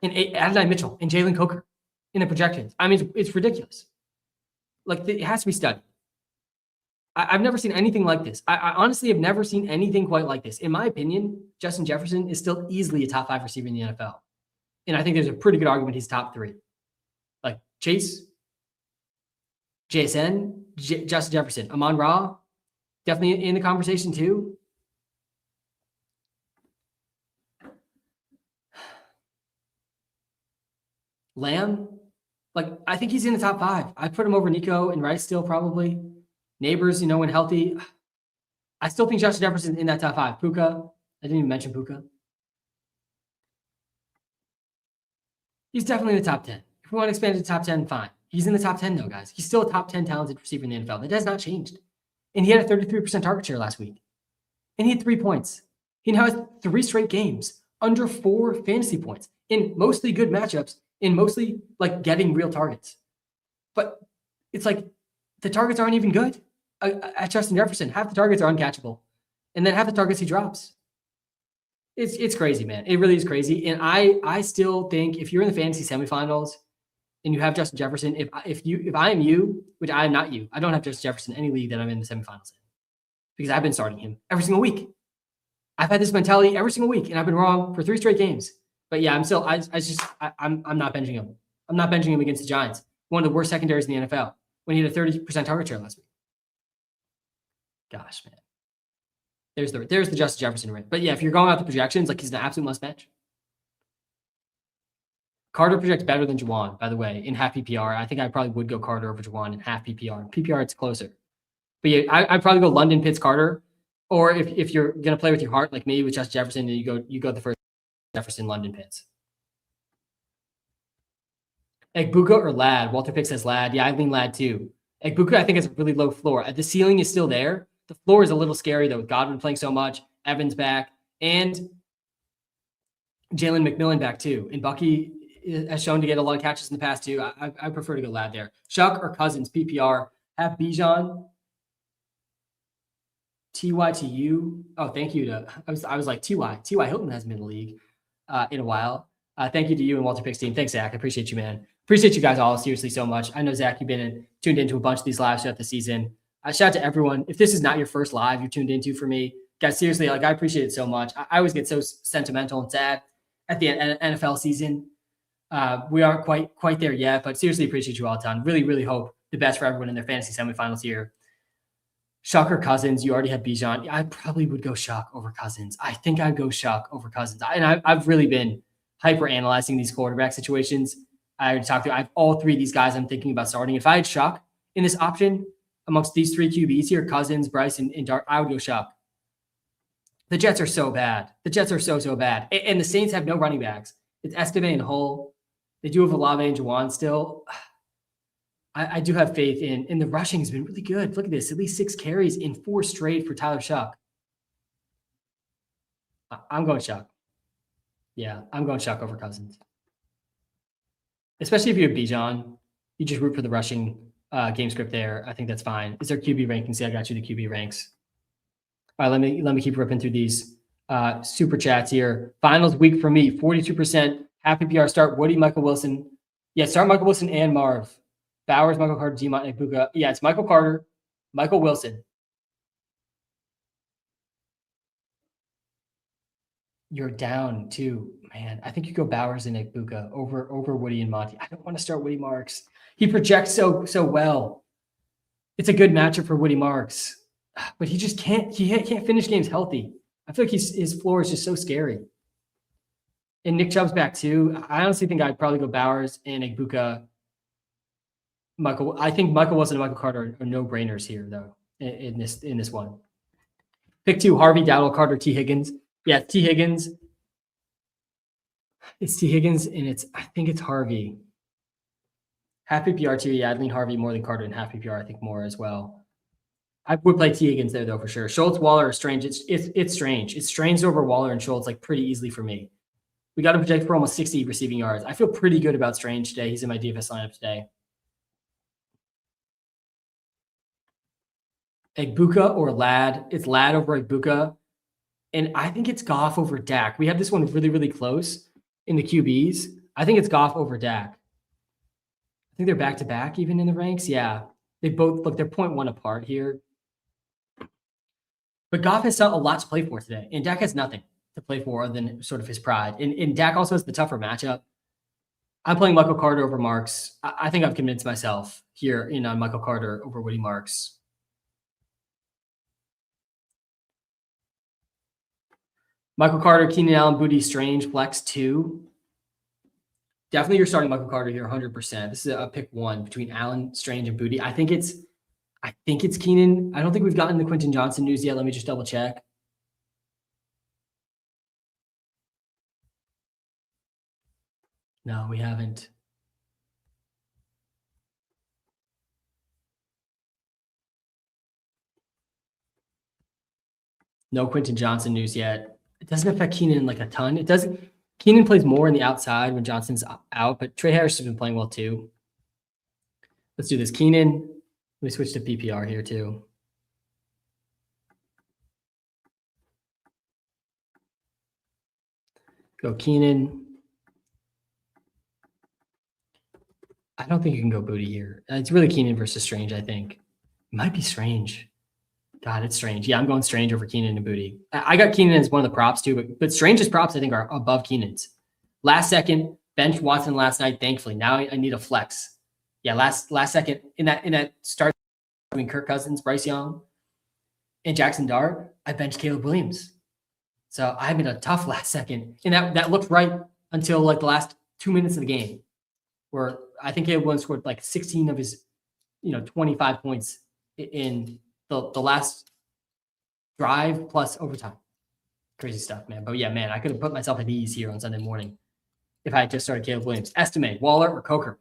and Adonai Mitchell and Jalen Coker in the projections. I mean, it's ridiculous. Like, it has to be studied. I've never seen anything like this. I honestly have never seen anything quite like this. In my opinion, Justin Jefferson is still easily a top 5 receiver in the NFL. And I think there's a pretty good argument he's top 3. Like Chase, JSN, Justin Jefferson, Amon-Ra, definitely in the conversation too. Lamb, like, I think he's in the top 5. I'd put him over Nico and Rice still probably. Neighbors, when healthy. I still think Justin Jefferson in that top 5. Puka, I didn't even mention Puka. He's definitely in the top 10. If we want to expand to the top 10, fine. He's in the top 10 though, guys. He's still a top 10 talented receiver in the NFL. That has not changed. And he had a 33% target share last week. And he had 3 points. He now has 3 straight games under 4 fantasy points in mostly good matchups, in mostly like getting real targets. But it's like the targets aren't even good at Justin Jefferson. Half the targets are uncatchable. And then half the targets he drops. It's crazy, man. It really is crazy. And I still think if you're in the fantasy semifinals and you have Justin Jefferson, if I am you, which I am not you, I don't have Justin Jefferson in any league that I'm in the semifinals in because I've been starting him every single week. I've had this mentality every single week, and I've been wrong for 3 straight games. But yeah, I'm not benching him. I'm not benching him against the Giants, one of the worst secondaries in the NFL, when he had a 30% target share last week. Gosh, man. There's the Justin Jefferson rate. But yeah, if you're going out the projections, like, he's an absolute must bench. Carter projects better than Juwan, by the way, in half PPR. I think I probably would go Carter over Juwan in half PPR. In PPR, it's closer. But yeah, I'd probably go London, Pitts, Carter. Or if you're gonna play with your heart, like me with Justin Jefferson, and you go the first Jefferson, London, Pitts. Egbuka or Ladd? WalterPicks says Ladd. Yeah, I lean Ladd too. Egbuka, I think, has a really low floor. The ceiling is still there. The floor is a little scary though, with Godwin playing so much, Evans back, and Jalen McMillan back too. And Bucky has shown to get a lot of catches in the past too. I prefer to go Ladd there. Shuck or Cousins, PPR. Have Bijan. TY to you. Oh, thank you to, I was like, TY Hilton hasn't been in the league in a while. Thank you to you and WalterPicks team. Thanks, Zach. I appreciate you, man. Appreciate you guys all seriously so much. I know, Zach, you've been tuned into a bunch of these lives throughout the season. Shout out to everyone. If this is not your first live you tuned into for me, guys, seriously, like, I appreciate it so much. I always get so sentimental and sad at the NFL season. We aren't quite there yet, but seriously appreciate you all a ton. Really, really hope the best for everyone in their fantasy semifinals here. Shuck or Cousins? You already have Bijan. I probably would go Shuck over Cousins. I think I'd go Shuck over Cousins. I've really been hyper analyzing these quarterback situations. I already talked to. I have all 3 of these guys I'm thinking about starting. If I had Shuck in this option amongst these 3 QBs here, Cousins, Bryce, and Dart, I would go Shuck. The Jets are so bad. The Jets are so bad. And the Saints have no running backs. It's Esteve and Hull. They do have Olave and Juwan still. I do have faith in the rushing has been really good. Look at this. At least 6 carries in 4 straight for Tyler Shuck. I'm going Shuck. Yeah, I'm going Shuck over Cousins. Especially if you have Bijan. You just root for the rushing game script there. I think that's fine. Is there QB rankings? Yeah, I got you the QB ranks. All right, let me keep ripping through these super chats here. Finals week for me, 42%. Happy PR start. Woody, Michael Wilson. Yeah, start Michael Wilson and Marv. Bowers, Michael Carter, Demont, Egbuka. Yeah, it's Michael Carter, Michael Wilson. You're down too, man. I think you go Bowers and Egbuka over Woody and Monty. I don't want to start Woody Marks. He projects so well. It's a good matchup for Woody Marks, but he just can't. He can't finish games healthy. I feel like his floor is just so scary. And Nick Chubb's back too. I honestly think I'd probably go Bowers and Egbuka. I think Michael Wilson and Michael Carter are no-brainers here, though, in this one. Pick 2, Harvey, Dowdle, Carter, T. Higgins. Yeah, T. Higgins. It's T. Higgins, and I think it's Harvey. Half PPR too. Yeah, I'd lean Harvey more than Carter, and half PPR I think more as well. I would play T. Higgins there though for sure. Schultz, Waller are strange. It's strange. It's strange over Waller and Schultz like pretty easily for me. We got him projected for almost 60 receiving yards. I feel pretty good about Strange today. He's in my DFS lineup today. Egbuka or Ladd. It's Ladd over Egbuka. And I think it's Goff over Dak. We have this one really, really close in the QBs. I think it's Goff over Dak. I think they're back-to-back even in the ranks. Yeah. They both, look, they're 0.1 apart here. But Goff has a lot to play for today. And Dak has nothing to play for other than sort of his pride. And Dak also has the tougher matchup. I'm playing Michael Carter over Marks. I think I've convinced myself here on Michael Carter over Woody Marks. Michael Carter, Keenan Allen, Booty, Strange, Flex 2. Definitely you're starting Michael Carter here 100%. This is a pick 1 between Allen, Strange, and Booty. I think it's Keenan. I don't think we've gotten the Quentin Johnson news yet. Let me just double check. No, we haven't. No Quentin Johnson news yet. It doesn't affect Keenan like a ton. It doesn't. Keenan plays more in the outside when Johnson's out, but Trey Harris has been playing well too. Let's do this. Keenan. Let me switch to PPR here too. Go Keenan. I don't think you can go Booty here. It's really Keenan versus Strange, I think. It might be Strange. God, it's Strange. Yeah, I'm going Strange over Keenan and Booty. I got Keenan as one of the props too, but Strange's props I think are above Keenan's. Last second, bench Watson last night, thankfully. Now I need a flex. Yeah, last second in that start between Kirk Cousins, Bryce Young, and Jackson Dart, I benched Caleb Williams. So I'm in a tough last second. And that looked right until like the last 2 minutes of the game, where I think Caleb Williams scored like 16 of his 25 points in the last drive plus overtime. Crazy stuff, man. But yeah, man, I could have put myself at ease here on Sunday morning if I had just started Caleb Williams. Estimate, Waller or Coker?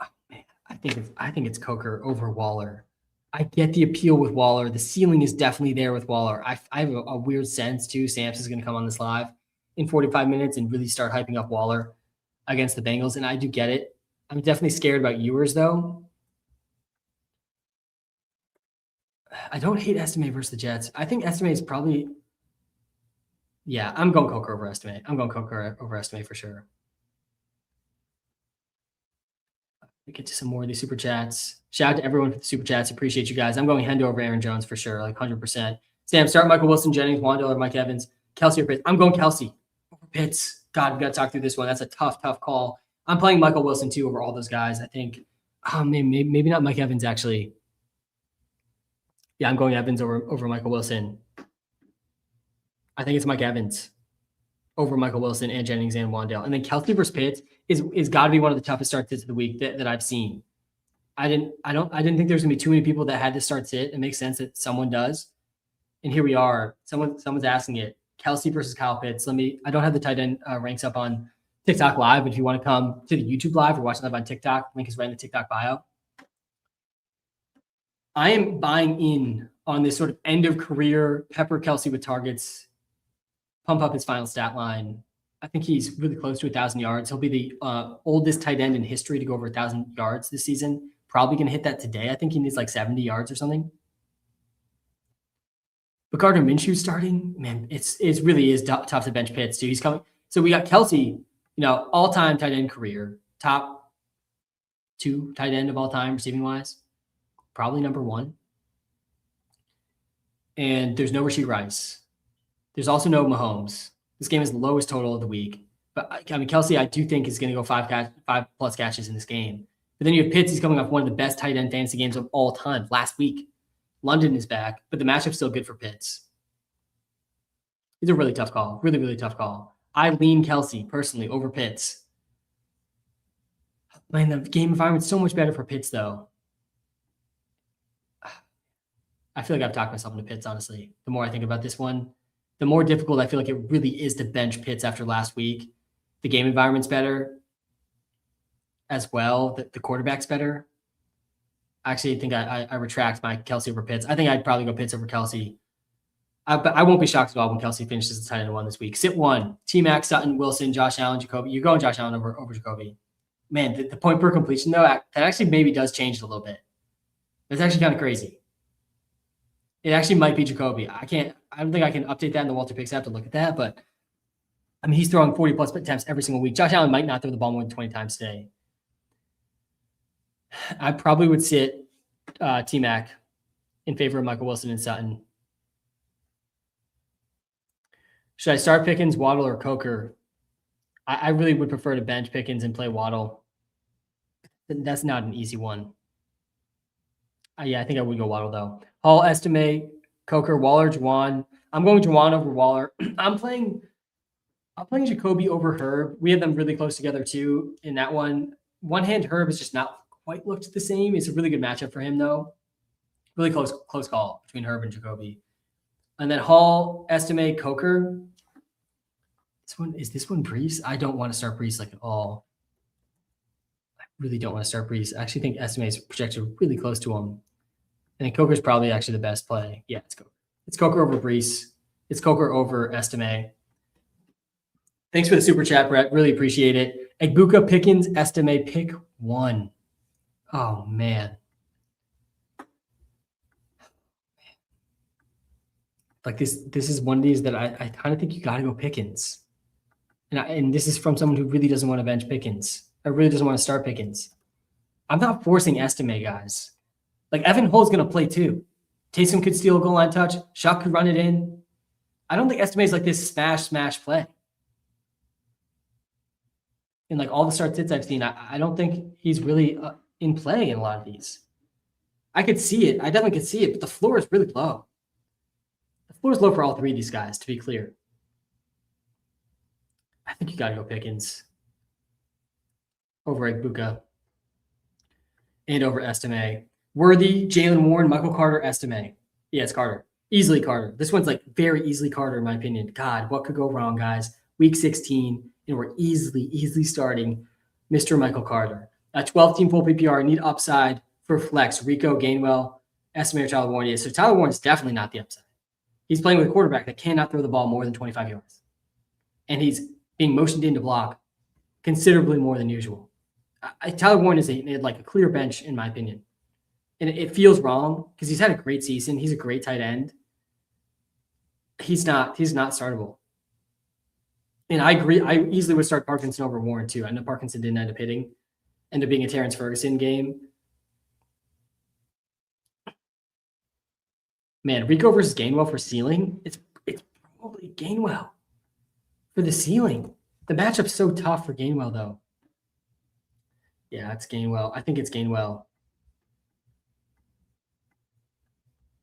Oh, man, I think it's Coker over Waller. I get the appeal with Waller. The ceiling is definitely there with Waller. I have a weird sense too. Samps is going to come on this live in 45 minutes and really start hyping up Waller against the Bengals, and I do get it. I'm definitely scared about Ewers though. I don't hate Estimate versus the Jets. I think Estimate is probably, yeah, I'm going Coker over Estimate. I'm going Coker over Estimate for sure. We get to some more of these super chats. Shout out to everyone for the super chats. Appreciate you guys. I'm going Hendo over Aaron Jones for sure, like 100%. Sam, start Michael Wilson, Jennings, Wandale, or Mike Evans. Kelsey or Pitts. I'm going Kelsey over Pitts. God, we got to talk through this one. That's a tough call. I'm playing Michael Wilson too over all those guys. I think, maybe not Mike Evans actually. Yeah, I'm going Evans over Michael Wilson. I think it's Mike Evans over Michael Wilson and Jennings and Wandale. And then Kelsey versus Pitts is got to be one of the toughest start sits of the week that I've seen. I didn't think there's gonna be too many people that had to start sit. It makes sense that someone does. And here we are. Someone's asking it. Kelsey versus Kyle Pitts. I don't have the tight end ranks up on TikTok live, but if you want to come to the YouTube live or watch live on TikTok, link is right in the TikTok bio. I am buying in on this sort of end of career pepper Kelsey with targets, pump up his final stat line. I think he's really close to 1,000 yards. He'll be the oldest tight end in history to go over 1,000 yards this season. Probably going to hit that today. I think he needs like 70 yards or something. But Gardner Minshew starting, man, it really is tough to bench Pitts too. He's coming. So we got Kelsey, all-time tight end career, top 2 tight end of all time receiving wise. Probably number 1. And there's no Rashee Rice. There's also no Mahomes. This game is the lowest total of the week. But Kelsey, I do think is going to go 5 plus catches in this game. But then you have Pitts. He's coming off one of the best tight end fantasy games of all time last week. London is back, but the matchup's still good for Pitts. It's a really tough call. Really, really tough call. I lean Kelsey personally over Pitts. Man, the game environment's so much better for Pitts, though. I feel like I've talked myself into Pitts, honestly. The more I think about this one, the more difficult I feel like it really is to bench Pitts after last week. The game environment's better as well. The quarterback's better. I actually think I retract my Kelsey over Pitts. I think I'd probably go Pitts over Kelsey. But I won't be shocked at all when Kelsey finishes the tight end one this week. Sit one. T-Mac, Sutton, Wilson, Josh Allen, Jacoby. You're going Josh Allen over Jacoby. Man, the point per completion, though, that actually maybe does change it a little bit. That's actually kind of crazy. It actually might be Jacoby. I don't think I can update that in the WalterPicks app to look at that, but I mean, he's throwing 40+ attempts every single week. Josh Allen might not throw the ball more than 20 times today. I probably would sit T-Mac in favor of Michael Wilson and Sutton. Should I start Pickens, Waddle, or Coker? I really would prefer to bench Pickens and play Waddle. That's not an easy one. Yeah, I think I would go Waddle, though. Hall, Estime, Coker, Waller, Juwan. I'm going Juwan over Waller. I'm playing Jacoby over Herb. We have them really close together, too, in that one. One-hand Herb has just not quite looked the same. It's a really good matchup for him, though. Really close call between Herb and Jacoby. And then Hall, Estime, Coker. Is this one Brees? I don't want to start Brees like at all. I really don't want to start Brees. I actually think Estime is projected really close to him. And then Coker's probably actually the best play. Yeah, it's Coker. It's Coker over Brees. It's Coker over Estime. Thanks for the super chat, Brett. Really appreciate it. Egbuka, Pickens, Estime, pick one. Oh, man. Like this is one of these that I kind of think you got to go Pickens. And this is from someone who really doesn't want to bench Pickens. Or really doesn't want to start Pickens. I'm not forcing Estime, guys. Like Evan Hull's going to play too. Taysom could steal a goal line touch. Shuck could run it in. I don't think Estime is like this smash play. In like all the start sits I've seen, I don't think he's really in play in a lot of these. I could see it. I definitely could see it, but the floor is really low. The floor is low for all three of these guys, to be clear. I think you got to go Pickens over Egbuka and over Estime. Worthy, Jalen Warren, Michael Carter, Estime. Yeah, it's Carter. Easily Carter. This one's like very easily Carter, in my opinion. God, what could go wrong, guys? Week 16, and we're easily starting Mr. Michael Carter. A 12-team full PPR, need upside for flex. Rico, Gainwell, Estime, or Tyler Warren. Yeah, so Tyler Warren is definitely not the upside. He's playing with a quarterback that cannot throw the ball more than 25 yards. And he's being motioned in to block considerably more than usual. Tyler Warren is like a clear bench, in my opinion. And it feels wrong because he's had a great season. He's a great tight end. He's not startable. And I agree. I easily would start Parkinson over Warren, too. I know Parkinson didn't end up being a Terrence Ferguson game. Man, Rico versus Gainwell for ceiling. It's probably Gainwell for the ceiling. The matchup's so tough for Gainwell, though. Yeah, it's Gainwell. I think it's Gainwell.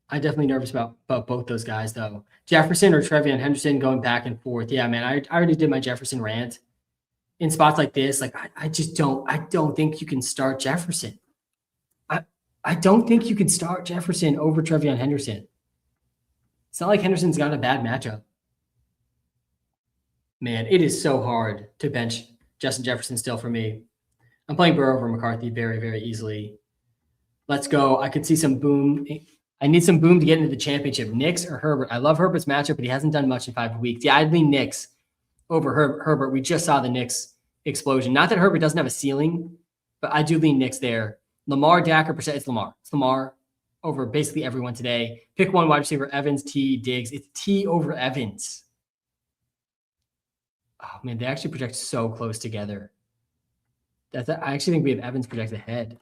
I'm definitely nervous about both those guys, though. Jefferson or Trevion Henderson going back and forth. Yeah, man, I already did my Jefferson rant. In spots like this, like I don't think you can start Jefferson. I don't think you can start Jefferson over Trevion Henderson. It's not like Henderson's got a bad matchup. Man, it is so hard to bench Justin Jefferson still for me. I'm playing Burrow over McCarthy very, very easily. Let's go. I could see some boom. I need some boom to get into the championship. Knicks or Herbert? I love Herbert's matchup, but he hasn't done much in 5 weeks. Yeah, I'd lean Knicks over Herbert. We just saw the Knicks explosion. Not that Herbert doesn't have a ceiling, but I do lean Knicks there. Lamar, Dak, or Brissett? It's Lamar. It's Lamar over basically everyone today. Pick one wide receiver, Evans, T, Diggs. It's T over Evans. Oh, man, they actually project so close together. I actually think we have Evans projected ahead.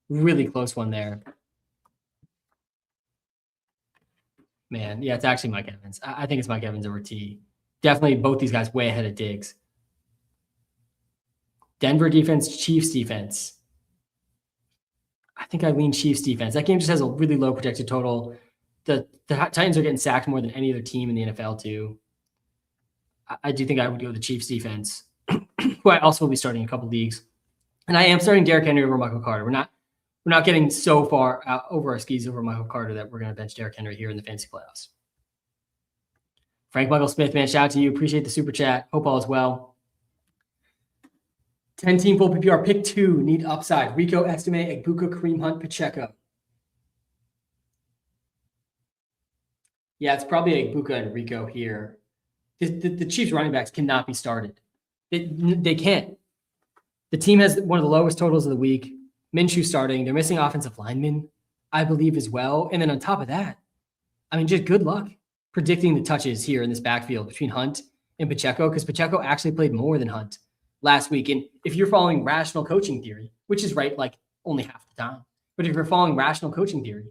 Really close one there. Man, yeah, it's actually Mike Evans. I think it's Mike Evans over T. Definitely both these guys way ahead of Diggs. Denver defense, Chiefs defense. I think I lean Chiefs defense. That game just has a really low projected total. The Titans are getting sacked more than any other team in the NFL too. I do think I would go with the Chiefs defense, who I also will be starting a couple leagues. And I am starting Derrick Henry over Michael Carter. We're not getting so far out over our skis over Michael Carter that we're going to bench Derrick Henry here in the fantasy playoffs. Frank Michael Smith, man, shout out to you. Appreciate the super chat. Hope all is well. 10-team full PPR. Pick 2. Need upside. Rico, Estime, Egbuka, Kareem Hunt, Pacheco. Yeah, it's probably Egbuka and Rico here. The Chiefs running backs cannot be started. They can't. The team has one of the lowest totals of the week. Minshew starting. They're missing offensive linemen, I believe, as well. And then on top of that, I mean, just good luck predicting the touches here in this backfield between Hunt and Pacheco, because Pacheco actually played more than Hunt last week. And if you're following rational coaching theory, which is right, like only half the time, but if you're following rational coaching theory,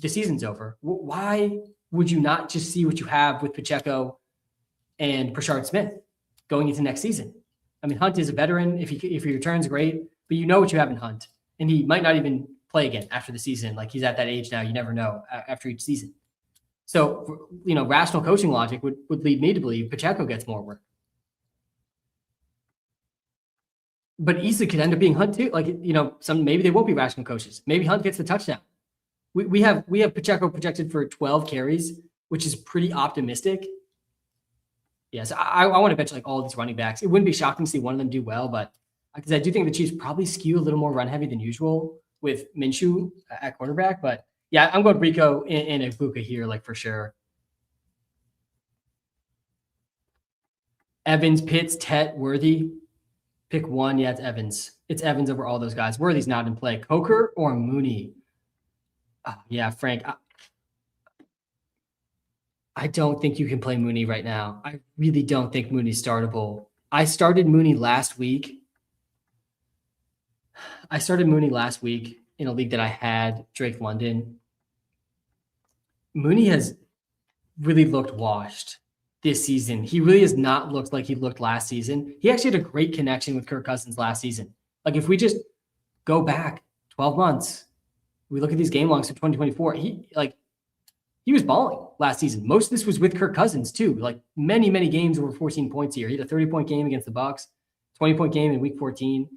the season's over. Why would you not just see what you have with Pacheco and Brashard Smith going into next season? I mean, Hunt is a veteran. If he returns, great, but you know what you have in Hunt, and he might not even play again after the season. Like, he's at that age now. You never know after each season. So, rational coaching logic would lead me to believe Pacheco gets more work. But easily could end up being Hunt too. Like, maybe they won't be rational coaches. Maybe Hunt gets the touchdown. We have Pacheco projected for 12 carries, which is pretty optimistic. Yes, I want to bench like all of these running backs. It wouldn't be shocking to see one of them do well, but because I do think the Chiefs probably skew a little more run heavy than usual with Minshew at quarterback. But yeah, I'm going Rico and Egbuka here, like, for sure. Evans, Pitts, Tet, Worthy. Pick one. Yeah, it's Evans. It's Evans over all those guys. Worthy's not in play. Coker or Mooney? Yeah, Frank. I don't think you can play Mooney right now. I really don't think Mooney's startable. I started Mooney last week in a league that I had Drake London. Mooney has really looked washed this season. He really has not looked like he looked last season. He actually had a great connection with Kirk Cousins last season. Like, if we just go back 12 months, we look at these game logs for 2024, he was balling last season. Most of this was with Kirk Cousins too. Like, many, many games over 14 points here. He had a 30-point game against the Bucs, 20-point game in week 14.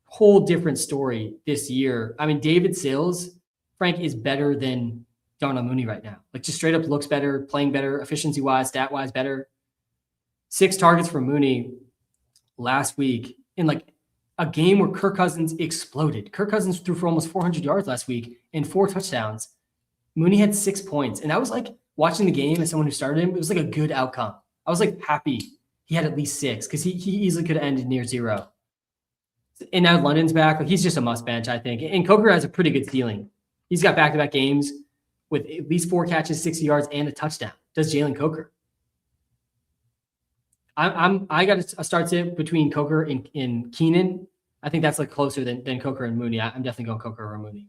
Whole different story this year. I mean, David Sills, Frank, is better than Darnell Mooney right now. Like, just straight up looks better, playing better, efficiency-wise, stat-wise better. 6 targets for Mooney last week in like a game where Kirk Cousins exploded. Kirk Cousins threw for almost 400 yards last week and 4 touchdowns. Mooney had 6 points. And that was like, watching the game as someone who started him, it was like a good outcome. I was like happy he had at least 6 because he easily could have ended near 0. And now London's back. Like, he's just a must bench, I think. And Coker has a pretty good ceiling. He's got back-to-back games with at least 4 catches, 60 yards, and a touchdown. Does Jalen Coker? I got a start sit between Coker and Keenan. I think that's like closer than Coker and Mooney. I'm definitely going Coker over Mooney.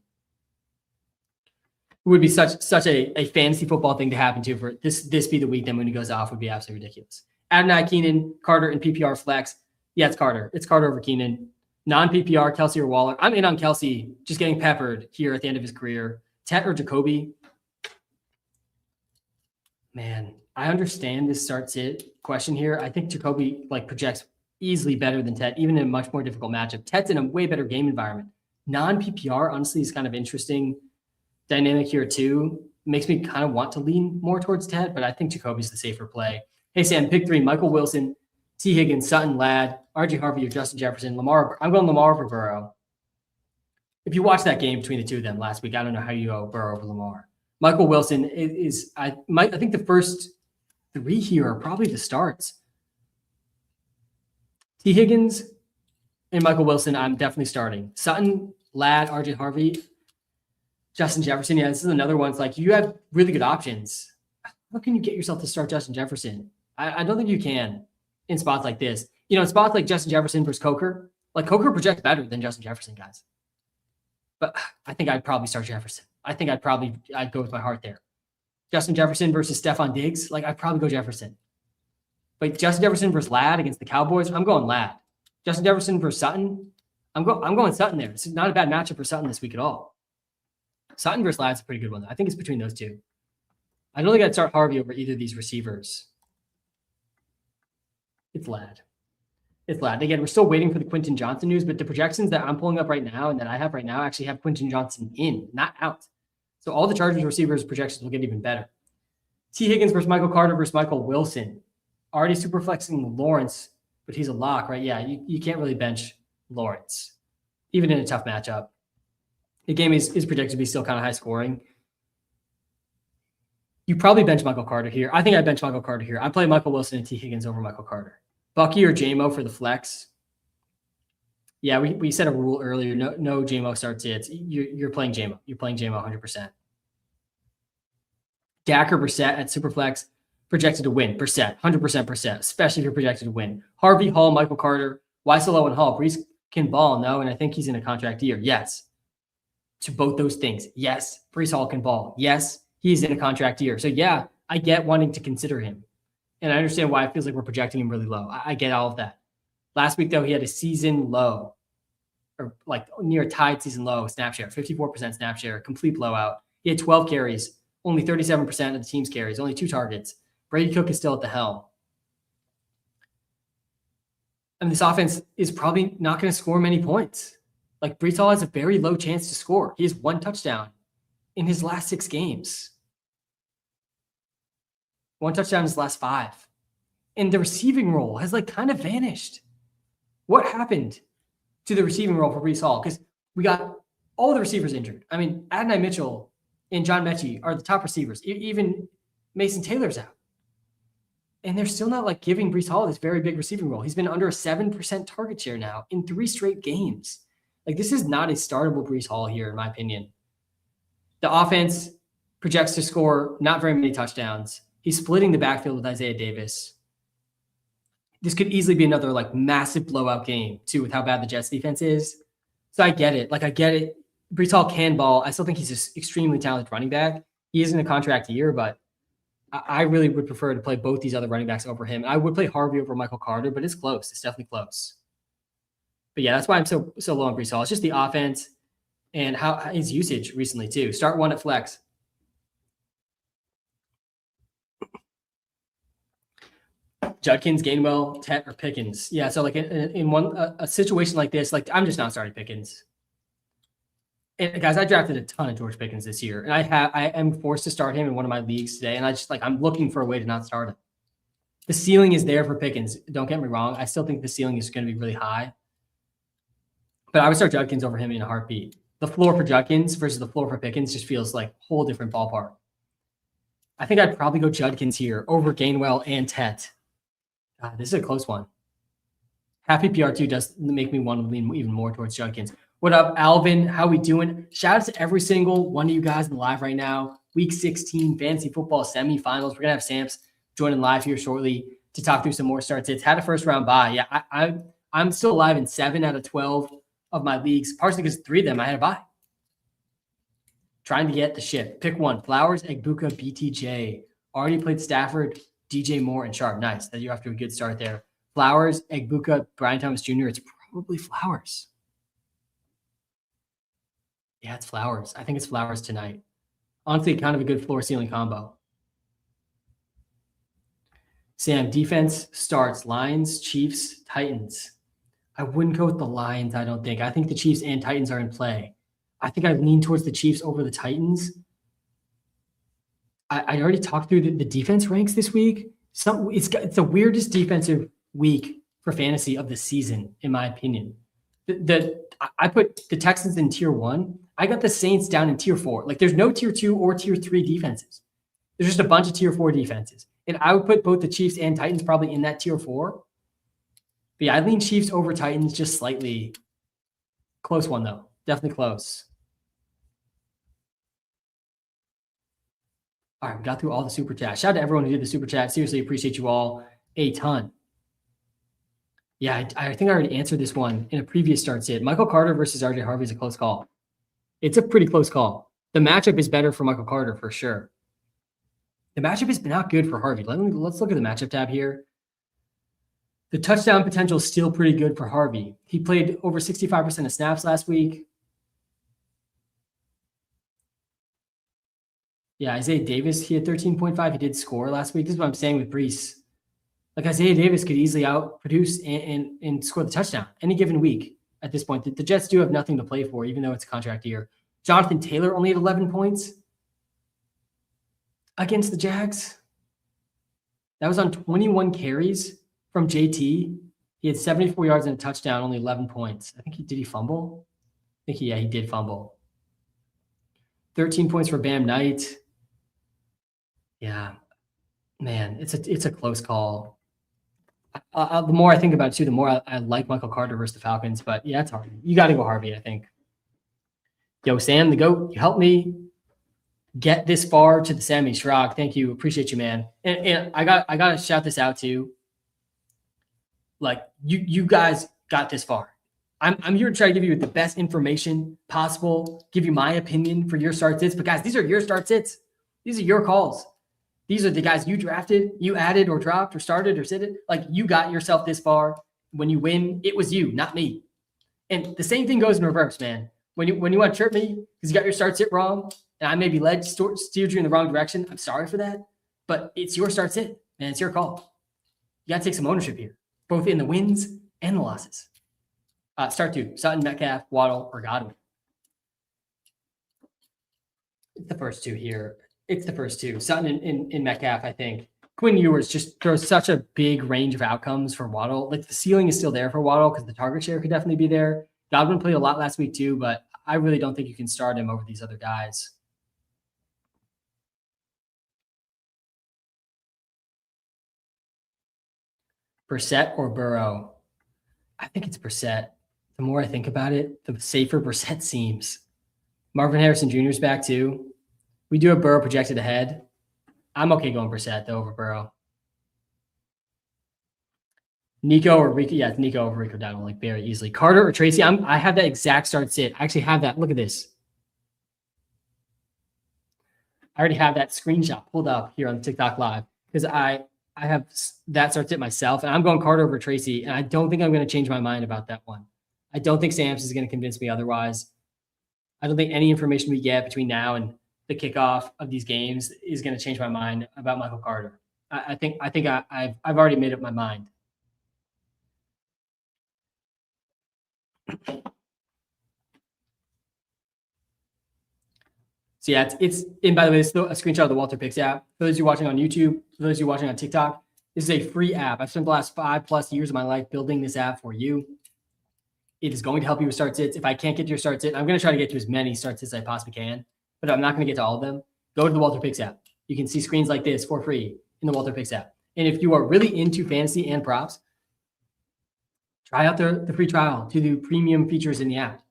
It would be such a fantasy football thing to happen to for this be the week that Mooney goes off would be absolutely ridiculous. Adonai, Keenan, Carter, and PPR flex. Yeah, it's Carter. It's Carter over Keenan. Non-PPR, Kelsey or Waller. I'm in on Kelsey, just getting peppered here at the end of his career. Tet or Jacoby? Man, I understand this start-sit question here. I think Jacoby projects easily better than Tet, even in a much more difficult matchup. Tet's in a way better game environment. Non-PPR, honestly, is kind of interesting dynamic here too. Makes me kind of want to lean more towards Tet, but I think Jacoby's the safer play. Hey, Sam, pick 3, Michael Wilson, T. Higgins, Sutton, Ladd, R.J. Harvey, or Justin Jefferson. Lamar. I'm going Lamar over Burrow. If you watched that game between the two of them last week, I don't know how you go Burrow over Lamar. Michael Wilson is I think the first 3 here are probably the starts. T. Higgins and Michael Wilson, I'm definitely starting. Sutton, Ladd, R.J. Harvey, Justin Jefferson. Yeah, this is another one. It's like, you have really good options. How can you get yourself to start Justin Jefferson? I don't think you can in spots like this. In spots like Justin Jefferson versus Coker, like Coker projects better than Justin Jefferson, guys. But I think I'd probably start Jefferson. I think I'd go with my heart there. Justin Jefferson versus Stephon Diggs, like, I'd probably go Jefferson. But Justin Jefferson versus Ladd against the Cowboys, I'm going Ladd. Justin Jefferson versus Sutton, I'm going Sutton there. It's not a bad matchup for Sutton this week at all. Sutton versus Ladd's a pretty good one, though. I think it's between those two. I don't think I'd start Harvey over either of these receivers. It's Ladd. Again, we're still waiting for the Quentin Johnson news, but the projections that I'm pulling up right now and that I have right now actually have Quentin Johnson in, not out. So all the Chargers receivers projections will get even better. T. Higgins versus Michael Carter versus Michael Wilson. Already super flexing Lawrence, but he's a lock, right? Yeah, you can't really bench Lawrence, even in a tough matchup. The game is projected to be still kind of high scoring. You probably bench Michael Carter here. I think I bench Michael Carter here. I play Michael Wilson and T. Higgins over Michael Carter. Bucky or JMO for the flex. Yeah, we set a rule earlier. No JMO starts it. You're playing JMO. You're playing JMO 100%. Dak or Brissett at Superflex, projected to win. Brissett, 100% Brissett, especially if you're projected to win. Harvey, Hall, Michael Carter. Why so low in Hall? Brees can ball, no, and I think he's in a contract year. Yes. To both those things. Yes, Brees Hall can ball. Yes, he's in a contract year. So yeah, I get wanting to consider him. And I understand why it feels like we're projecting him really low. I get all of that. Last week, though, he had a season low, or like near a tied season low snap share, 54% snap share, complete blowout. He had 12 carries, only 37% of the team's carries, only 2 targets. Brady Cook is still at the helm. And this offense is probably not going to score many points. Like Brees Hall has a very low chance to score. He has 1 touchdown in his last 6 games. 1 touchdown in his last 5. And the receiving role has like kind of vanished. What happened to the receiving role for Brees Hall? Because we got all the receivers injured. I mean, Adonai Mitchell and John Mechie are the top receivers. Even Mason Taylor's out. And they're still not like giving Brees Hall this very big receiving role. He's been under a 7% target share now in 3 straight games. Like this is not a startable Brees Hall here, in my opinion. The offense projects to score not very many touchdowns. He's splitting the backfield with Isaiah Davis. This could easily be another like massive blowout game too, with how bad the Jets defense is. So I get it. Like I get it. Brees Hall can ball. I still think he's an extremely talented running back. He is in a contract year, but I really would prefer to play both these other running backs over him. I would play Harvey over Michael Carter, but it's close. It's definitely close. But yeah, that's why I'm so low on Brees Hall. It's just the offense and how his usage recently too. Start 1 at flex. Judkins, Gainwell, Tet, or Pickens. Yeah, so like in a situation like this, like I'm just not starting Pickens. And guys, I drafted a ton of George Pickens this year, and I am forced to start him in one of my leagues today, and I'm looking for a way to not start him. The ceiling is there for Pickens. Don't get me wrong. I still think the ceiling is going to be really high, but I would start Judkins over him in a heartbeat. The floor for Judkins versus the floor for Pickens just feels like a whole different ballpark. I think I'd probably go Judkins here over Gainwell and Tet. This is a close one. Happy PR2 does make me want to lean even more towards Judkins. What up, Alvin? How we doing? Shout out to every single one of you guys in the live right now. Week 16 fantasy football semifinals. We're going to have Samps joining live here shortly to talk through some more starts. It's had a first round bye. Yeah, I'm still alive in 7 out of 12 of my leagues, partially because 3 of them I had a bye. Trying to get the ship. Pick one. Flowers, Egbuka, BTJ. Already played Stafford, DJ Moore, and Sharp. Nice. That you're off to a good start there. Flowers, Egbuka, Brian Thomas Jr. It's probably Flowers. Yeah, it's Flowers. I think it's Flowers tonight. Honestly, kind of a good floor ceiling combo. Sam, defense starts Lions, Chiefs, Titans. I wouldn't go with the Lions, I don't think. I think the Chiefs and Titans are in play. I think I lean towards the Chiefs over the Titans. I already talked through the defense ranks this week. It's the weirdest defensive week for fantasy of the season, in my opinion. I put the Texans in tier 1. I got the Saints down in tier 4. Like there's no tier 2 or tier 3 defenses. There's just a bunch of tier 4 defenses. And I would put both the Chiefs and Titans probably in that tier 4. But yeah, I lean Chiefs over Titans just slightly. Close one though. Definitely close. All right, we got through all the super chats. Shout out to everyone who did the super chat. Seriously, appreciate you all a ton. Yeah, I think I already answered this one in a previous start sit. Michael Carter versus RJ Harvey is a close call. It's a pretty close call. The matchup is better for Michael Carter for sure. The matchup is not good for Harvey. Let's look at the matchup tab here. The touchdown potential is still pretty good for Harvey. He played over 65% of snaps last week. Yeah, Isaiah Davis, he had 13.5. He did score last week. This is what I'm saying with Brees. Like Isaiah Davis could easily outproduce and score the touchdown any given week at this point. The Jets do have nothing to play for, even though it's a contract year. Jonathan Taylor only had 11 points against the Jags. That was on 21 carries from JT. He had 74 yards and a touchdown, only 11 points. I think did he fumble? I think he did fumble. 13 points for Bam Knight. Yeah, man, it's a close call. The more I think about it too, the more I like Michael Carter versus the Falcons. But yeah, it's hard. You got to go Harvey, I think. Yo, Sam, the GOAT, you helped me get this far to the Sammy Shrog. Thank you. Appreciate you, man. And I gotta shout this out too. Like you guys got this far. I'm here to try to give you the best information possible, give you my opinion for your start sits. But guys, these are your start sits. These are your calls. These are the guys you drafted, you added or dropped or started or sitted. Like you got yourself this far. When you win, it was you, not me. And the same thing goes in reverse, man. When you want to chirp me because you got your start sit wrong, and I maybe steered you in the wrong direction, I'm sorry for that. But it's your start sit, man. It's your call. You got to take some ownership here, both in the wins and the losses. Start two: Sutton, Metcalf, Waddle, or Godwin. It's the first two here. It's the first two. Sutton and Metcalf, I think. Quinn Ewers just throws such a big range of outcomes for Waddle. Like the ceiling is still there for Waddle because the target share could definitely be there. Godwin played a lot last week too, but I really don't think you can start him over these other guys. Brissett or Burrow? I think it's Brissett. The more I think about it, the safer Brissett seems. Marvin Harrison Jr. is back too. We do have Burrow projected ahead. I'm okay going Brissett though over Burrow. Nico or Rico? Yeah, it's Nico over Rico Dowdle, like very easily. Carter or Tracy? I have that exact start sit. I actually have that. Look at this. I already have that screenshot pulled up here on TikTok Live because I have that start sit myself, and I'm going Carter over Tracy, and I don't think I'm going to change my mind about that one. I don't think Sam's is going to convince me otherwise. I don't think any information we get between now and the kickoff of these games is going to change my mind about Michael Carter. I think I've already made up my mind. So yeah, it's and by the way, it's still a screenshot of the WalterPicks app. For those of you watching on YouTube, for those of you watching on TikTok, this is a free app. I've spent the last 5+ years of my life building this app for you. It is going to help you with start sits. If I can't get to your start sit, I'm going to try to get to as many start sits as I possibly can, but I'm not going to get to all of them. Go to the WalterPicks app. You can see screens like this for free in the WalterPicks app. And if you are really into fantasy and props, try out the free trial to the premium features in the app.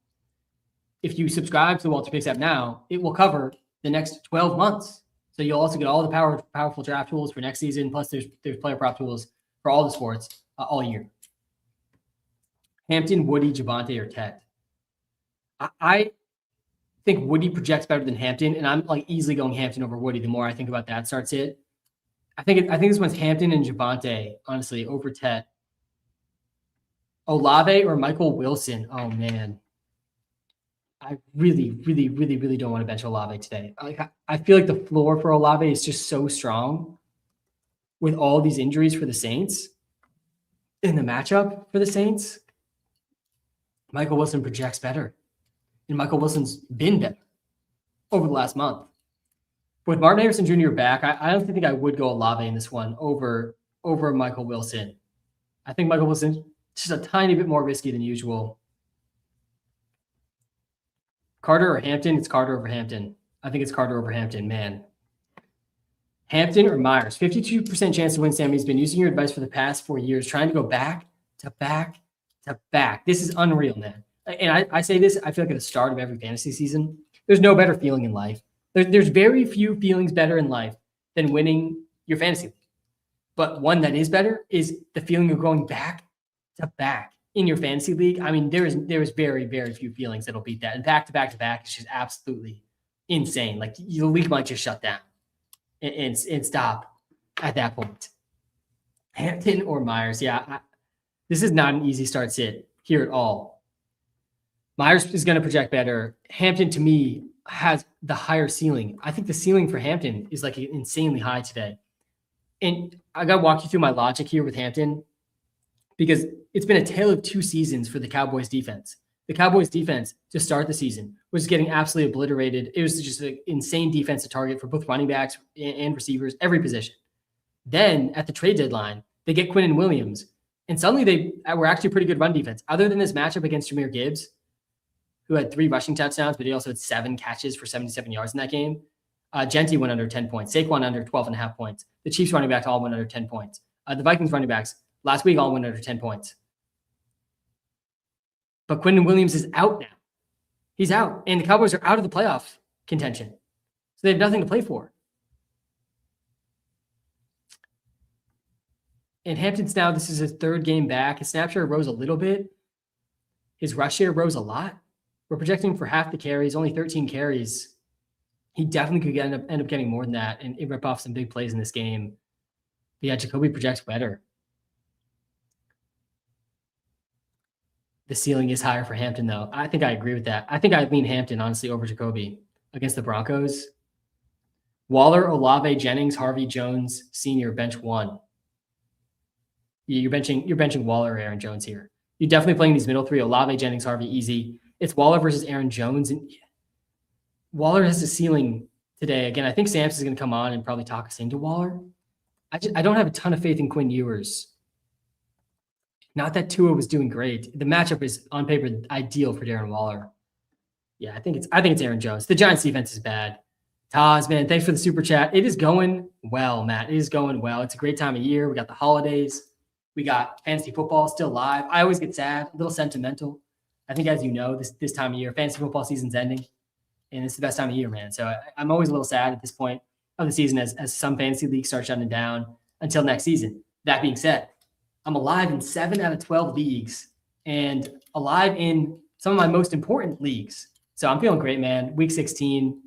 If you subscribe to the WalterPicks app now, it will cover the next 12 months. So you'll also get all the powerful draft tools for next season. Plus there's player prop tools for all the sports all year. Hampton, Woody, Javonte, or Tet. I think Woody projects better than Hampton, and I'm like easily going Hampton over Woody. The more I think about that start sit, I think this one's Hampton and Javonte, honestly, over Tet. Olave or Michael Wilson? Oh man, I really don't want to bench Olave today. I feel like the floor for Olave is just so strong with all these injuries for the Saints in the matchup for the Saints. Michael Wilson projects better, and Michael Wilson's been better over the last month. With Martin Harrison Jr. back, I don't think I would go Olave in this one over Michael Wilson. I think Michael Wilson's just a tiny bit more risky than usual. Carter or Hampton? It's Carter over Hampton. I think it's Carter over Hampton, man. Hampton or Myers? 52% chance to win, Sammy. He's been using your advice for the past 4 years, trying to go back to back to back. This is unreal, man. And I say this, I feel like at the start of every fantasy season, there's no better feeling in life. There's very few feelings better in life than winning your fantasy league. But one that is better is the feeling of going back to back in your fantasy league. I mean, there is very, very few feelings that'll beat that. And back to back to back is just absolutely insane. Like the league might just shut down and stop at that point. Hampton or Myers? Yeah, this is not an easy start sit here at all. Myers is going to project better. Hampton, to me, has the higher ceiling. I think the ceiling for Hampton is like insanely high today. And I got to walk you through my logic here with Hampton because it's been a tale of two seasons for the Cowboys defense. The Cowboys defense to start the season was getting absolutely obliterated. It was just an insane defensive target for both running backs and receivers, every position. Then at the trade deadline, they get Quinnen Williams, and suddenly they were actually a pretty good run defense. Other than this matchup against Jahmyr Gibbs, who had 3 rushing touchdowns, but he also had 7 catches for 77 yards in that game. Genti went under 10 points. Saquon under 12.5 points. The Chiefs running backs all went under 10 points. The Vikings running backs last week all went under 10 points. But Quinnen Williams is out now. He's out, and the Cowboys are out of the playoff contention. So they have nothing to play for. And Hampton's now, this is his 3rd game back. His snap share rose a little bit. His rush share rose a lot. We're projecting for half the carries, only 13 carries. He definitely could end up getting more than that and rip off some big plays in this game. But yeah, Jacoby projects better. The ceiling is higher for Hampton, though. I think I agree with that. I think I lean Hampton, honestly, over Jacoby against the Broncos. Waller, Olave, Jennings, Harvey, Jones, Sr., bench 1. You're benching Waller or Aaron Jones here. You're definitely playing these middle 3, Olave, Jennings, Harvey, easy. It's Waller versus Aaron Jones. And Waller has the ceiling today. Again, I think Samps is going to come on and probably talk us into Waller. I don't have a ton of faith in Quinn Ewers. Not that Tua was doing great. The matchup is on paper ideal for Darren Waller. Yeah, I think it's Aaron Jones. The Giants defense is bad. Taz, man, thanks for the super chat. It is going well, Matt. It is going well. It's a great time of year. We got the holidays. We got fantasy football still live. I always get sad, a little sentimental. I think, as you know, this time of year, fantasy football season's ending, and it's the best time of year, man. So I'm always a little sad at this point of the season as some fantasy leagues start shutting down until next season. That being said, I'm alive in 7 out of 12 leagues and alive in some of my most important leagues. So I'm feeling great, man. Week 16,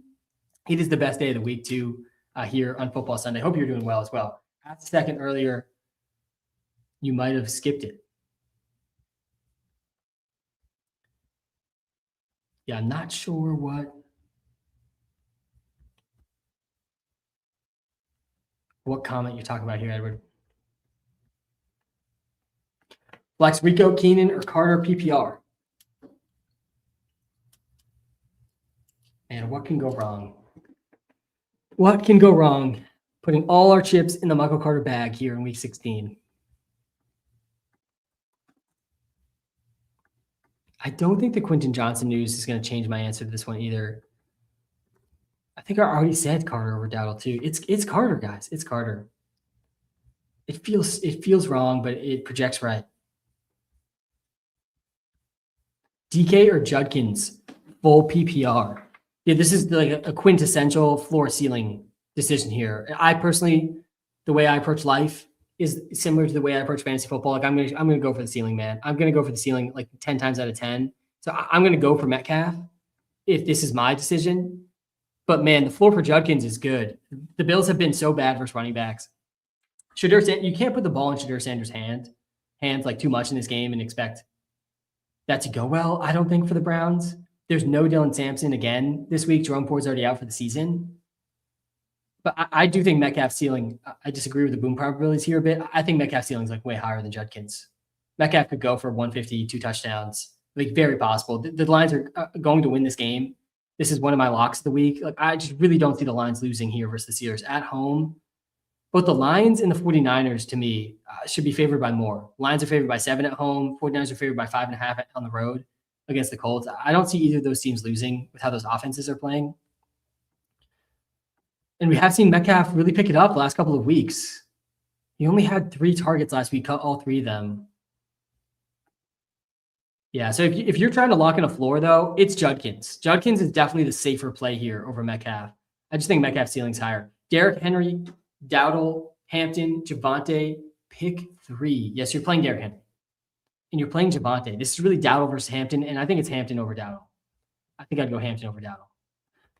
it is the best day of the week, too, here on Football Sunday. Hope you're doing well as well. Asked a second earlier, you might have skipped it. Yeah, I'm not sure what comment you're talking about here, Edward. Flex Rico, Keenan, or Carter PPR. And what can go wrong? What can go wrong? Putting all our chips in the Michael Carter bag here in week 16. I don't think the Quentin Johnson news is going to change my answer to this one either. I think I already said Carter over Dowdle too. It's Carter, guys. It's Carter. It feels wrong, but it projects right. DK or Judkins, full PPR. Yeah, this is like a quintessential floor ceiling decision here. I personally, the way I approach life is similar to the way I approach fantasy football. Like I'm gonna go for the ceiling, man. I'm gonna go for the ceiling like 10 times out of 10. So I'm gonna go for Metcalf if this is my decision. But man, the floor for Judkins is good. The Bills have been so bad versus running backs. You can't put the ball in Shadur Sanders' hands like too much in this game and expect that to go well. I don't think for the Browns. There's no Dylan Sampson again this week. Jerome Ford's already out for the season. But I do think Metcalf's ceiling, I disagree with the boom probabilities here a bit. I think Metcalf's ceiling is like way higher than Judkins. Metcalf could go for 150, 2 touchdowns. Like very possible. The Lions are going to win this game. This is one of my locks of the week. Like I just really don't see the Lions losing here versus the Steelers at home. Both the Lions and the 49ers, to me, should be favored by more. Lions are favored by 7 at home. 49ers are favored by 5.5 on the road against the Colts. I don't see either of those teams losing with how those offenses are playing. And we have seen Metcalf really pick it up the last couple of weeks. He only had 3 targets last week, cut all 3 of them. Yeah, so if you're trying to lock in a floor, though, it's Judkins. Judkins is definitely the safer play here over Metcalf. I just think Metcalf's ceiling's higher. Derrick Henry, Dowdle, Hampton, Javonte, pick 3. Yes, you're playing Derrick Henry. And you're playing Javonte. This is really Dowdle versus Hampton, and I think it's Hampton over Dowdle. I think I'd go Hampton over Dowdle.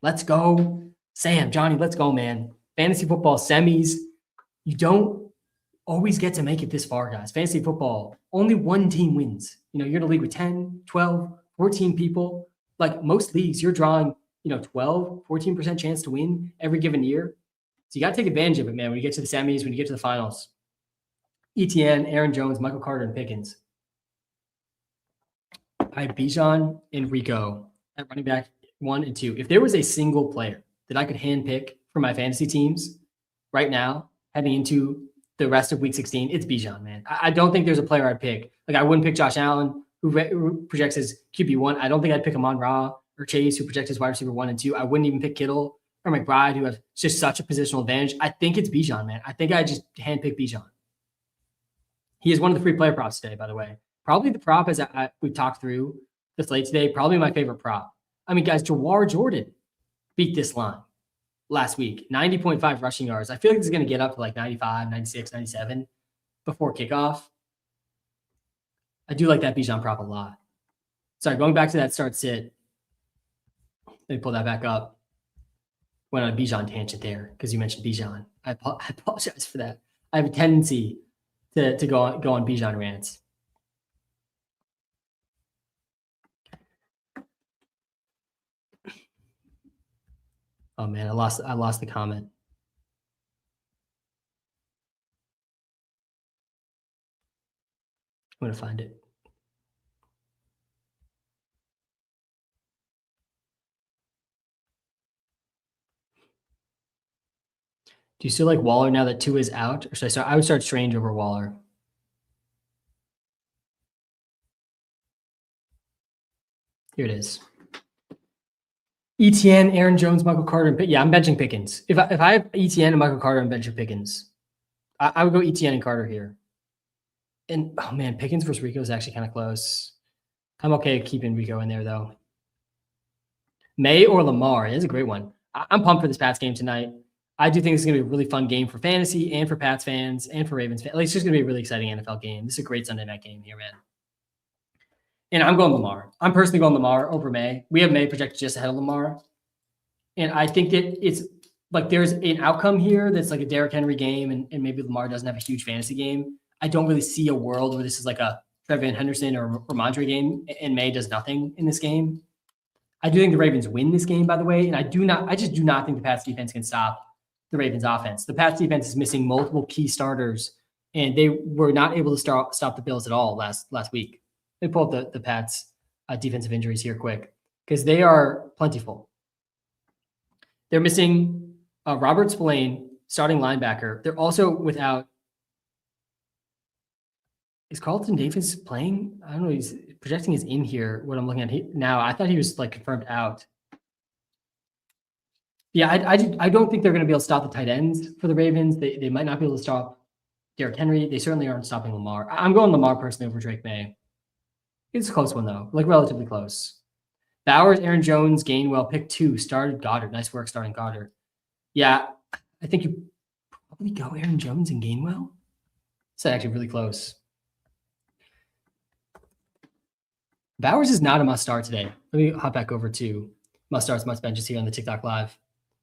Let's go. Sam, Johnny, let's go, man. Fantasy football semis. You don't always get to make it this far, guys. Fantasy football, only one team wins. You're in a league with 10, 12, 14 people. Like most leagues, you're drawing 12, 14% chance to win every given year. So you got to take advantage of it, man, when you get to the semis, when you get to the finals. ETN, Aaron Jones, Michael Carter, and Pickens. I have Bijan and Rico at running back 1 and 2. If there was a single player that I could handpick for my fantasy teams right now, heading into the rest of week 16, it's Bijan, man. I don't think there's a player I'd pick. Like, I wouldn't pick Josh Allen, who projects as QB1. I don't think I'd pick Amon-Ra or Chase, who projects as wide receiver 1 and 2. I wouldn't even pick Kittle or McBride, who has just such a positional advantage. I think it's Bijan, man. I think I just handpick Bijan. He is one of the free player props today, by the way. Probably the prop, as we talked through the slate today, probably my favorite prop. I mean, guys, Jawar Jordan beat this line last week. 90.5 rushing yards. I feel like this is going to get up to like 95, 96, 97 before kickoff. I do like that Bijan prop a lot. Sorry, going back to that start sit. Let me pull that back up. Went on a Bijan tangent there because you mentioned Bijan. I apologize for that. I have a tendency to go on Bijan rants. Oh man, I lost the comment. I'm gonna find it. Do you still like Waller now that Tua is out? Or should I start? I would start Strange over Waller. Here it is. ETN, Aaron Jones, Michael Carter, and yeah, I'm benching Pickens. If I have ETN and Michael Carter, I'm benching Pickens. I would go ETN and Carter here. And oh man, Pickens versus Rico is actually kind of close. I'm okay keeping Rico in there though. May or Lamar is a great one. I'm pumped for this Pats game tonight. I do think it's going to be a really fun game for fantasy and for Pats fans and for Ravens fans. It's just going to be a really exciting NFL game. This is a great Sunday night game here, man. And I'm going Lamar. I'm personally going Lamar over May. We have May projected just ahead of Lamar. And I think that it's like there's an outcome here that's like a Derrick Henry game and maybe Lamar doesn't have a huge fantasy game. I don't really see a world where this is like a Trevor Henderson or Ramondre game and May does nothing in this game. I do think the Ravens win this game, by the way. And I just do not think the Pats defense can stop the Ravens offense. The Pats defense is missing multiple key starters and they were not able to stop the Bills at all last week. Let me pull up the Pats defensive injuries here quick because they are plentiful. They're missing Robert Spillane, starting linebacker. They're also without. Is Carlton Davis playing? I don't know. He's projecting is in here. What I'm looking at now, I thought he was like confirmed out. Yeah, I don't think they're going to be able to stop the tight ends for the Ravens. They might not be able to stop Derrick Henry. They certainly aren't stopping Lamar. I'm going Lamar personally over Drake May. It's a close one though, like relatively close. Bowers, Aaron Jones, Gainwell, pick 2, started Goddard. Nice work starting Goddard. Yeah, I think you probably go Aaron Jones and Gainwell. It's actually really close. Bowers is not a must start today. Let me hop back over to must starts, must benches here on the TikTok Live.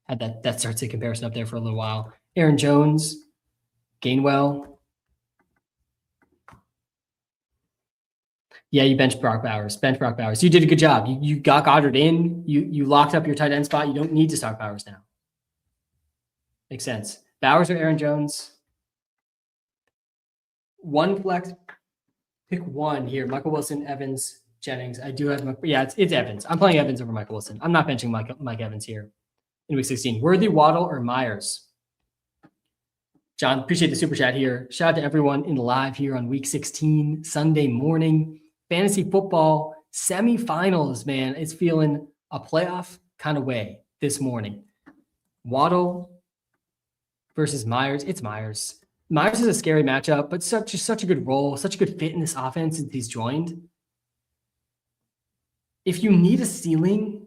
Had that start to comparison up there for a little while. Aaron Jones, Gainwell. Yeah, you bench Brock Bowers. Bench Brock Bowers. You did a good job. You got Goddard in. You locked up your tight end spot. You don't need to start Bowers now. Makes sense. Bowers or Aaron Jones? One flex. Pick one here. Michael Wilson, Evans, Jennings. I do have it's Evans. I'm playing Evans over Michael Wilson. I'm not benching Mike Evans here in week 16. Worthy, Waddle, or Myers? John, appreciate the super chat here. Shout out to everyone in the live here on week 16, Sunday morning. Fantasy football semifinals, man. It's feeling a playoff kind of way this morning. Waddle versus Myers. It's Myers. Myers is a scary matchup, but such a good role, such a good fit in this offense since he's joined. If you need a ceiling,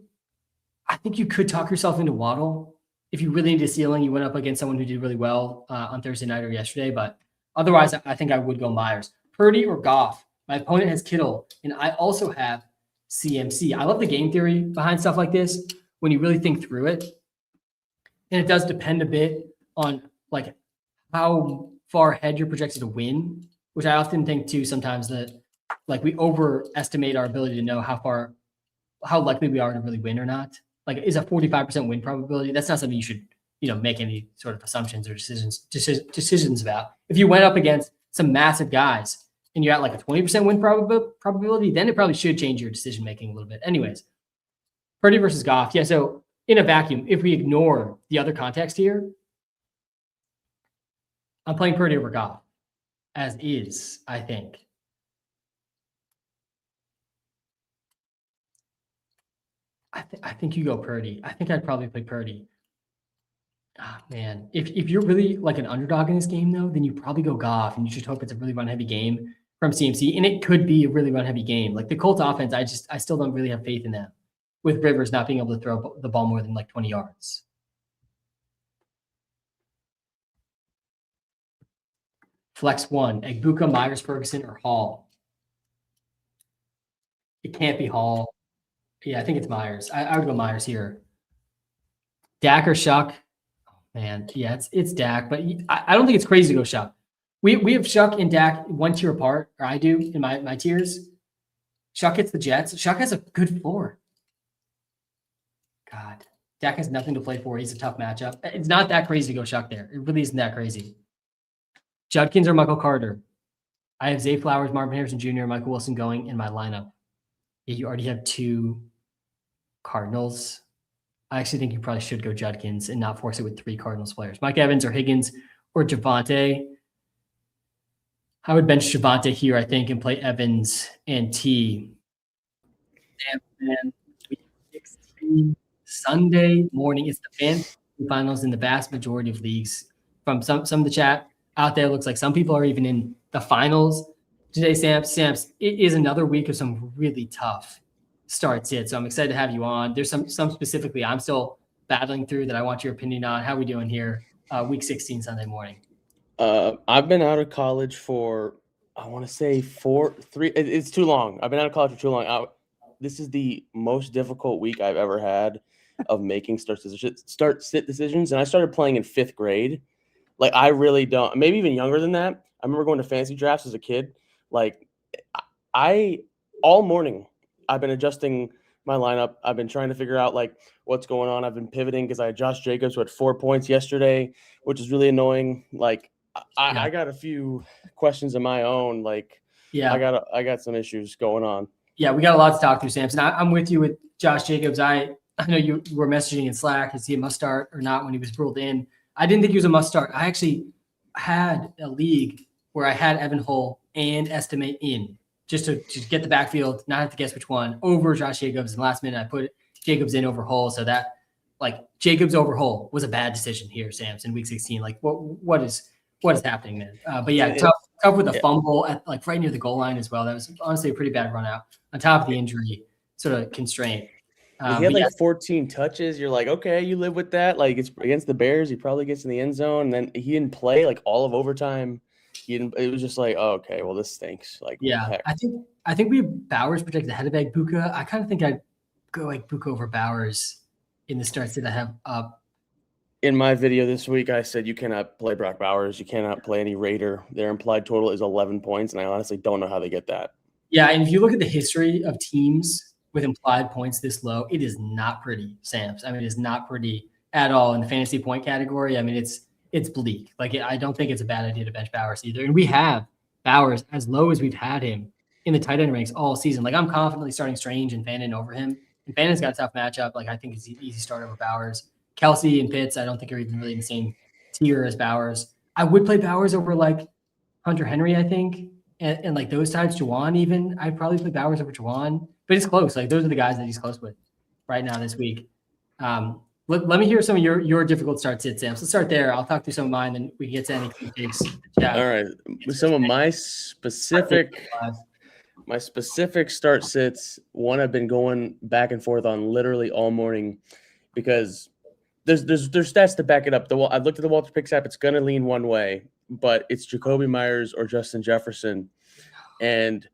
I think you could talk yourself into Waddle. If you really need a ceiling, you went up against someone who did really well on Thursday night or yesterday, but otherwise, I think I would go Myers. Purdy or Goff? My opponent has Kittle, and I also have CMC. I love the game theory behind stuff like this when you really think through it. And it does depend a bit on like how far ahead you're projected to win, which I often think too sometimes that like we overestimate our ability to know how likely we are to really win or not. like is a 45% win probability. That's not something you should, make any sort of assumptions or decisions about. If you went up against some massive guys and you're at like a 20% win probability, then it probably should change your decision making a little bit. Anyways, Purdy versus Goff. Yeah, so in a vacuum, if we ignore the other context here, I'm playing Purdy over Goff as is, I think. I think you go Purdy. I think I'd probably play Purdy. Ah, man. If you're really like an underdog in this game, though, then you probably go Goff, and you just hope it's a really run-heavy game from CMC, and it could be a really run-heavy game. Like the Colts offense, I still don't really have faith in them, with Rivers not being able to throw the ball more than like 20 yards. Flex 1, Egbuka, Myers, Ferguson, or Hall. It can't be Hall. Yeah, I think it's Myers. I would go Myers here. Dak or Shuck? Oh, man, yeah, it's Dak, but I don't think it's crazy to go Shuck. We have Shuck and Dak one tier apart, or I do in my tiers. Shuck hits the Jets. Shuck has a good floor. God, Dak has nothing to play for. He's a tough matchup. It's not that crazy to go Shuck there. It really isn't that crazy. Judkins or Michael Carter? I have Zay Flowers, Marvin Harrison Jr., Michael Wilson going in my lineup. Yeah, you already have 2 Cardinals. I actually think you probably should go Judkins and not force it with 3 Cardinals players. Mike Evans or Higgins or Javonte. I would bench Javonte here, I think, and play Evans and T. Damn, man. Week 16, Sunday morning. It's the fantasy finals in the vast majority of leagues. From some of the chat out there, looks like some people are even in the finals today. Samps, it is another week of some really tough starts yet. So I'm excited to have you on. There's some specifically I'm still battling through that I want your opinion on. How are we doing here? Week 16 Sunday morning. I've been out of college for, I want to say 3. It's too long. I've been out of college for too long. This is the most difficult week I've ever had of making start-sit decisions. And I started playing in 5th grade. Like, I really don't, maybe even younger than that. I remember going to fantasy drafts as a kid. Like, all morning, I've been adjusting my lineup. I've been trying to figure out, like, what's going on. I've been pivoting because I had Josh Jacobs who had 4 points yesterday, which is really annoying. Like, I got a few questions of my own. Like, yeah, I got some issues going on. Yeah, we got a lot to talk through, Samson. I'm with you with Josh Jacobs. I know you were messaging in Slack, is he a must start or not when he was ruled in? I didn't think he was a must start. I actually had a league where I had Evan Hull and Estimate in just to get the backfield, not have to guess which one, over Josh Jacobs. And last minute I put Jacobs in over Hull. So that, like, Jacobs over Hull was a bad decision here, Samson, week 16. Like, what is happening, man? But yeah, tough with a fumble at like right near the goal line as well. That was honestly a pretty bad run out on top of the injury sort of constraint. He had like 14 touches. You're like, okay, you live with that. Like, it's against the Bears. He probably gets in the end zone. And then he didn't play like all of overtime. It was just like, oh, okay, well, this stinks. Like, yeah, I think we have Bowers projected ahead of Egbuka. I kind of think I'd go like Buka over Bowers in the starts that I have up. In my video this week, I said you cannot play Brock Bowers. You cannot play any Raider. Their implied total is 11 points, and I honestly don't know how they get that. Yeah, and if you look at the history of teams with implied points this low, it is not pretty, Samps. I mean, it is not pretty at all in the fantasy point category. I mean, it's bleak. Like, I don't think it's a bad idea to bench Bowers either. And we have Bowers as low as we've had him in the tight end ranks all season. Like, I'm confidently starting Strange and Fannin over him. And Fannin's got a tough matchup. Like, I think it's an easy start over Bowers. Kelsey and Pitts, I don't think are even really in the same tier as Bowers. I would play Bowers over like Hunter Henry, I think. And like those types, Juwan even. I'd probably play Bowers over Juwan. But it's close. Like, those are the guys that he's close with right now this week. Let me hear some of your difficult start sits, Sam. So let's start there. I'll talk through some of mine, and we can get to any takes. All right. Some of my specific start sits, one I've been going back and forth on literally all morning because there's stats to back it up. I looked at the WalterPicks app. It's going to lean one way, but it's Jacoby Myers or Justin Jefferson. And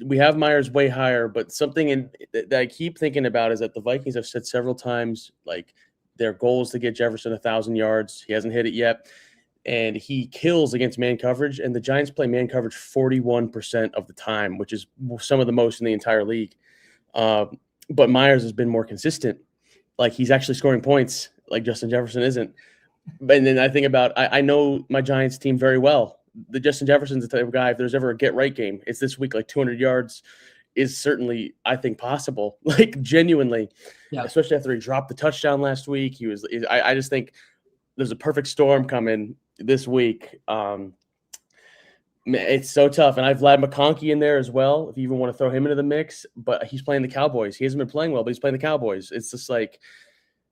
we have Myers way higher, but something that I keep thinking about is that the Vikings have said several times, like, their goal is to get Jefferson 1,000 yards. He hasn't hit it yet, and he kills against man coverage, and the Giants play man coverage 41% of the time, which is some of the most in the entire league. But Myers has been more consistent, like he's actually scoring points like Justin Jefferson isn't. And then I think about I know my Giants team very well. The Justin Jefferson's the type of guy, if there's ever a get right game, it's this week. Like 200 yards is certainly, I think, possible. Like genuinely, especially after he dropped the touchdown last week. I just think there's a perfect storm coming this week. It's so tough. And I've Vlad McConkey in there as well, if you even want to throw him into the mix. But he's playing the Cowboys. He hasn't been playing well, but he's playing the Cowboys. It's just like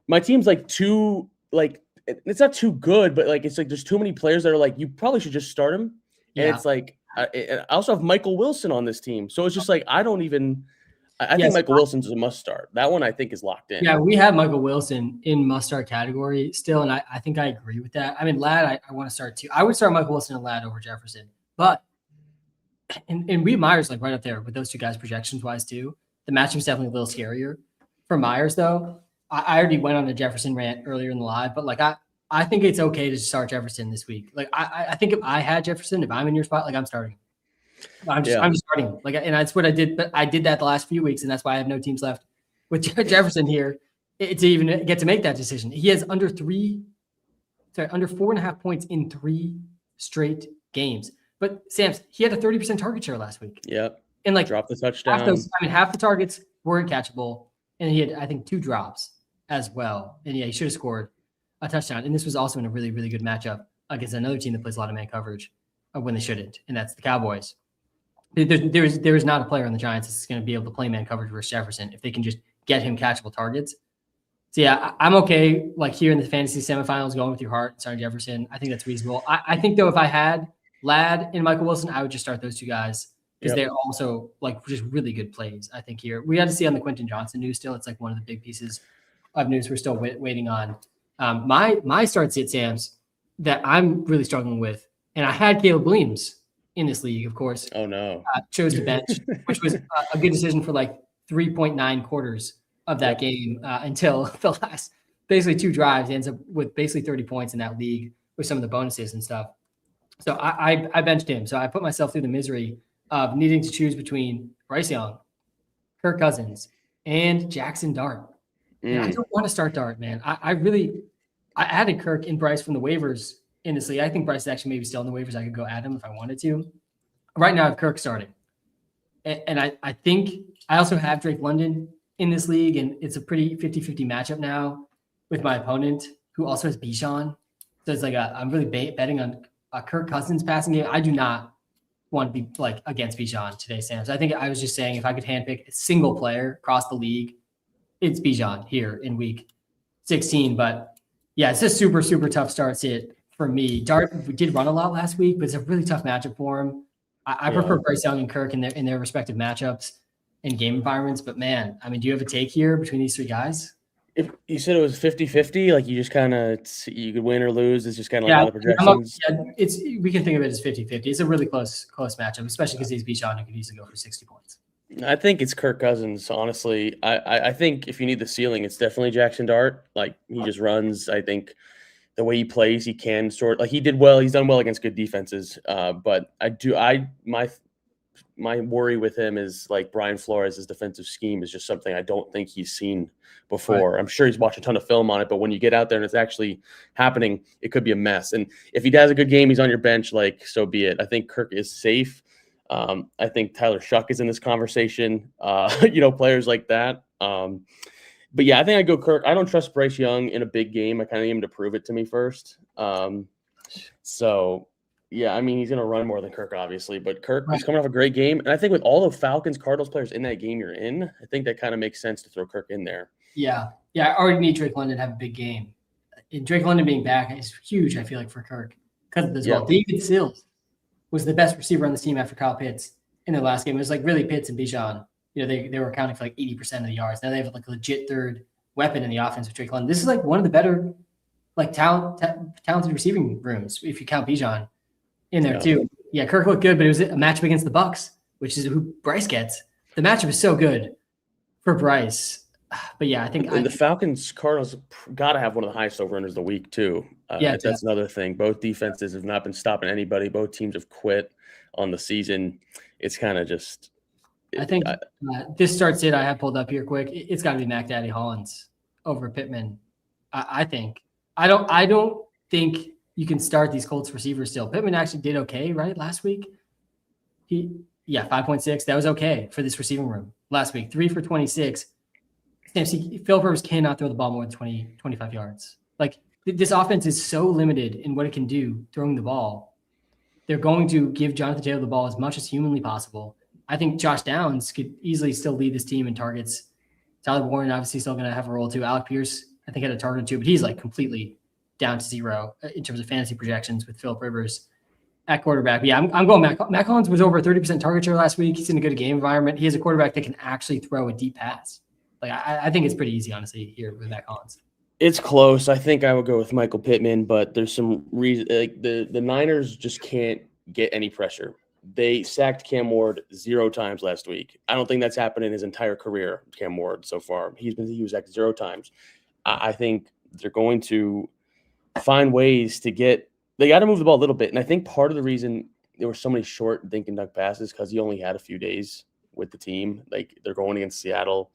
my team's like too like it's not too good, but like it's like there's too many players that are like you probably should just start him. And it's like I also have Michael Wilson on this team, so it's just like I don't even. I think Michael Wilson's a must start. That one I think is locked in. Yeah, we have Michael Wilson in must start category still, and I think I agree with that. I mean, Ladd, I want to start too. I would start Michael Wilson and Ladd over Jefferson, but and Reed Myers like right up there with those two guys projections wise too. The matchup is definitely a little scarier for Myers though. I already went on a Jefferson rant earlier in the live, but like I think it's okay to start Jefferson this week. Like I think if I had Jefferson, if I'm in your spot, like I'm starting. I'm just starting. Like, and that's what I did. But I did that the last few weeks, and that's why I have no teams left with Jefferson here to even get to make that decision. He has under 4.5 points in 3 straight games. But Sam's, he had a 30% target share last week. Yep. And like dropped the touchdown. Half the targets weren't catchable, and he had I think 2 drops as well. And yeah, he should have scored a touchdown. And this was also in a really, really good matchup against another team that plays a lot of man coverage when they shouldn't, and that's the Cowboys. There is not a player on the Giants that's going to be able to play man coverage versus Jefferson if they can just get him catchable targets. So yeah, I'm okay like here in the fantasy semifinals going with your heart, starting Jefferson. I think that's reasonable. I think though if I had Ladd and Michael Wilson, I would just start those 2 guys because they're also like just really good plays. I think here we had to see on the Quentin Johnson news still. It's like one of the big pieces of news we're still waiting on. My start sit Sam's that I'm really struggling with, and I had Caleb Williams in this league, of course. Oh no! Chose to bench, which was a good decision for like 3.9 quarters of that game until the last basically 2 drives. He ends up with basically 30 points in that league with some of the bonuses and stuff. So I benched him. So I put myself through the misery of needing to choose between Bryce Young, Kirk Cousins, and Jackson Dart. And I don't want to start Dart, man. I added Kirk and Bryce from the waivers in this league. I think Bryce is actually maybe still in the waivers. I could go add him if I wanted to. Right now, I have Kirk starting. And I think I also have Drake London in this league, and it's a pretty 50-50 matchup now with my opponent, who also has Bijan. So it's like I'm really betting on a Kirk Cousins passing game. I do not want to be like against Bijan today, Sam. So I think I was just saying if I could handpick a single player across the league, it's Bijan here in week 16. But yeah, it's a super, super tough start sit for me. Dart did run a lot last week, but it's a really tough matchup for him. I prefer Bryce Young and Kirk in their respective matchups and game environments. But man, I mean, do you have a take here between these 3 guys? If you said it was 50-50, like you just kind of you could win or lose. It's just kind of like all the projections. We can think of it as 50-50. It's a really close matchup, especially because he's Bijan and could easily go for 60 points. I think it's Kirk Cousins, honestly. I think if you need the ceiling, it's definitely Jackson Dart. Like he just runs. I think the way he plays, he can sort like he did well. He's done well against good defenses. But my worry with him is like Brian Flores' defensive scheme is just something I don't think he's seen before. Right. I'm sure he's watched a ton of film on it, but when you get out there and it's actually happening, it could be a mess. And if he does a good game, he's on your bench, like so be it. I think Kirk is safe. I think Tyler Shuck is in this conversation. Players like that. But yeah, I think I go Kirk. I don't trust Bryce Young in a big game. I kind of need him to prove it to me first. So yeah, I mean, he's going to run more than Kirk, obviously, but Kirk is coming off a great game. And I think with all the Falcons, Cardinals players in that game you're in, I think that kind of makes sense to throw Kirk in there. Yeah. I already need Drake London to have a big game. And Drake London being back is huge, I feel like, for Kirk because of this. Well, David Sills was the best receiver on this team after Kyle Pitts in their last game. It was like really Pitts and Bijan. They were accounting for like 80% of the yards. Now they have like a legit third weapon in the offense with Drake London. This is like one of the better like talented receiving rooms if you count Bijan in there too. Yeah, Kirk looked good, but it was a matchup against the Bucs, which is who Bryce gets. The matchup is so good for Bryce. But yeah, I think the Falcons Cardinals got to have one of the highest over-unders of the week too. That's another thing. Both defenses have not been stopping anybody. Both teams have quit on the season. It's kind of just. I think this starts it. I have pulled up here quick. It's got to be Mac Daddy Hollins over Pittman. I think. I don't think you can start these Colts receivers still. Pittman actually did okay, right? Last week. 5.6. That was okay for this receiving room last week. 3 for 26. Philip Rivers cannot throw the ball more than 20, 25 yards. Like this offense is so limited in what it can do throwing the ball. They're going to give Jonathan Taylor the ball as much as humanly possible. I think Josh Downs could easily still lead this team in targets. Tyler Warren obviously still going to have a role too. Alec Pierce, I think, had a target too, but he's like completely down to zero in terms of fantasy projections with Philip Rivers at quarterback. But yeah, I'm going Matt Collins was over 30% target share last week. He's in a good game environment. He has a quarterback that can actually throw a deep pass. Like I think it's pretty easy, honestly, here with Matt Collins. It's close. I think I would go with Michael Pittman, but there's some reason like the Niners just can't get any pressure. They sacked Cam Ward 0 times last week. I don't think that's happened in his entire career, Cam Ward, so far. He was sacked 0 times. I think they're going to find ways to they got to move the ball a little bit. And I think part of the reason there were so many short dink and dunk passes because he only had a few days with the team. Like they're going against Seattle.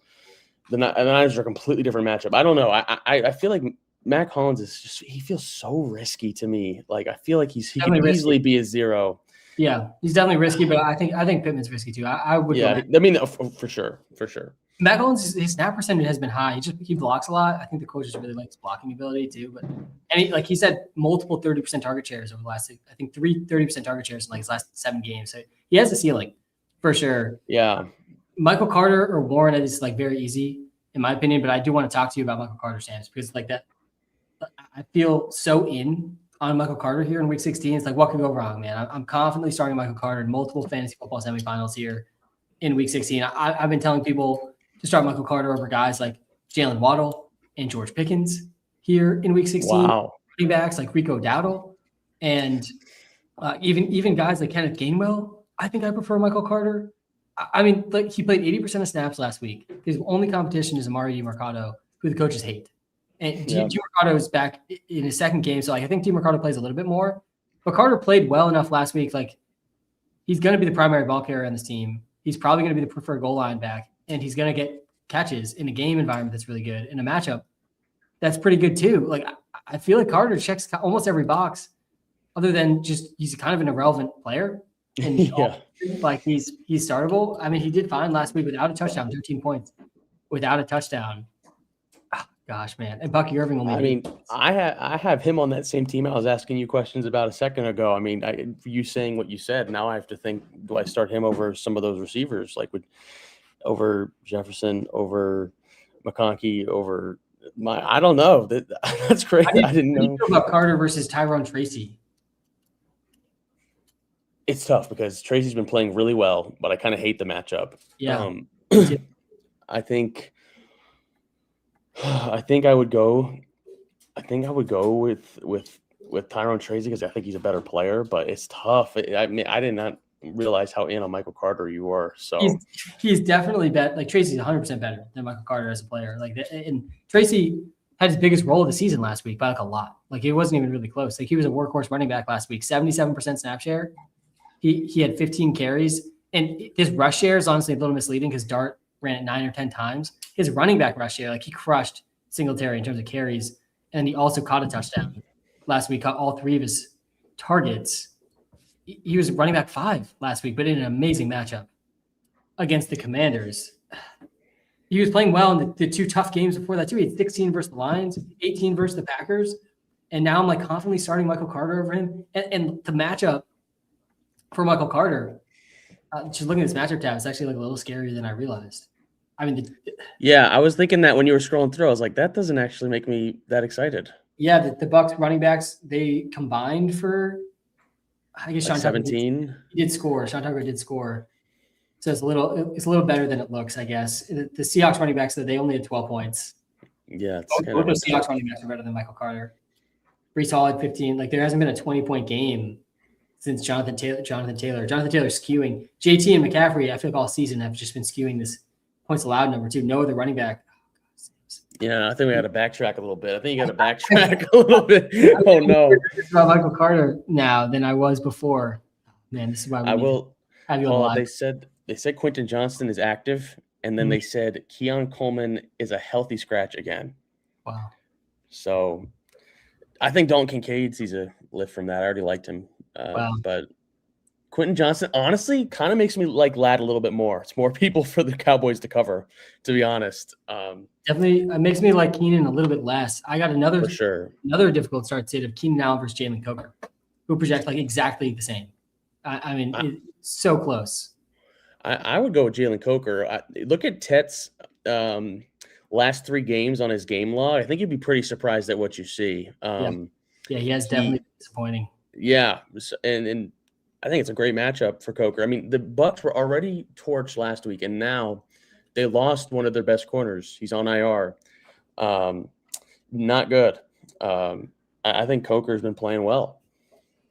The Niners are a completely different matchup. I don't know. I feel like Matt Collins he feels so risky to me. Like I feel like he could easily be a 0. Yeah, he's definitely risky, but I think Pittman's risky too. I would. Yeah, I mean, for sure. Matt Collins, his snap percentage has been high. He blocks a lot. I think the coaches really like his blocking ability too. But he said multiple 30% target shares over the last, I think 30% target shares in like his last 7 games. So he has a ceiling for sure. Yeah. Michael Carter or Warren is like very easy in my opinion, but I do want to talk to you about Michael Carter, Sam's, because like that, I feel so in on Michael Carter here in week 16. It's like, what could go wrong, man? I'm confidently starting Michael Carter in multiple fantasy football semifinals here in week 16. I've been telling people to start Michael Carter over guys like Jalen Waddle and George Pickens here in week 16. Wow. Running backs like Rico Dowdle and even guys like Kenneth Gainwell. I think I prefer Michael Carter. I mean, like he played 80% of snaps last week. His only competition is Amari DiMercado, who the coaches hate. And DiMercado is back in his second game, so like I think DiMercado plays a little bit more. But Carter played well enough last week. Like he's going to be the primary ball carrier on this team. He's probably going to be the preferred goal line back, and he's going to get catches in a game environment that's really good, in a matchup that's pretty good too. Like I feel like Carter checks almost every box, other than just he's kind of an irrelevant player. And like he's startable. I mean, he did fine last week without a touchdown, 13 points without a touchdown. Oh, gosh, man. And Bucky Irving only. I mean, I have him on that same team I was asking you questions about a second ago. I mean, you saying what you said, now I have to think, do I start him over some of those receivers, like over Jefferson, over McConkey, over I don't know. That's crazy. I didn't know. How do you feel about Carter versus Tyrone Tracy? It's tough because Tracy's been playing really well, but I kind of hate the matchup. Yeah. I think I would go with Tyrone Tracy because I think he's a better player, but it's tough. I mean, I did not realize how in on Michael Carter you are. So he's definitely better. Like Tracy's 100% better than Michael Carter as a player. Like, and Tracy had his biggest role of the season last week by like a lot. Like it wasn't even really close. Like he was a workhorse running back last week, 77% snap share. He had 15 carries, and his rush share is honestly a little misleading because Dart ran it 9 or 10 times. His running back rush share, like he crushed Singletary in terms of carries, and he also caught a touchdown last week. Caught all 3 of his targets. He was running back 5 last week, but in an amazing matchup against the Commanders. He was playing well in the 2 tough games before that too. He had 16 versus the Lions, 18 versus the Packers, and now I'm like confidently starting Michael Carter over him. And the matchup for Michael Carter, just looking at this matchup tab, it's actually like a little scarier than I realized. I mean, I was thinking that when you were scrolling through, I was like, that doesn't actually make me that excited. Yeah, the Bucs running backs, they combined for, I guess, like Sean 17. Tucker did score. Sean Tucker did score, so it's a little better than it looks, I guess. The Seahawks running backs, they only had 12 points. Yeah, both those Seahawks running backs are better than Michael Carter. Brees Hall had 15. Like there hasn't been a 20-point game since Jonathan Taylor skewing. JT and McCaffrey, I feel like all season have just been skewing this points allowed number 2. No other running back. Yeah, I think we got to backtrack a little bit. I think you got to backtrack a little bit. Oh no, about Michael Carter now than I was before. Man, this is why have you on live. They said Quentin Johnston is active, and then they said Keon Coleman is a healthy scratch again. Wow. So I think Dalton Kincaid sees a lift from that. I already liked him. Wow. But Quentin Johnson, honestly, kind of makes me like Ladd a little bit more. It's more people for the Cowboys to cover, to be honest. Definitely, it makes me like Keenan a little bit less. I got For sure. another difficult start sit of Keenan Allen versus Jalen Coker, who project like exactly the same. I mean, it's so close. I would go with Jalen Coker. Look at Tet's last 3 games on his game log. I think you'd be pretty surprised at what you see. Yeah, he has definitely been disappointing. Yeah, and I think it's a great matchup for Coker. I mean, the Bucs were already torched last week, and now they lost one of their best corners. He's on IR. Not good. I think Coker's been playing well.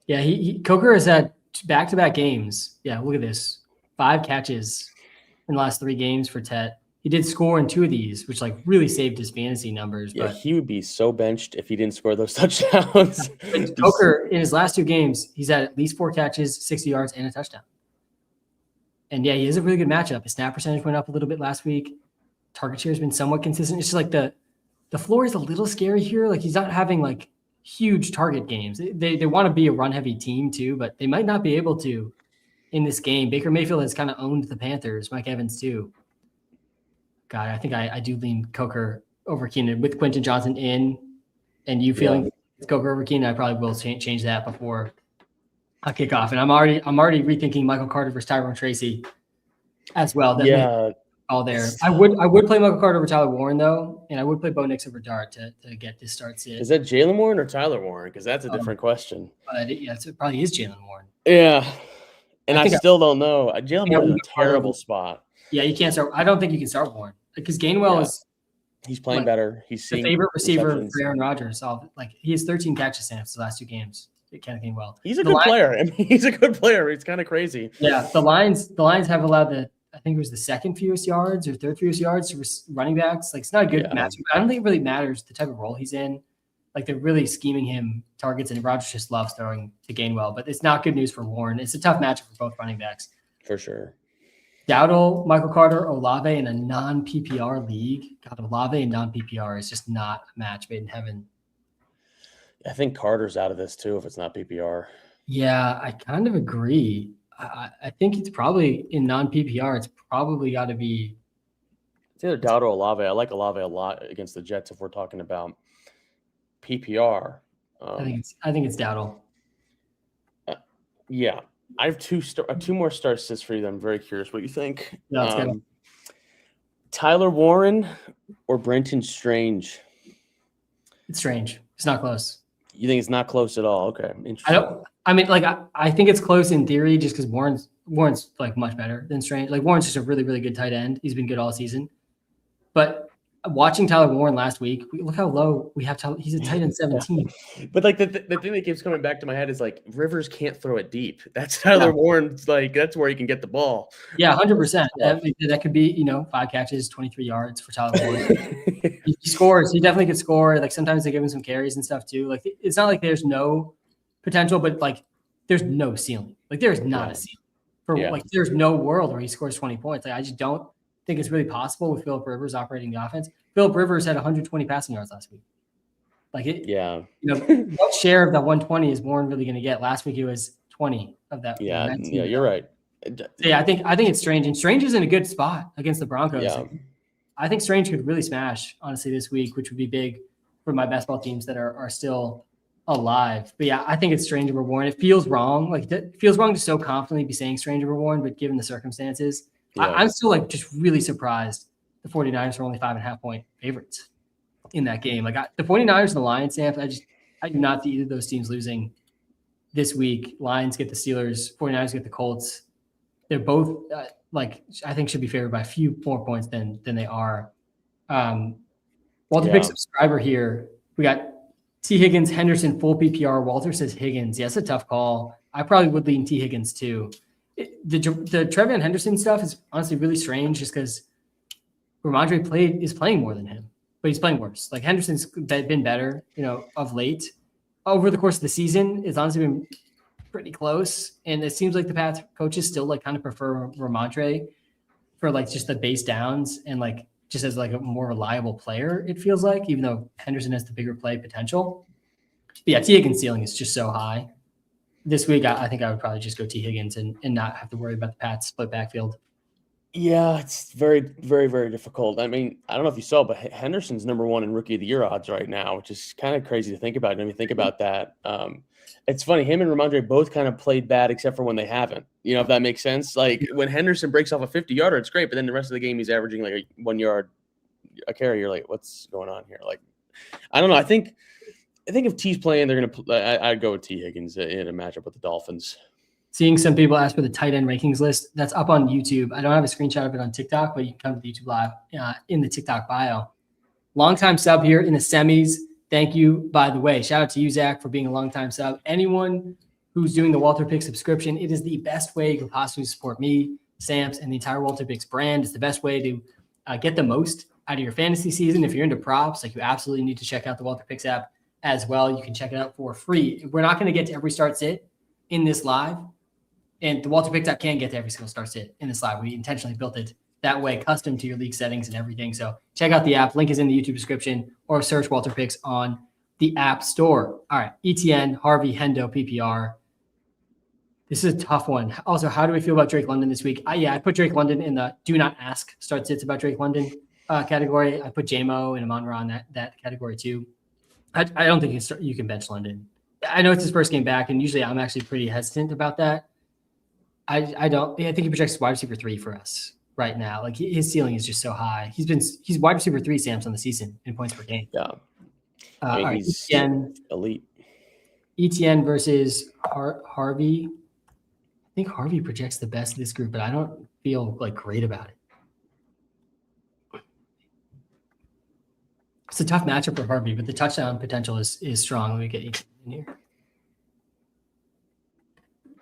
Yeah, Coker has had back-to-back games. Yeah, look at this. 5 catches in the last 3 games for Tet. He did score in 2 of these, which like really saved his fantasy numbers. Yeah, but he would be so benched if he didn't score those touchdowns. Coker, in his last 2 games, he's had at least 4 catches, 60 yards, and a touchdown. And yeah, he is a really good matchup. His snap percentage went up a little bit last week. Target share has been somewhat consistent. It's just like the floor is a little scary here. Like he's not having like huge target games. They want to be a run-heavy team too, but they might not be able to in this game. Baker Mayfield has kind of owned the Panthers. Mike Evans too. God, I think I do lean Coker over Keenan with Quentin Johnson in, and you feeling it's Coker over Keenan. I probably will change that before I kick off. And I'm already rethinking Michael Carter versus Tyrone Tracy as well. Yeah, all there. I would play Michael Carter over Tyler Warren though, and I would play Bo Nix over Dart to get this start sit. Is that Jalen Warren or Tyler Warren? Because that's a different question. Yeah, it probably is Jalen Warren. Yeah, and I still don't know. Jalen Warren's in a terrible spot. Yeah, you can't start. I don't think you can start Warren because Gainwell is. He's playing better. He's the favorite receiver for Aaron Rodgers. Like he has 13 catches in the last 2 games. Kenneth Gainwell. He's a good player. I mean, he's a good player. It's kind of crazy. Yeah, the Lions have allowed I think it was the 2nd fewest yards or 3rd fewest yards to running backs. Like it's not a good matchup. I don't think it really matters the type of role he's in. Like they're really scheming him targets, and Rodgers just loves throwing to Gainwell. But it's not good news for Warren. It's a tough matchup for both running backs. For sure. Dowdle, Michael Carter, Olave in a non-PPR league. God, Olave in non-PPR is just not a match made in heaven. I think Carter's out of this too if it's not PPR. Yeah, I kind of agree. I think it's probably in non-PPR. It's probably got to be. It's either Dowdle or Olave. I like Olave a lot against the Jets if we're talking about PPR. I think it's Dowdle. Yeah. I have 2 more star sits for you that I'm very curious what you think. Yeah, Tyler Warren or Brenton Strange? It's Strange. It's not close. You think it's not close at all? Okay. Interesting. I think it's close in theory just because Warren's like much better than Strange. Like Warren's just a really, really good tight end. He's been good all season. But watching Tyler Warren last week, look how low we have. He's a tight end 17. But like the thing that keeps coming back to my head is like Rivers can't throw it deep. That's Tyler Warren's like that's where he can get the ball. Yeah, 100%. That could be 5 catches, 23 yards for Tyler Warren. He scores. He definitely could score. Like sometimes they give him some carries and stuff too. Like it's not like there's no potential, but like there's no ceiling. Like there is not a ceiling like there's no world where he scores 20 points. Like I just don't think it's really possible with Phillip Rivers operating the offense. Phillip Rivers had 120 passing yards last week. Like it, what share of that 120 is Warren really going to get? Last week it was 20 of that. Yeah, you're right. Yeah, I think it's Strange, and Strange is in a good spot against the Broncos. Yeah. I think Strange could really smash honestly this week, which would be big for my best ball teams that are still alive. But yeah, I think it's Strange over Warren. It feels wrong. Like it feels wrong to so confidently be saying Strange over Warren, but given the circumstances. I'm still like just really surprised the 49ers are only 5.5 point favorites in that game. Like the 49ers and the Lions, Sam, I do not see either of those teams losing this week. Lions get the Steelers, 49ers get the Colts. They're both I think should be favored by a few more points than they are. WalterPicks subscriber here. We got T. Higgins, Henderson, full PPR. Walter says Higgins. Yeah, it's a tough call. I probably would lean T. Higgins too. The Trevion Henderson stuff is honestly really strange just because Ramondre is playing more than him, but he's playing worse. Like Henderson's been better, of late. Over the course of the season, it's honestly been pretty close. And it seems like the Pats coaches still like kind of prefer Ramondre for like just the base downs and like just as like a more reliable player, it feels like, even though Henderson has the bigger play potential. But yeah, T. Higgins' ceiling is just so high. This week, I think I would probably just go T. Higgins and not have to worry about the Pats split backfield. Yeah, it's very, very, very difficult. I mean, I don't know if you saw, but Henderson's number 1 in Rookie of the Year odds right now, which is kind of crazy to think about. I mean, think about that. It's funny. Him and Ramondre both kind of played bad, except for when they haven't. If that makes sense. Like when Henderson breaks off a 50-yarder, it's great, but then the rest of the game he's averaging like 1 yard a carry. You're like, what's going on here? Like, I don't know. I think if T's playing, they're gonna. I'd go with T. Higgins in a matchup with the Dolphins. Seeing some people ask for the tight end rankings list. That's up on YouTube. I don't have a screenshot of it on TikTok, but you can come to the YouTube Live in the TikTok bio. Longtime sub here in the semis. Thank you, by the way. Shout out to you, Zach, for being a longtime sub. Anyone who's doing the WalterPicks subscription, it is the best way you can possibly support me, Samps, and the entire WalterPicks brand. It's the best way to get the most out of your fantasy season. If you're into props, like you absolutely need to check out the WalterPicks app as well. You can check it out for free. We're not going to get to every start sit in this live. And the WalterPicks app can get to every single start sit in this live. We intentionally built it that way, custom to your league settings and everything. So check out the app. Link is in the YouTube description, or search WalterPicks on the App Store. All right, ETN, Harvey, Hendo, PPR. This is a tough one. Also, how do we feel about Drake London this week? I put Drake London in the do not ask start sits about Drake London category. I put J-Mo and Amon-Ra in that category too. I don't think you can bench London. I know it's his first game back, and usually I'm actually pretty hesitant about that. I think he projects wide receiver 3 for us right now. Like his ceiling is just so high. He's wide receiver 3 Samps on the season in points per game. Yeah. All right, he's elite. ETN versus Harvey. I think Harvey projects the best of this group, but I don't feel like great about it. It's a tough matchup for Harvey, but the touchdown potential is strong. Let me get ETN in here.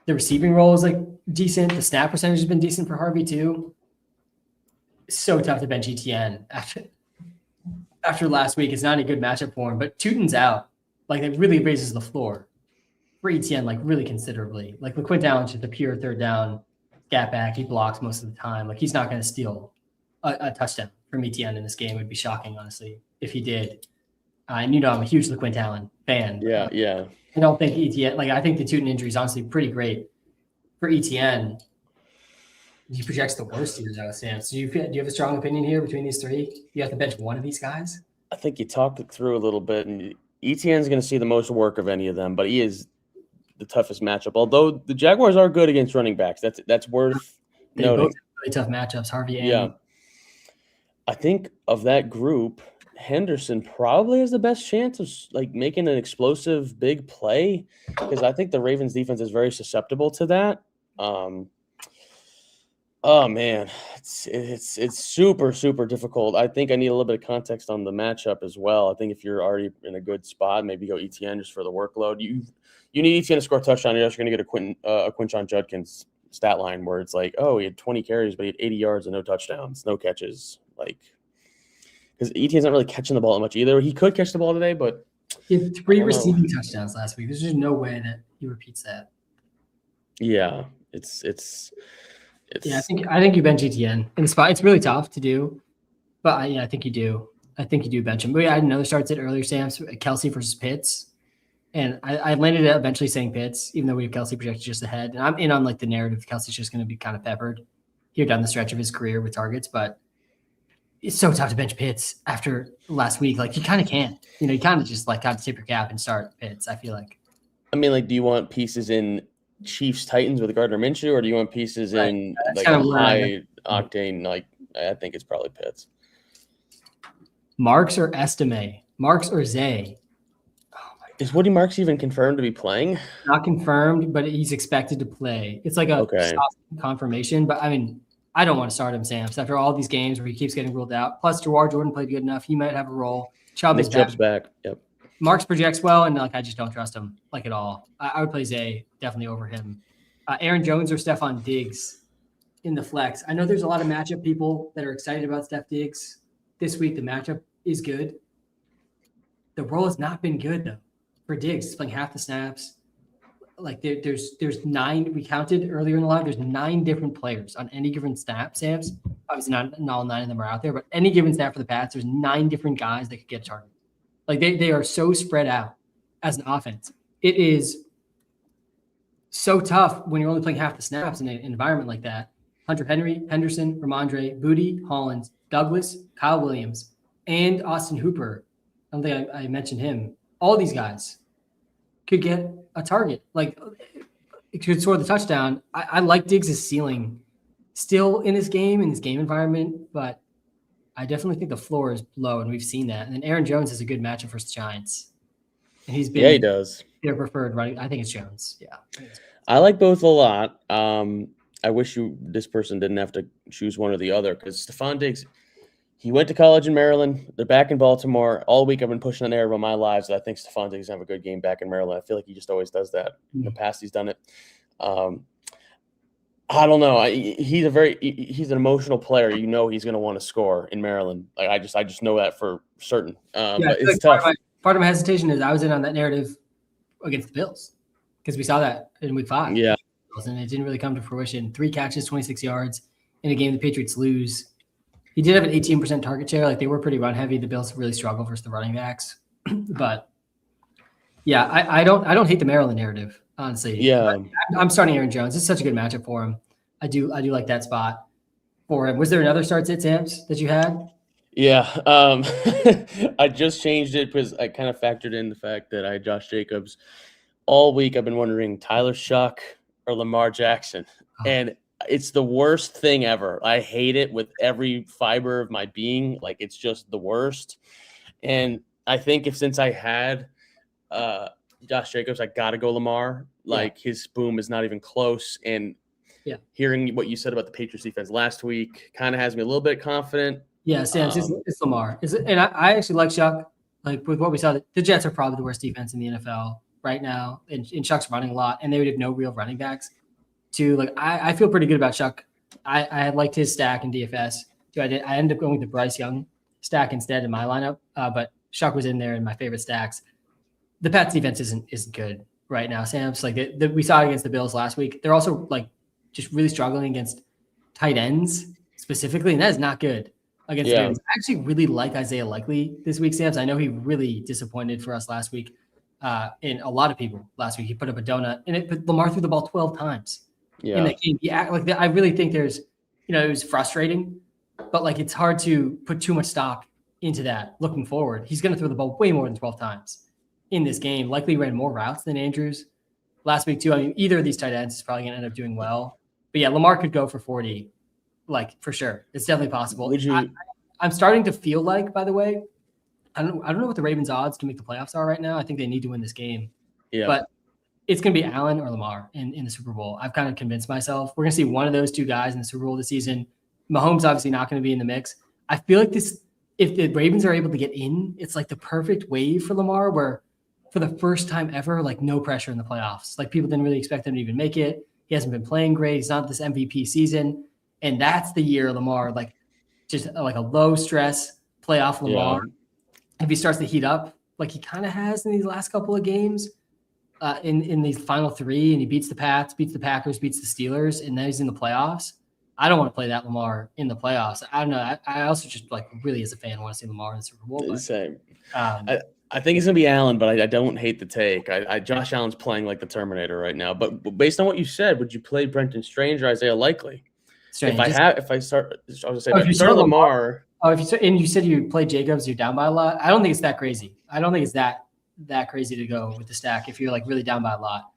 The receiving role is like decent. The snap percentage has been decent for Harvey too. It's so tough to bench ETN after last week. It's not a good matchup for him, but Tutin's out. Like it really raises the floor for ETN, like really considerably. Like LaQuint Allen's just a pure third down gap back. He blocks most of the time. Like he's not going to steal a touchdown from ETN in this game. It would be shocking, honestly, if he did. And I'm a huge LaQuint Allen fan. Yeah. I don't think ETN, I think the Tutin injury is honestly pretty great for ETN. He projects the worst here, though, Sam. So do you have a strong opinion here between these three? You have to bench one of these guys? I think you talked it through a little bit, and ETN's going to see the most work of any of them, but he is the toughest matchup. Although the Jaguars are good against running backs. That's worth noting. Both really tough matchups, Harvey and yeah. I think of that group, Henderson probably has the best chance of making an explosive big play, because I think the Ravens defense is very susceptible to that. Oh man, it's super, super difficult. I think I need a little bit of context on the matchup as well. I think if you're already in a good spot, maybe go ETN just for the workload. You need ETN to score a touchdown. You're just going to get a Quinshon Judkins stat line where it's like, oh, he had 20 carries, but he had 80 yards and no touchdowns, no catches. Because ETN's not really catching the ball that much either. He could catch the ball today, but he had 3 receiving touchdowns last week. There's just no way that he repeats that. Yeah, yeah, I think you bench ETN in the spot. It's really tough to do, but I think you do. I think you do bench him. But yeah, I had another start at earlier, Sam, Kelsey versus Pitts. And I landed at eventually saying Pitts, even though we have Kelsey projected just ahead. And I'm in on the narrative. Kelsey's just going to be kind of peppered here down the stretch of his career with targets. But it's so tough to bench Pitts after last week. You kind of can't. You kind of just kind of tip your cap and start Pitts, I feel like. I mean, do you want pieces in Chiefs Titans with Gardner Minshew, or do you want pieces in a high octane? I think it's probably Pitts. Marks or Estime? Marks or Zay? Is Woody Marks even confirmed to be playing? Not confirmed, but he's expected to play. It's like a soft confirmation, but I mean, I don't want to start him, Sam. So after all these games where he keeps getting ruled out, plus Jawar Jordan played good enough, he might have a role. Chubb's back. Yep. Marks projects well, and I just don't trust him at all. I would play Zay definitely over him. Aaron Jones or Stephon Diggs in the flex. I know there's a lot of matchup people that are excited about Steph Diggs this week. The matchup is good. The role has not been good though for Diggs. He's playing half the snaps. like there's 9. We counted earlier in the live. There's 9 different players on any given snap. Sam's obviously not all 9 of them are out there, but any given snap for the Pats, there's 9 different guys that could get targeted. Like they are so spread out as an offense. It is so tough when you're only playing half the snaps in an environment like that. Hunter Henry, Henderson, Ramondre, Booty, Hollins, Douglas, Kyle Williams, and Austin Hooper. I don't think I mentioned him. All these guys could get a target. Like, it could score the touchdown. I like Diggs' ceiling still in this game environment, but I definitely think the floor is low, and we've seen that. And then Aaron Jones has a good matchup versus the Giants. And he's been he does. their preferred running. I think it's Jones. Yeah. I like both a lot. I wish this person didn't have to choose one or the other, because Stephon Diggs, he went to college in Maryland. They're back in Baltimore. All week I've been pushing the narrative on my lives that I think Stephon Diggs have a good game back in Maryland. I feel like he just always does that. In the past, he's done it. I don't know. He's an emotional player. You know he's going to want to score in Maryland. Like I just know that for certain. But it's tough. Part of my hesitation is I was in on that narrative against the Bills because we saw that in week 5. Yeah. And it didn't really come to fruition. 3 catches, 26 yards in a game the Patriots lose. He did have an 18% target share. Like, they were pretty run heavy. The Bills really struggle versus the running backs. But yeah, I don't hate the Maryland narrative, honestly. Yeah. I'm starting Aaron Jones. It's such a good matchup for him. I do like that spot for him. Was there another start sit, Sam's, that you had? Yeah. I just changed it because I kind of factored in the fact that I had Josh Jacobs. All week I've been wondering Tyler Shuck or Lamar Jackson. And it's the worst thing ever. I hate it with every fiber of my being. Like, it's just the worst. And I think since I had Josh Jacobs, I got to go Lamar. Like, his boom is not even close. And hearing what you said about the Patriots defense last week kind of has me a little bit confident. Yeah, Sam, it's Lamar. And I actually like Shuck. Like, with what we saw, the Jets are probably the worst defense in the NFL right now. And Shuck's running a lot, and they would have no real running backs. Too. Like, I feel pretty good about Shuck. I had liked his stack in DFS. Too. I ended up going with the Bryce Young stack instead in my lineup. But Shuck was in there in my favorite stacks. The Pats defense isn't good right now, Sam. It's like we saw it against the Bills last week. They're also like just really struggling against tight ends specifically, and that is not good against the Ravens. I actually really like Isaiah Likely this week, Sam. I know he really disappointed for us last week. And a lot of people last week. He put up a donut, but Lamar threw the ball 12 times. Yeah. In that game. I really think there's, it was frustrating, but like, it's hard to put too much stock into that looking forward. He's going to throw the ball way more than 12 times in this game. Likely ran more routes than Andrews last week too. I mean, either of these tight ends is probably going to end up doing well, but yeah, Lamar could go for 40, like, for sure. It's definitely possible. I'm starting to feel like, by the way, I don't know what the Ravens' odds to make the playoffs are right now. I think they need to win this game. Yeah. But it's going to be Allen or Lamar in the Super Bowl. I've kind of convinced myself. We're going to see one of those two guys in the Super Bowl this season. Mahomes obviously not going to be in the mix. I feel like if the Ravens are able to get in, it's like the perfect wave for Lamar, where for the first time ever, like, no pressure in the playoffs. Like, people didn't really expect him to even make it. He hasn't been playing great. He's not this MVP season. And that's the year Lamar, like, just like a low stress playoff Lamar. Yeah. If he starts to heat up, like he kind of has in these last couple of games, in these final 3, and he beats the Pats, beats the Packers, beats the Steelers, and then he's in the playoffs. I don't want to play that Lamar in the playoffs. I don't know. I also just, like, really as a fan want to see Lamar in the Super Bowl. But, same. I think it's gonna be Allen, but I don't hate the take. Josh Allen's playing like the Terminator right now. But based on what you said, would you play Brenton Strange or Isaiah Likely? Strange. If I start Lamar. And you said you play Jacobs, you're down by a lot. I don't think it's that crazy. I don't think it's that crazy to go with the stack if you're, like, really down by a lot.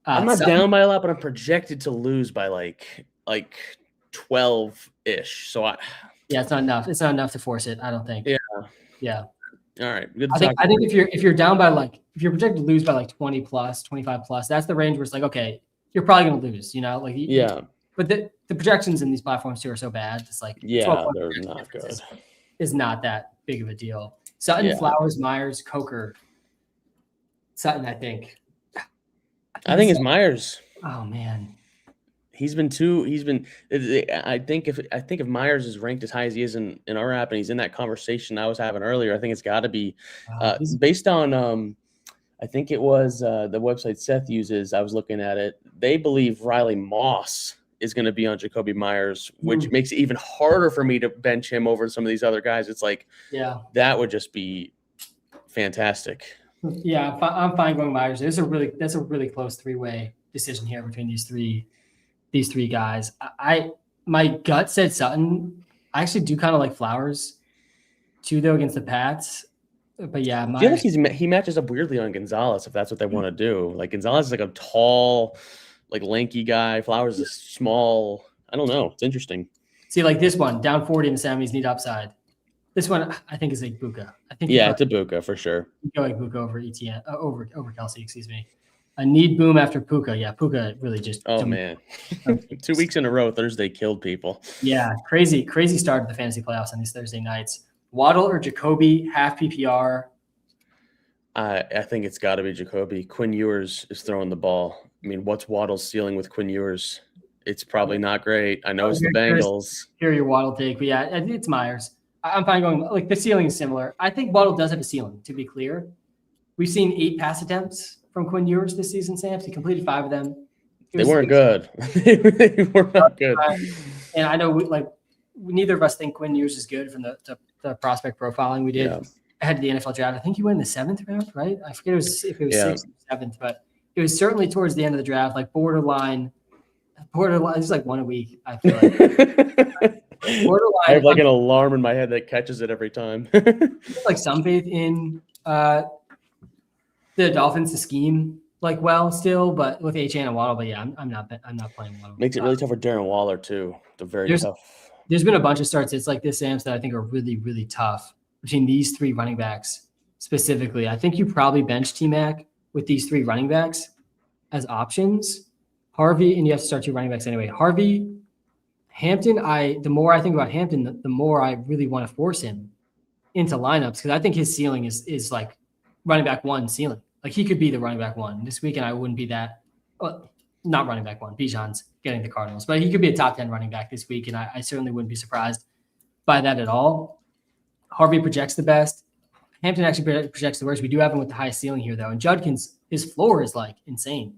I'm not down by a lot, but I'm projected to lose by like 12-ish. So it's not enough. It's not enough to force it, I don't think. Yeah. All right. Good. I think if you're down by, like, if you're projected to lose by like 20 plus, 25 plus, that's the range where it's like, okay, you're probably gonna lose. But the projections in these platforms too are so bad. It's like, they're not good. Is not that big of a deal. Sutton, Flowers, Myers, Coker. Sutton, I think. I think it's Myers. Oh man. I think if Myers is ranked as high as he is in our app, and he's in that conversation I was having earlier, I think it's got to be based on I think it was the website Seth uses. I was looking at it. They believe Riley Moss is going to be on Jacoby Myers, which makes it even harder for me to bench him over some of these other guys. It's like, that would just be fantastic. Yeah, I'm fine going Myers. That's a really close 3-way decision here between these three guys. My gut said Sutton. I actually do kind of like Flowers too, though, against the Pats. But yeah, I feel like he matches up weirdly on Gonzalez if that's what they want to do. Like Gonzalez is like a tall, like lanky guy. Flowers is small. I don't know. It's interesting. See, like this one, down 40 in the semis, need upside. This one, I think, is like Buka. I think it's a Buka for sure. You go like Buka over ETN, over Kelsey, excuse me. I need boom after Puka. Yeah, Puka really just. Oh man, 2 weeks in a row, Thursday killed people. Yeah, crazy start to the fantasy playoffs on these Thursday nights. Waddle or Jacoby, half PPR. I think it's got to be Jacoby. Quinn Ewers is throwing the ball. I mean, what's Waddle's ceiling with Quinn Ewers? It's probably not great. I know it's the Bengals. Hear your Waddle take, but yeah, it's Myers. I'm fine going like the ceiling is similar. I think Waddle does have a ceiling, to be clear. We've seen 8 pass attempts from Quinn Ewers this season, Sam. He completed 5 of them. They weren't good. They were not good. And I know neither of us think Quinn Ewers is good from the prospect profiling we did ahead of the NFL draft. I think he went in the 7th round, right? I forget if it was 6th or 7th, but it was certainly towards the end of the draft, like borderline. It's like 1 a week, I feel like. Borderline. I have like an alarm in my head that catches it every time. Like some faith in the Dolphins to scheme like well still, but with HN and Waddle. But yeah, I'm not playing Waddle. Makes it really tough for Darren Waller too. They're very tough. There's been a bunch of starts. It's like this, Sam's, that I think are really, really tough between these 3 running backs specifically. I think you probably bench T-Mac with these 3 running backs as options. Harvey, and you have to start 2 running backs anyway. Harvey, Hampton, the more I think about Hampton, the more I really want to force him into lineups because I think his ceiling is like running back 1 ceiling. Like he could be the running back 1 this week, and I wouldn't be that. Not running back 1. Bijan's getting the Cardinals, but he could be a top 10 running back this week, and I certainly wouldn't be surprised by that at all. Harvey projects the best. Hampton actually projects the worst. We do have him with the highest ceiling here, though, and Judkins, his floor is like insane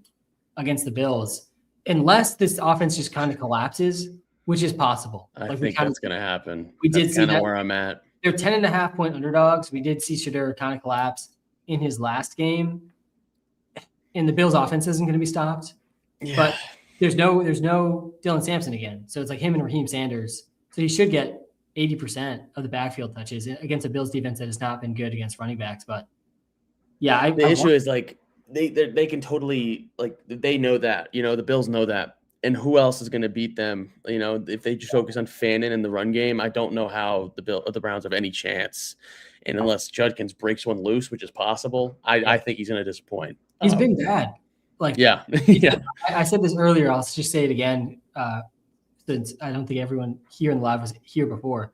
against the Bills, unless this offense just kind of collapses. Which is possible. I think that's going to happen. That's kind of where I'm at. They're 10.5 point underdogs. We did see Shedeur kind of collapse in his last game, and the Bills' offense isn't going to be stopped. Yeah. But there's no Dylan Sampson again, so it's like him and Raheem Sanders. So he should get 80% of the backfield touches against a Bills defense that has not been good against running backs. But yeah, the issue is like they can totally they know that the Bills know that. And who else is going to beat them? If they just focus on Fannin in the run game, I don't know how the Browns have any chance. And unless Judkins breaks one loose, which is possible, I think he's going to disappoint. He's been bad. Yeah. I said this earlier. I'll just say it again, since I don't think everyone here in the live was here before.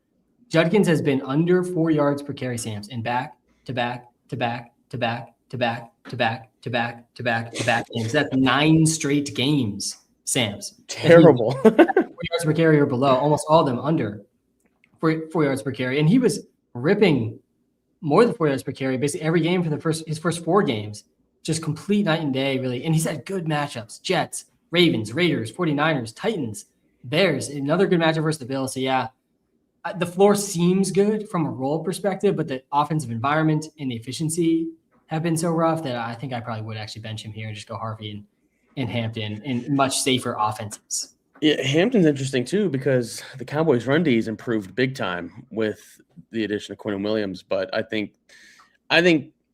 Judkins has been under 4 yards per carry, Sam's, in back to back to back to back to back to back to back to back to back games. That's 9 straight games. Sam's terrible. 4 yards per carry or below, almost all of them under 4 yards per carry. And he was ripping more than 4 yards per carry basically every game for his first 4 games. Just complete night and day, really. And he's had good matchups: Jets, Ravens, Raiders, 49ers, Titans, Bears. Another good matchup versus the Bills. So yeah, the floor seems good from a role perspective, but the offensive environment and the efficiency have been so rough that I think I probably would actually bench him here and just go Harvey and Hampton in much safer offenses. Yeah, Hampton's interesting too because the Cowboys' run D's improved big time with the addition of Quinn Williams. But I think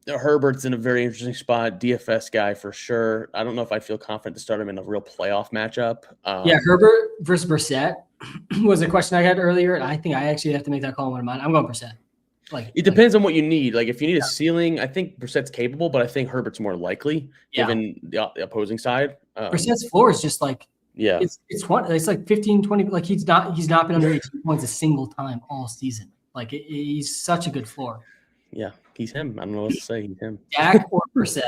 Herbert's in a very interesting spot. DFS guy for sure. I don't know if I feel confident to start him in a real playoff matchup. Herbert versus Brissett was a question I had earlier, and I think I actually have to make that call in one of mine. I'm going Brissett. It depends on what you need. Like if you need a ceiling, I think Brissett's capable, but I think Herbert's more likely given the opposing side. Brissett's floor is just it's like 15, 20. Like he's not been under 18 points a single time all season. Like he's such a good floor. Yeah, he's him. I don't know what to say. He's him. Dak or Brissett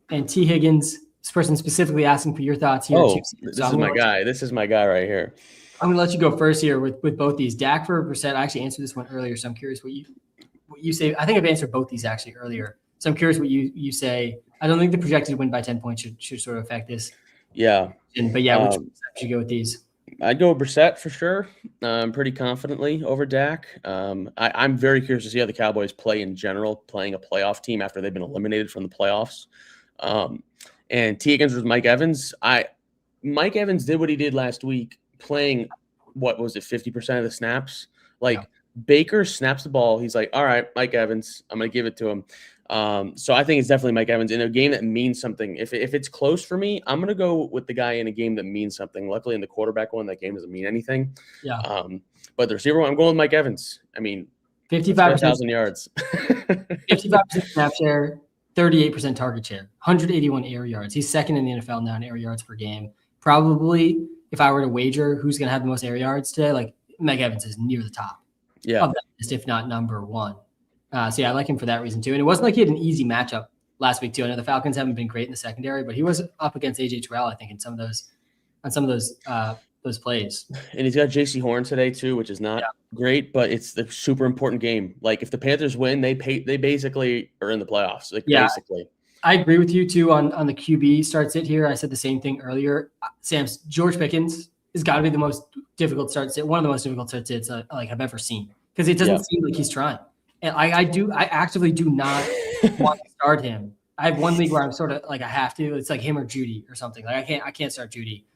and T. Higgins. This person specifically asking for your thoughts here. This is my guy. This is my guy right here. I'm going to let you go first here with both these. Dak for Brissett. I actually answered this one earlier, so I'm curious what you say. I think I've answered both these actually earlier. So I'm curious what you say I don't think the projected win by 10 points should sort of affect this. Yeah. But yeah, which should you go with these? I'd go Brissett for sure. Pretty confidently over Dak. I'm very curious to see how the Cowboys play in general, playing a playoff team after they've been eliminated from the playoffs. And T. Higgins with Mike Evans. Mike Evans did what he did last week, playing, what was it, 50% of the snaps? Baker snaps the ball. He's like, all right, Mike Evans, I'm going to give it to him. So I think it's definitely Mike Evans in a game that means something. If it's close for me, I'm going to go with the guy in a game that means something. Luckily, in the quarterback one, that game doesn't mean anything. Yeah. But the receiver one, I'm going with Mike Evans. I mean, 55,000 yards. 55% snap share, 38% target share, 181 air yards. He's second in the NFL now in air yards per game. Probably, if I were to wager who's going to have the most air yards today, Mike Evans is near the top. Yeah. Of that list, if not number one. So yeah, I like him for that reason too. And it wasn't like he had an easy matchup last week too. I know the Falcons haven't been great in the secondary, but he was up against AJ Terrell, I think, in some of those plays. And he's got JC Horn today too, which is not great, but it's the super important game. Like if the Panthers win, they basically are in the playoffs. Basically. I agree with you too on the QB start sit here. I said the same thing earlier. Sam's George Pickens has got to be the most difficult start sit, one of the most difficult start sits I've ever seen, because it doesn't seem like he's trying. And I actively do not want to start him. I have one league where I'm sort of I have to. It's like him or Judy or something. I can't start Judy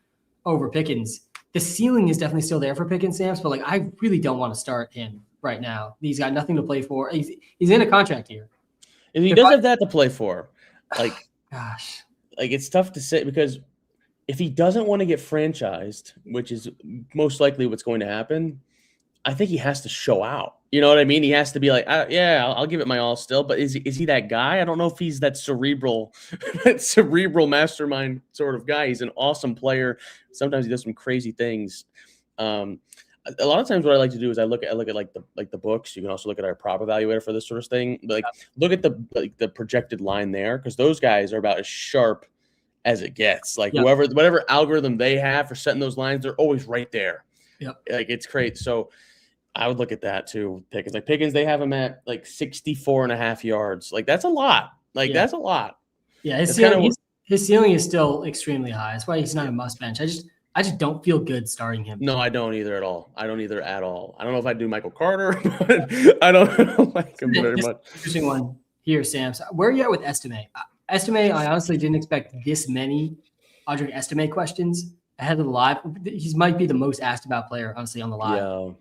over Pickens. The ceiling is definitely still there for Pickens, Sam's, but I really don't want to start him right now. He's got nothing to play for. He's in a contract year. And he does have that to play for. Gosh. It's tough to say, because if he doesn't want to get franchised, which is most likely what's going to happen, I think he has to show out. You know what I mean? He has to be like, I'll give it my all still. But is he that guy? I don't know if he's that cerebral mastermind sort of guy. He's an awesome player. Sometimes he does some crazy things. A lot of times what I like to do is I look at the books. You can also look at our prop evaluator for this sort of thing. But look at the projected line there, because those guys are about as sharp as it gets. Whatever algorithm they have for setting those lines, they're always right there. Yep. It's great. So I would look at that too. Pickens, they have him at 64.5 yards. That's a lot. That's a lot. Yeah, his ceiling is still extremely high. That's why he's not a must bench. I just don't feel good starting him. No, I don't either at all. I don't know if I do Michael Carter, but I don't like him very much. Interesting one here, Sam. So where are you at with Estime? Estime, I honestly didn't expect this many Audrey Estime questions ahead of the live. He might be the most asked about player, honestly, on the live,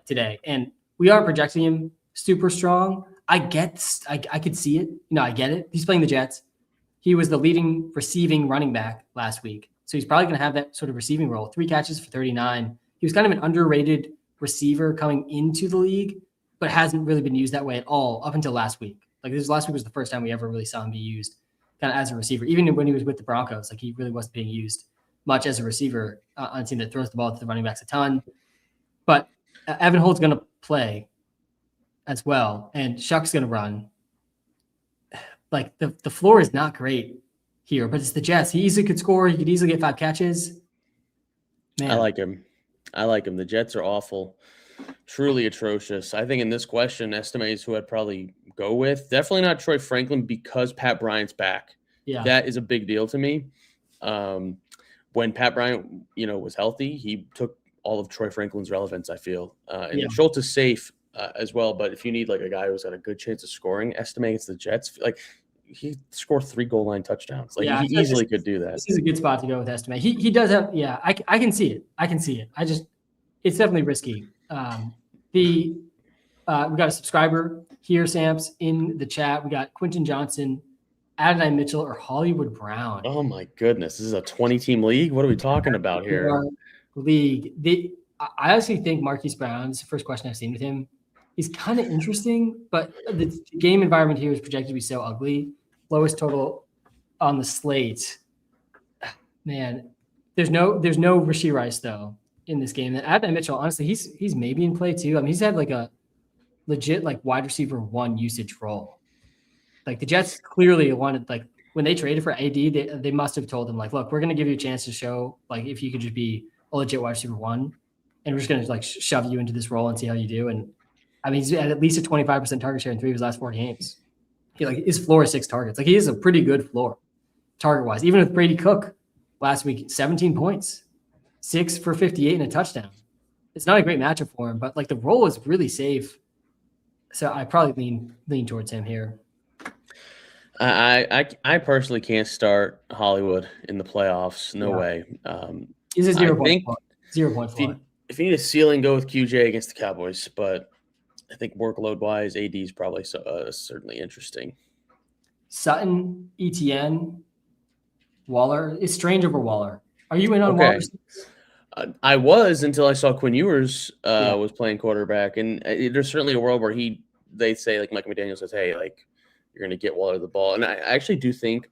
today. And we aren't projecting him super strong. I could see it. I get it. He's playing the Jets. He was the leading receiving running back last week. So he's probably going to have that sort of receiving role. 3 catches for 39. He was kind of an underrated receiver coming into the league, but hasn't really been used that way at all up until last week. Last week was the first time we ever really saw him be used kind of as a receiver. Even when he was with the Broncos, he really wasn't being used much as a receiver on a team that throws the ball to the running backs a ton. But Evan Holt's going to play as well, and Shuck's going to run. The floor is not great here, but it's the Jets. He easily could score. He could easily get 5 catches. Man. I like him. The Jets are awful, truly atrocious. I think in this question, Estime is who I'd probably go with. Definitely not Troy Franklin, because Pat Bryant's back. Yeah, that is a big deal to me. When Pat Bryant, was healthy, he took all of Troy Franklin's relevance, I feel. Schultz is safe as well, but if you need a guy who's got a good chance of scoring, Estime against the Jets, he scored 3 goal line touchdowns. He easily could do that. This is a good spot to go with Estime. He does have, I can see it. It's definitely risky. We got a subscriber here, Samps, in the chat. We got Quentin Johnson, Adonai Mitchell, or Hollywood Brown. Oh my goodness. This is a 20-team league? What are we talking about here? League. I honestly think Marquise Brown's the first question I've seen with him. He's kind of interesting, but the game environment here is projected to be so ugly. Lowest total on the slate. Man, there's no Rashee Rice though in this game. And Adonai Mitchell, honestly, he's maybe in play too. I mean, he's had a legit wide receiver 1 usage role. The Jets clearly wanted when they traded for AD, they must have told him look, we're going to give you a chance to show if you could just be a legit wide receiver 1, and we're just going to shove you into this role and see how you do. And I mean, he's at least a 25% target share in 3 of his last 4 games. his floor is 6 targets. Like he is a pretty good floor target wise. Even with Brady Cook last week, 17 points, 6 for 58 and a touchdown. It's not a great matchup for him, but like the role is really safe. So I probably lean towards him here. I personally can't start Hollywood in the playoffs. No way. He's a 0 point floor. 0 point floor. If you need a ceiling, go with QJ against the Cowboys. But I think workload wise, AD is probably certainly interesting. Sutton, ETN, Waller. It's Strange over Waller. Are you in on Waller? I was until I saw Quinn Ewers was playing quarterback, and there's certainly a world where they say like Mike McDaniel says, hey, like you're going to get Waller the ball, and I actually do think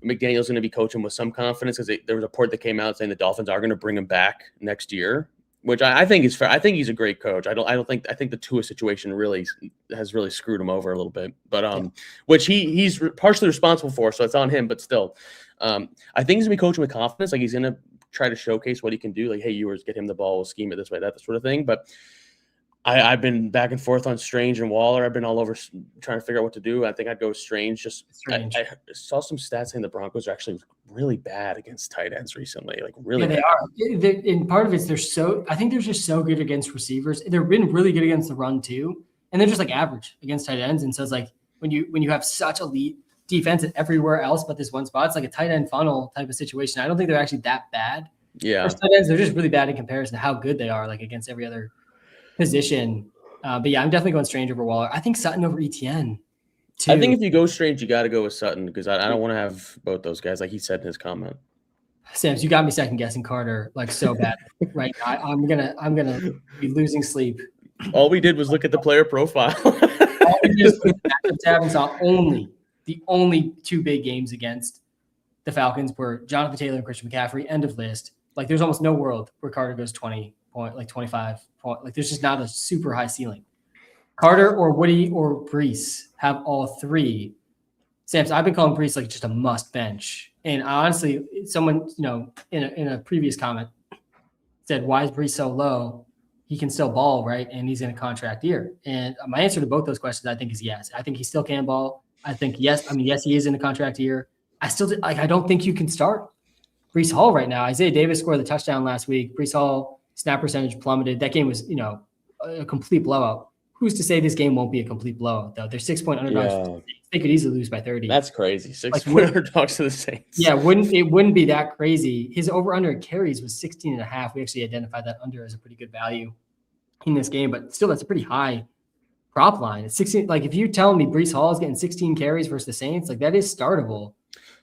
McDaniel's going to be coaching with some confidence because there was a report that came out saying the Dolphins are going to bring him back next year, which I think is fair. I think he's a great coach. I think the Tua situation really has screwed him over a little bit, but which he's partially responsible for, so it's on him. But still, I think he's going to be coaching with confidence. Like he's going to try to showcase what he can do. Like, hey, Ewers, get him the ball, we'll scheme it this way, that sort of thing. But I've been back and forth on Strange and Waller. I've been all over trying to figure out what to do. I think I'd go Strange. I saw some stats saying the Broncos are actually really bad against tight ends recently. Like really, they are. And part of it's I think they're just so good against receivers. They've been really good against the run too, and they're just like average against tight ends. And so it's like when you have such elite defense at everywhere else but this one spot, it's like a tight end funnel type of situation. I don't think they're actually that bad. Yeah, tight ends, they're just really bad in comparison to how good they are, like against every other position. But yeah, I'm definitely going Strange over Waller. I think Sutton over ETN too. I think if you go Strange, you got to go with Sutton because I don't want to have both those guys, like he said in his comment. Sams, you got me second guessing Carter like so bad right now. I'm gonna be losing sleep. All we did was look at the player profile. All we did was look at the tab and saw the only 2 big games against the Falcons were Jonathan Taylor and Christian McCaffrey. End of list. Like there's almost no world where Carter goes 20 point, like 25 point. Like there's just not a super high ceiling. Carter or Woody or Brees have all 3. Sam's, I've been calling Brees like just a must bench. And honestly, someone, in a previous comment said, why is Brees so low? He can still ball, right? And he's in a contract year. And my answer to both those questions, I think, is yes. I think he still can ball. I think yes. Yes, he is in a contract year. I don't think you can start Brees Hall right now. Isaiah Davis scored the touchdown last week. Brees Hall snap percentage plummeted. That game was, a complete blowout. Who's to say this game won't be a complete blowout, though? They're 6-point underdogs. Yeah. They could easily lose by 30. That's crazy. 6-point underdogs to the Saints. Yeah, it wouldn't be that crazy. His over-under carries was 16.5. We actually identified that under as a pretty good value in this game, but still, that's a pretty high prop line. It's 16. Like, if you tell me Brees Hall is getting 16 carries versus the Saints, like that is startable.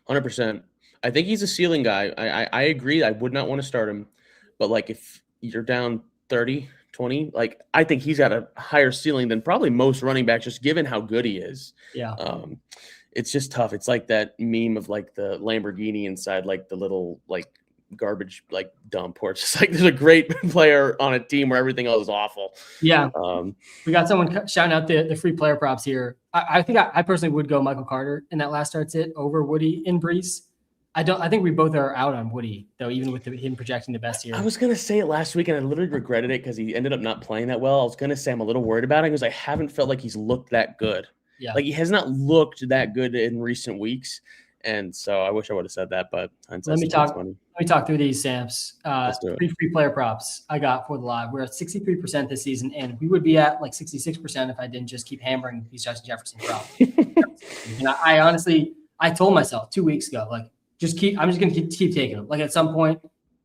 100%. I think he's a ceiling guy. I agree. I would not want to start him, but like if you're down 30, 20, like I think he's got a higher ceiling than probably most running backs, just given how good he is. Yeah. It's just tough. It's like that meme of like the Lamborghini inside, like the little like garbage like dump, where it's just like there's a great player on a team where everything else is awful. Yeah. We got someone shouting out the free player props here. I think I personally would go Michael Carter in that last start sit over Woody and Brees. I think we both are out on Woody, though, even with him projecting the best here. I was going to say it last week, and I literally regretted it because he ended up not playing that well. I was going to say I'm a little worried about it because I haven't felt like he's looked that good. Yeah. Like, he has not looked that good in recent weeks. And so I wish I would have said that, but let me talk through these, Samps. Free player props I got for the live. We're at 63% this season, and we would be at like 66% if I didn't just keep hammering these Justin Jefferson props. And I honestly told myself 2 weeks ago, like, I'm just going to keep taking them. Like at some point,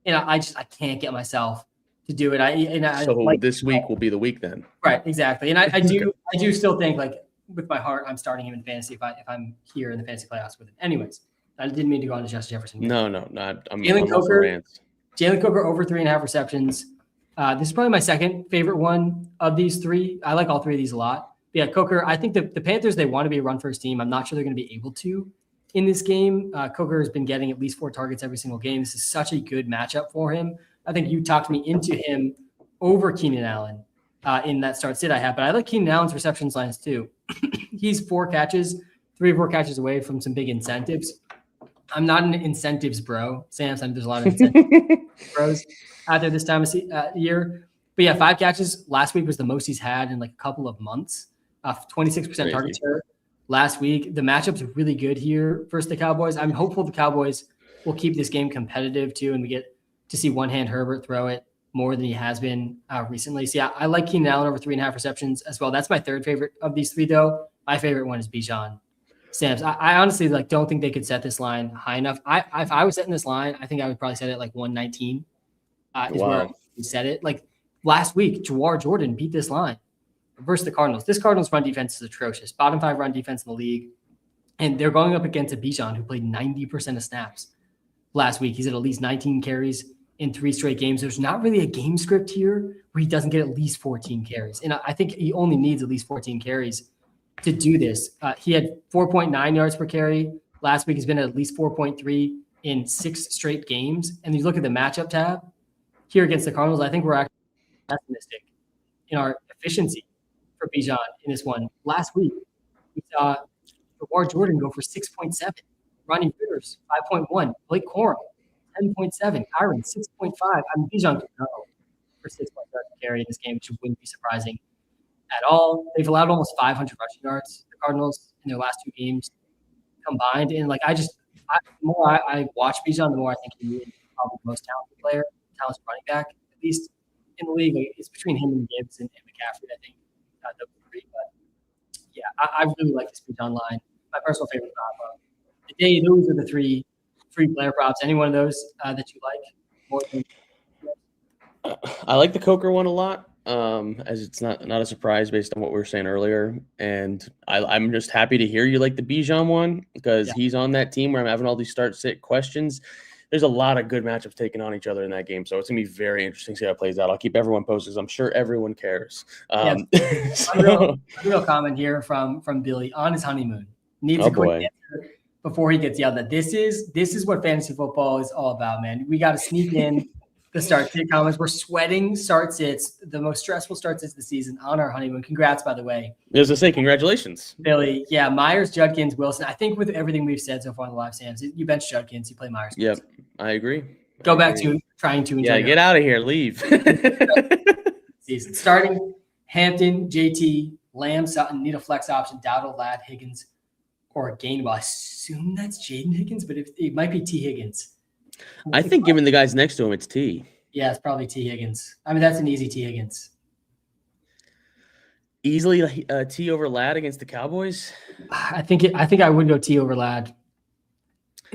I can't get myself to do it. This week will be the week then. Right. Exactly. And I do still think, like, with my heart, I'm starting him in fantasy if I'm here in the fantasy playoffs with him. Anyways, I didn't mean to go on to Justin Jefferson. No. I'm Jalen Coker over 3.5 receptions. This is probably my second favorite one of these 3. I like all 3 of these a lot. But yeah, Coker, I think the Panthers, they want to be a run first team. I'm not sure they're going to be able to in this game. Coker has been getting at least 4 targets every single game. This is such a good matchup for him. I think you talked me into him over Keenan Allen in that start sit I have, but I like Keenan Allen's receptions lines too. He's 3 or 4 catches away from some big incentives. I'm not an incentives bro, Sam. There's a lot of incentives bros out there this time of year. But yeah, 5 catches last week was the most he's had in like a couple of months. 26% target share last week. The matchup's really good here versus the Cowboys. I'm hopeful the Cowboys will keep this game competitive too, and we get to see one-hand Herbert throw it more than he has been recently. So yeah, I like Keenan Allen over 3.5 receptions as well. That's my third favorite of these three, though. My favorite one is Bijan Sam's. I honestly don't think they could set this line high enough. If I was setting this line, I think I would probably set it like 119. Is where I set it. Like last week, Jawar Jordan beat this line versus the Cardinals. This Cardinals run defense is atrocious. Bottom 5 run defense in the league. And they're going up against a Bijan who played 90% of snaps last week. He's at least 19 carries in 3 straight games. There's not really a game script here where he doesn't get at least 14 carries. And I think he only needs at least 14 carries to do this. He had 4.9 yards per carry. Last week he's been at least 4.3 in 6 straight games. And you look at the matchup tab here against the Cardinals, I think we're actually pessimistic in our efficiency for Bijan in this one. Last week, we saw Jawar Jordan go for 6.7. Ronnie Rivers, 5.1. Blake Corum, 10.7. Kyron, 6.5. I mean, Bijan could go for 6 yards per carry in this game, which wouldn't be surprising at all. They've allowed almost 500 rushing yards, the Cardinals, in their last 2 games combined. And the more I watch Bijan, the more I think he is probably the most talented running back, at least in the league. It's between him and Gibbs and McCaffrey, I think. Those 3. But yeah, I really like this Bijan line. My personal favorite prop. Today, those are the 3 free player props. Any one of those that you like more than? I like the Coker one a lot, as it's not a surprise based on what we were saying earlier. And I'm just happy to hear you like the Bijan one because he's on that team where I'm having all these start-sit questions. There's a lot of good matchups taking on each other in that game, so it's going to be very interesting to see how it plays out. I'll keep everyone posted. I'm sure everyone cares. Real comment here from Billy on his honeymoon. Needs a quick answer before he gets yelled at. This is what fantasy football is all about, man. We got to sneak in the start-sit comments. We're sweating start-sits, the most stressful start-sits of the season on our honeymoon. Congrats, by the way. As I say, congratulations. Billy, yeah, Myers, Judkins, Wilson. I think with everything we've said so far on the live, Sam, you bench Judkins, you play Myers. Yep, I agree. Go back to trying to enjoy. Yeah, get out of here. Leave. Season. Starting Hampton, JT, Lamb, Sutton, need a flex option, Dowdle, Ladd, Higgins, or Gainwell. I assume that's Jaden Higgins, but it might be T. Higgins. I think given the guys next to him, it's T. Yeah, it's probably T. Higgins. I mean, that's an easy T. Higgins. Easily T over Ladd against the Cowboys? I think I would go T over Ladd.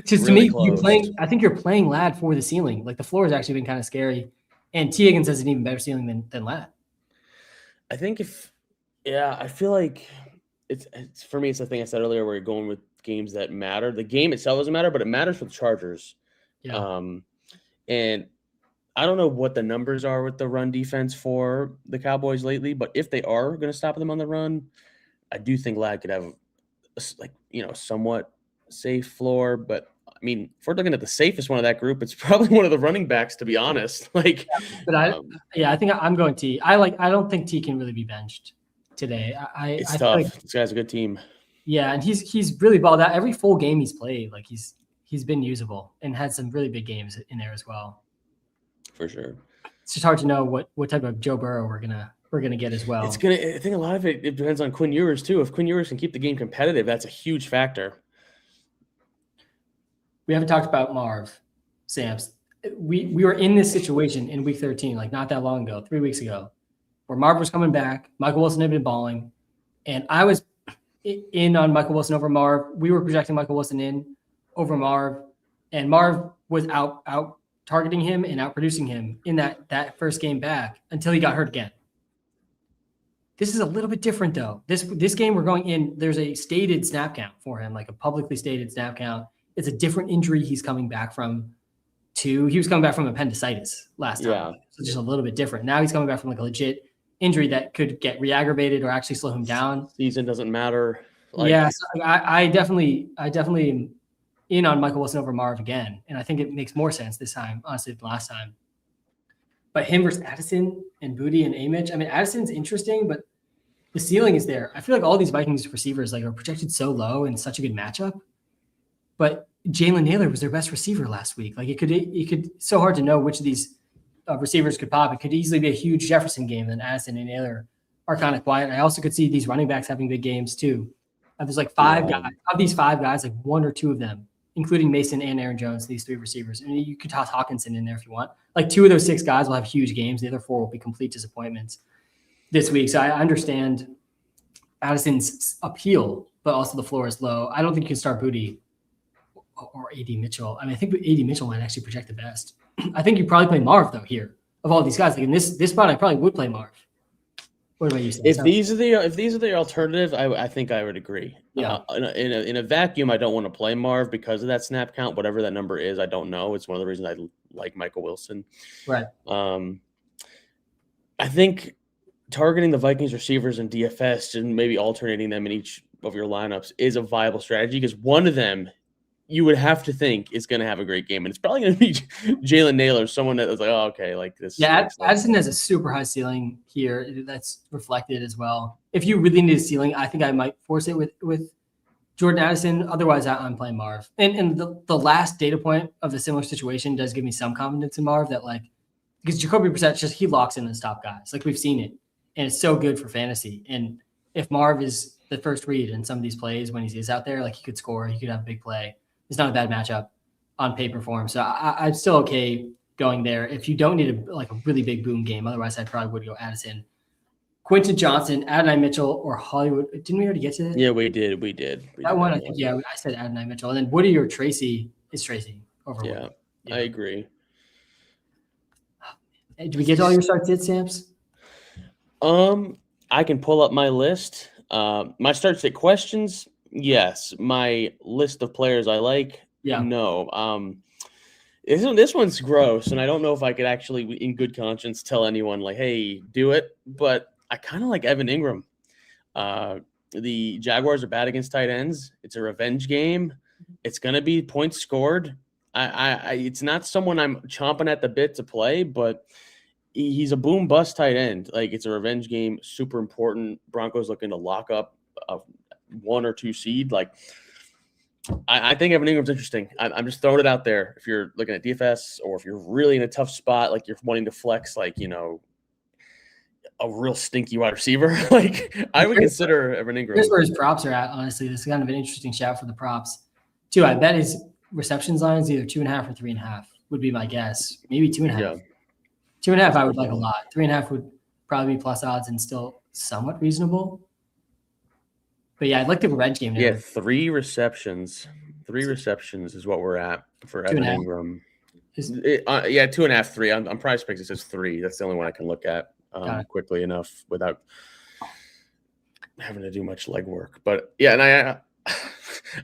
Just Really to me, I think you're playing Ladd for the ceiling. Like the floor has actually been kind of scary. And T. Higgins has an even better ceiling than Ladd. I think I feel like it's for me, it's the thing I said earlier where you're going with games that matter. The game itself doesn't matter, but it matters for the Chargers. Yeah. And I don't know what the numbers are with the run defense for the Cowboys lately, but if they are going to stop them on the run, I do think Ladd could have somewhat safe floor. But I mean, if we're looking at the safest one of that group, it's probably one of the running backs, to be honest. I think I'm going T. I don't think T can really be benched today. It's tough. This guy's a good team. Yeah, and he's really balled out. Every full game he's played, like he's been usable and had some really big games in there as well. For sure. It's just hard to know what type of Joe Burrow we're gonna get as well. I think a lot of it depends on Quinn Ewers too. If Quinn Ewers can keep the game competitive, that's a huge factor. We haven't talked about Marv, Sams. We were in this situation in week 13, like not that long ago, 3 weeks ago, where Marv was coming back. Michael Wilson had been balling, and I was in on Michael Wilson over Marv. We were projecting Michael Wilson in over Marv, and Marv was out targeting him and out producing him in that first game back until he got hurt again. This is a little bit different though. This game we're going in, there's a stated snap count for him, like a publicly stated snap count. It's a different injury he's coming back from too. He was coming back from appendicitis last time. Yeah. So just a little bit different. Now he's coming back from like a legit injury that could get re-aggravated or actually slow him down. Season doesn't matter. So I definitely am in on Michael Wilson over Marv again. And I think it makes more sense this time, honestly, than last time. But him versus Addison and Booty and Amich. I mean, Addison's interesting, but the ceiling is there. I feel like all these Vikings receivers are projected so low in such a good matchup. But Jalen Naylor was their best receiver last week. Like it could so hard to know which of these receivers could pop. It could easily be a huge Jefferson game. Then Addison and Naylor are kind of quiet. I also could see these running backs having big games too. There's like five guys. Of these five guys, like one or two of them, including Mason and Aaron Jones, these three receivers. And you could toss Hawkinson in there if you want. Like two of those six guys will have huge games. The other four will be complete disappointments this week. So I understand Addison's appeal, but also the floor is low. I don't think you can start Booty or AD Mitchell. I mean, I think AD Mitchell might actually project the best. I think you probably play Marv though here of all these guys. Like in this spot, I probably would play Marv. What about you? If these are the alternative, I think I would agree. Yeah. In a vacuum, I don't want to play Marv because of that snap count. Whatever that number is, I don't know. It's one of the reasons I like Michael Wilson. Right. I think targeting the Vikings receivers in DFS and maybe alternating them in each of your lineups is a viable strategy because one of them you would have to think is going to have a great game, and it's probably going to be Jalen Naylor, someone that was like, oh, okay, like this. Yeah, Addison has a super high ceiling here. That's reflected as well. If you really need a ceiling, I think I might force it with Jordan Addison. Otherwise, I'm playing Marv. And the last data point of the similar situation does give me some confidence in Marv that because Jacoby Brissett he locks in his top guys. Like we've seen it, and it's so good for fantasy. And if Marv is the first read in some of these plays when he is out there, like he could score, he could have a big play. It's not a bad matchup on paper for him. So I'm still okay going there. If you don't need a really big boom game, otherwise I probably would go Addison. Quentin Johnson, Adonai Mitchell, or Hollywood. Didn't we already get to this? Yeah, we did. That one, I think, I said Adonai Mitchell. And then Woody or Tracy is Tracy over Woody. Yeah, I agree. Did we get to all your start sit stamps? I can pull up my list. My start sit questions. Yes, my list of players I like. Yeah. No. This one's gross, and I don't know if I could actually, in good conscience, tell anyone like, "Hey, do it." But I kind of like Evan Ingram. The Jaguars are bad against tight ends. It's a revenge game. It's gonna be points scored. It's not someone I'm chomping at the bit to play, but he's a boom bust tight end. Like it's a revenge game, super important. Broncos looking to lock up a 1 or 2 seed. Like I think Evan Ingram's interesting. I'm just throwing it out there. If you're looking at DFS or if you're really in a tough spot, like you're wanting to flex, like, a real stinky wide receiver, like I would consider Evan Ingram. Here's where his props are at. Honestly, this is kind of an interesting shout for the props too. I bet his receptions lines either 2.5 or 3.5 would be my guess. Maybe 2.5. Yeah. 2.5 I would like a lot. 3.5 would probably be plus odds and still somewhat reasonable. But yeah, I'd like the revenge game. Yeah, 3 receptions. 3 receptions is what we're at for Evan Ingram. 2.5, 3. On Prize Picks it says 3. That's the only one I can look at quickly enough without having to do much legwork. But yeah, and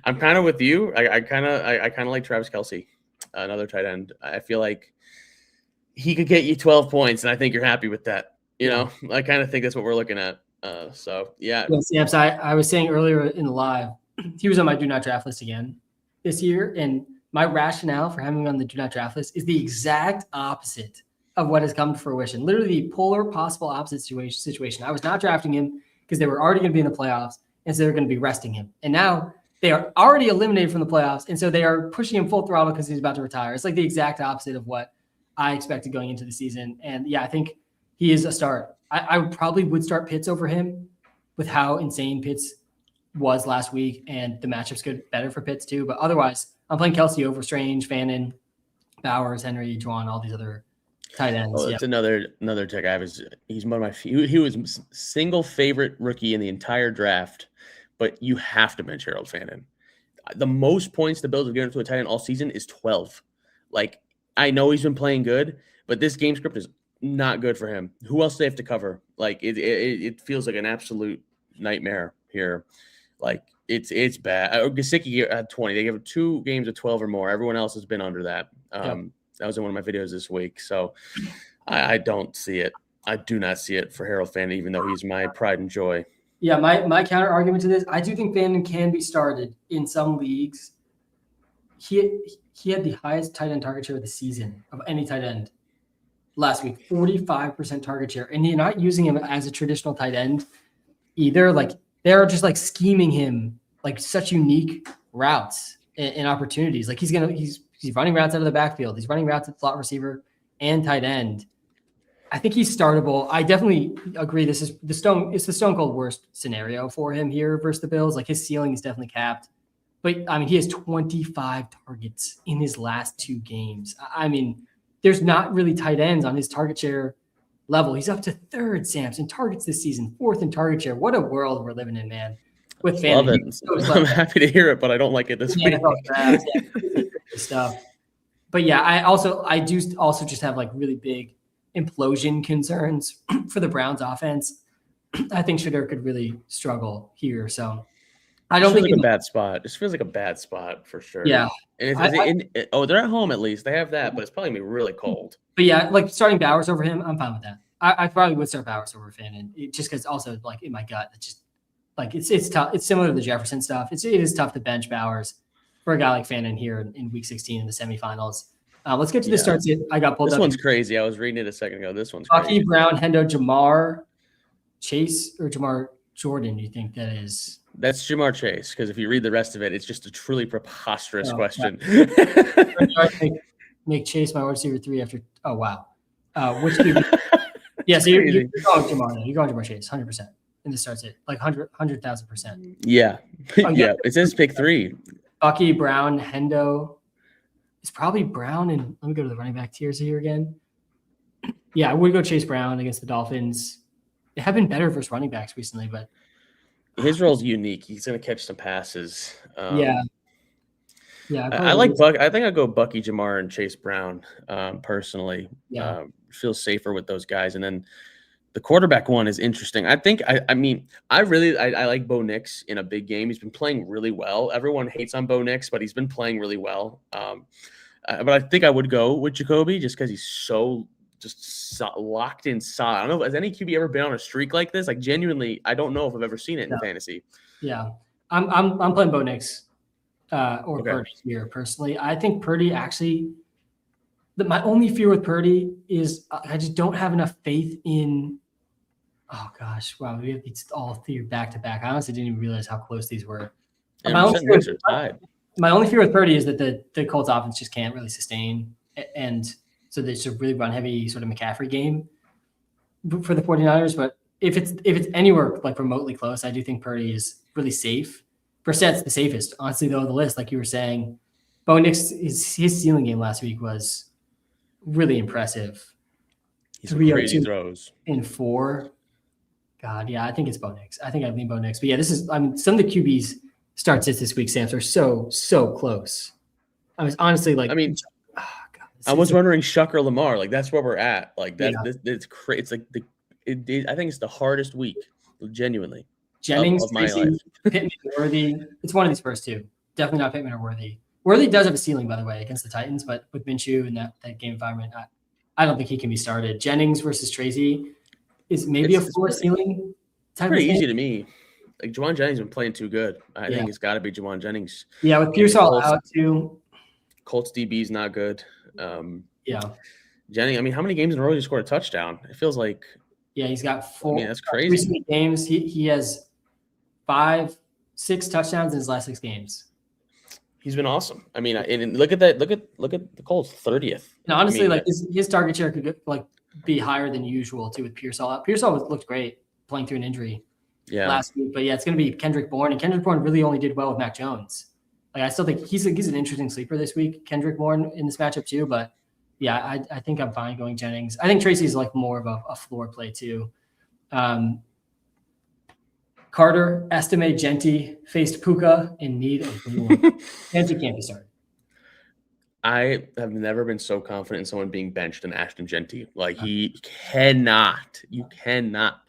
I'm kind of with you. I kind of like Travis Kelce, another tight end. I feel like he could get you 12 points, and I think you're happy with that. I kind of think that's what we're looking at. So yeah. Yes, I was saying earlier in the live, he was on my do not draft list again this year, and my rationale for having him on the do not draft list is the exact opposite of what has come to fruition. Literally the polar possible opposite situation. I was not drafting him because they were already going to be in the playoffs, and so they're going to be resting him. And now they are already eliminated from the playoffs, and so they are pushing him full throttle because he's about to retire. It's like the exact opposite of what I expected going into the season. And yeah, I think he is a start. I probably would start Pitts over him with how insane Pitts was last week, and the matchup's good, better for Pitts too. But otherwise, I'm playing Kelce over Strange, Fannin, Bowers, Henry, Juwan, all these other tight ends. Oh, it's another tech I have. He's one of my he was single favorite rookie in the entire draft, but you have to bench Harold Fannin. The most points the Bills have given to a tight end all season is 12. Like I know he's been playing good, but this game script is not good for him. Who else do they have to cover? Like it feels like an absolute nightmare here. Like it's bad. Gesicki had 20. They gave 2 games of 12 or more. Everyone else has been under that. That was in one of my videos this week. So I don't see it. I do not see it for Harold Fannin, even though he's my pride and joy. Yeah, my counter argument to this, I do think Fannin can be started in some leagues. He had the highest tight end target share of the season of any tight end last week, 45% target share. And you're not using him as a traditional tight end either. Like they're just like scheming him like such unique routes and opportunities. Like he's running routes out of the backfield. He's running routes at slot receiver and tight end. I think he's startable. I definitely agree. It's the Stone Cold worst scenario for him here versus the Bills. Like his ceiling is definitely capped. But I mean, he has 25 targets in his last 2 games. I mean, there's not really tight ends on his target share level. He's up to 3rd, Samps, in targets this season, 4th in target share. What a world we're living in, man. With Love it. I'm happy to hear it, but I don't like it this week. Stuff. But yeah, I do also just have like really big implosion concerns for the Browns offense. I think Shedeur could really struggle here. So I don't think it's like a bad spot. This feels like a bad spot for sure. Yeah. And they're at home at least. They have that, but it's probably gonna be really cold. But yeah, like starting Bowers over him, I'm fine with that. I probably would start Bowers over Finn, and just because also like in my gut, it's just like it's tough. It's similar to the Jefferson stuff. It is tough to bench Bowers for a guy like Fannin here in Week 16 in the semifinals. Let's get to the starts. I got pulled up. This one's crazy. I was reading it a second ago. This one's Bucky, crazy. Brown, Hendo, Jamar Chase, or Jamar Jordan, do you think that is? That's Jamar Chase, because if you read the rest of it, it's just a truly preposterous question. Make Chase my wide receiver 3 after. Oh, wow. Which do you Yeah, so you're going Jamar. You're going Jamar Chase, 100%. And this starts at like 100,000%. Yeah. Yeah. It says pick 3. Bucky, Brown, Hendo. It's probably Brown, and let me go to the running back tiers here again. Yeah, I would go Chase Brown against the Dolphins. They have been better versus running backs recently, but his role is unique. He's going to catch some passes. Yeah. I like Buck. I think I'd go Bucky, Jamar, and Chase Brown personally. Yeah. Feel safer with those guys. And then the quarterback one is interesting. I think, I like Bo Nix in a big game. He's been playing really well. Everyone hates on Bo Nix, but he's been playing really well. But I think I would go with Jacoby just because he's so locked in solid. I don't know. Has any QB ever been on a streak like this? Like genuinely, I don't know if I've ever seen it in fantasy. Yeah. I'm playing Bo Nix or Purdy here personally. I think Purdy actually – my only fear with Purdy is I just don't have enough faith in – oh, gosh. Wow. We have these all 3 back-to-back. I honestly didn't even realize how close these were. My only fear with Purdy is that the Colts offense just can't really sustain. And so there's a really run-heavy sort of McCaffrey game for the 49ers. But if it's anywhere like remotely close, I do think Purdy is really safe. Brissett's the safest, honestly, though, of the list, like you were saying. Bo Nix, his ceiling game last week was really impressive. He's crazy throws. In 4. God, yeah, I think it's Bo Nix. I think I lean Bo Nix. But yeah, some of the QBs starts this week, Samps, are so close. I was honestly like, I was wondering Shuck or Lamar. Like that's where we're at. Like that, it's crazy. It's like I think it's the hardest week, genuinely. Jennings, of my life. Pittman, Worthy. It's one of these first 2. Definitely not Pittman or Worthy. Worthy does have a ceiling, by the way, against the Titans, but with Minshew and that game environment, I don't think he can be started. Jennings versus Tracy is maybe a floor ceiling. It's pretty easy to me. Like Juwan Jennings has been playing too good. I think it's got to be Juwan Jennings. Yeah, with Pearsall out too. Colts DB is not good. Jennings. I mean, how many games in a row has he scored a touchdown? It feels like. Yeah, he's got 4. I mean, that's crazy. Recent games, he has 5, 6 touchdowns in his last 6 games. He's been awesome. I mean, and look at that. Look at the Colts 30th. And honestly, his target share could be higher than usual too with Pearsall. Pearsall looked great playing through an injury last week, but yeah, it's going to be Kendrick Bourne, and Kendrick Bourne really only did well with Mac Jones. Like I still think he's an interesting sleeper this week, Kendrick Bourne in this matchup too. But yeah, I think I'm fine going Jennings. I think Tracy's like more of a floor play too. Carter, Estime, Genty faced Puka in need of boom. Genty can't be started. I have never been so confident in someone being benched than Ashton Genty. Like you cannot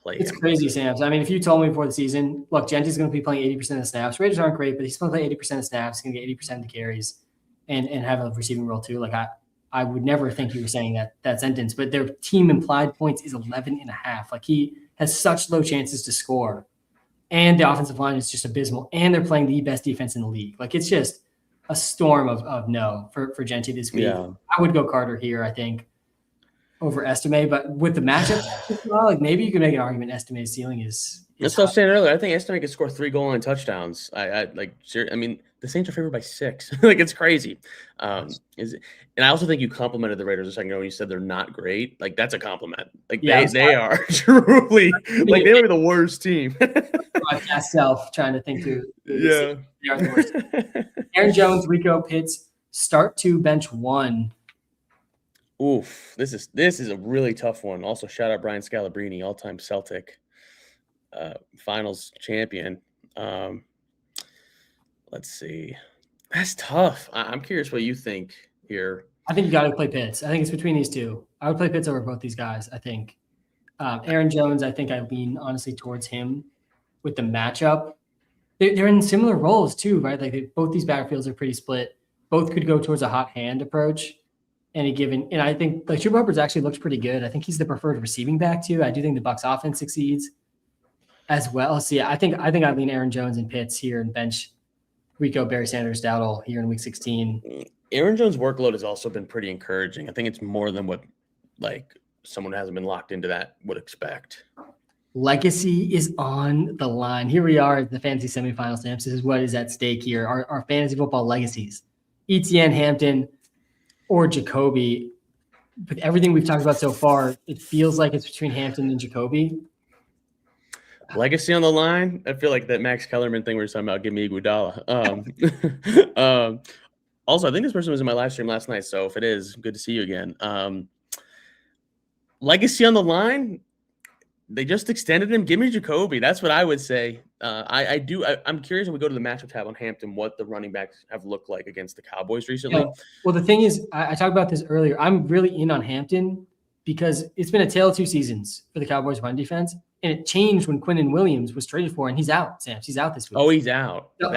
play him. It's crazy, Sam's. I mean, if you told me before the season, look, Genty's going to be playing 80% of the snaps. Raiders aren't great, but he's going to play 80% of the snaps. He's going to get 80% of the carries and have a receiving role too. Like I would never think you were saying that sentence, but their team implied points is 11.5. Like he has such low chances to score. And the offensive line is just abysmal. And they're playing the best defense in the league. Like it's just a storm of no for Genty this week. Yeah. I would go Carter here, I think. over Estime, but with the matchup, well, like maybe you could make an argument Estime's ceiling is That's what I was saying earlier. I think Estime could score 3 goal line touchdowns. I mean, the Saints are favored by 6. Like, it's crazy. And I also think you complimented the Raiders a second ago when you said they're not great. Like, that's a compliment. Like, they are truly like they were the worst team. My past self trying to think through. Yeah. They are the worst. Aaron Jones, Rico Pitts, start 2, bench 1. Oof, this is a really tough one. Also, shout out Brian Scalabrine, all-time Celtic finals champion. Let's see. That's tough. I'm curious what you think here. I think you got to play Pitts. I think it's between these two. I would play Pitts over both these guys, I think. Aaron Jones, I think I lean honestly towards him with the matchup. They're in similar roles too, right? Like both these backfields are pretty split. Both could go towards a hot hand approach. Any given, and I think like Chuba Hubbard actually looks pretty good. I think he's the preferred receiving back too. I do think the Bucs offense succeeds as well. So yeah, I think I lean Aaron Jones and Pitts here and bench Rico, Barry Sanders, Dowdle here in week 16. Aaron Jones' workload has also been pretty encouraging. I think it's more than what like someone who hasn't been locked into that would expect. Legacy is on the line. Here we are at the fantasy semifinal stamps. This is what is at stake here. Our fantasy football legacies. Etienne, Hampton, or Jacoby. With everything we've talked about so far, it feels like it's between Hampton and Jacoby. Legacy on the line. I feel like that Max Kellerman thing we were talking about, give me Iguodala. Also, I think this person was in my live stream last night, so if it is, good to see you again. Legacy on the line. They just extended him. Give me Jacoby. That's what I would say. I'm curious when we go to the matchup tab on Hampton, what the running backs have looked like against the Cowboys recently. Yeah. Well, the thing is, I talked about this earlier. I'm really in on Hampton because it's been a tale of 2 seasons for the Cowboys run defense, and it changed when Quinnen Williams was traded for, and he's out. Sam, he's out this week. Oh, he's out. So,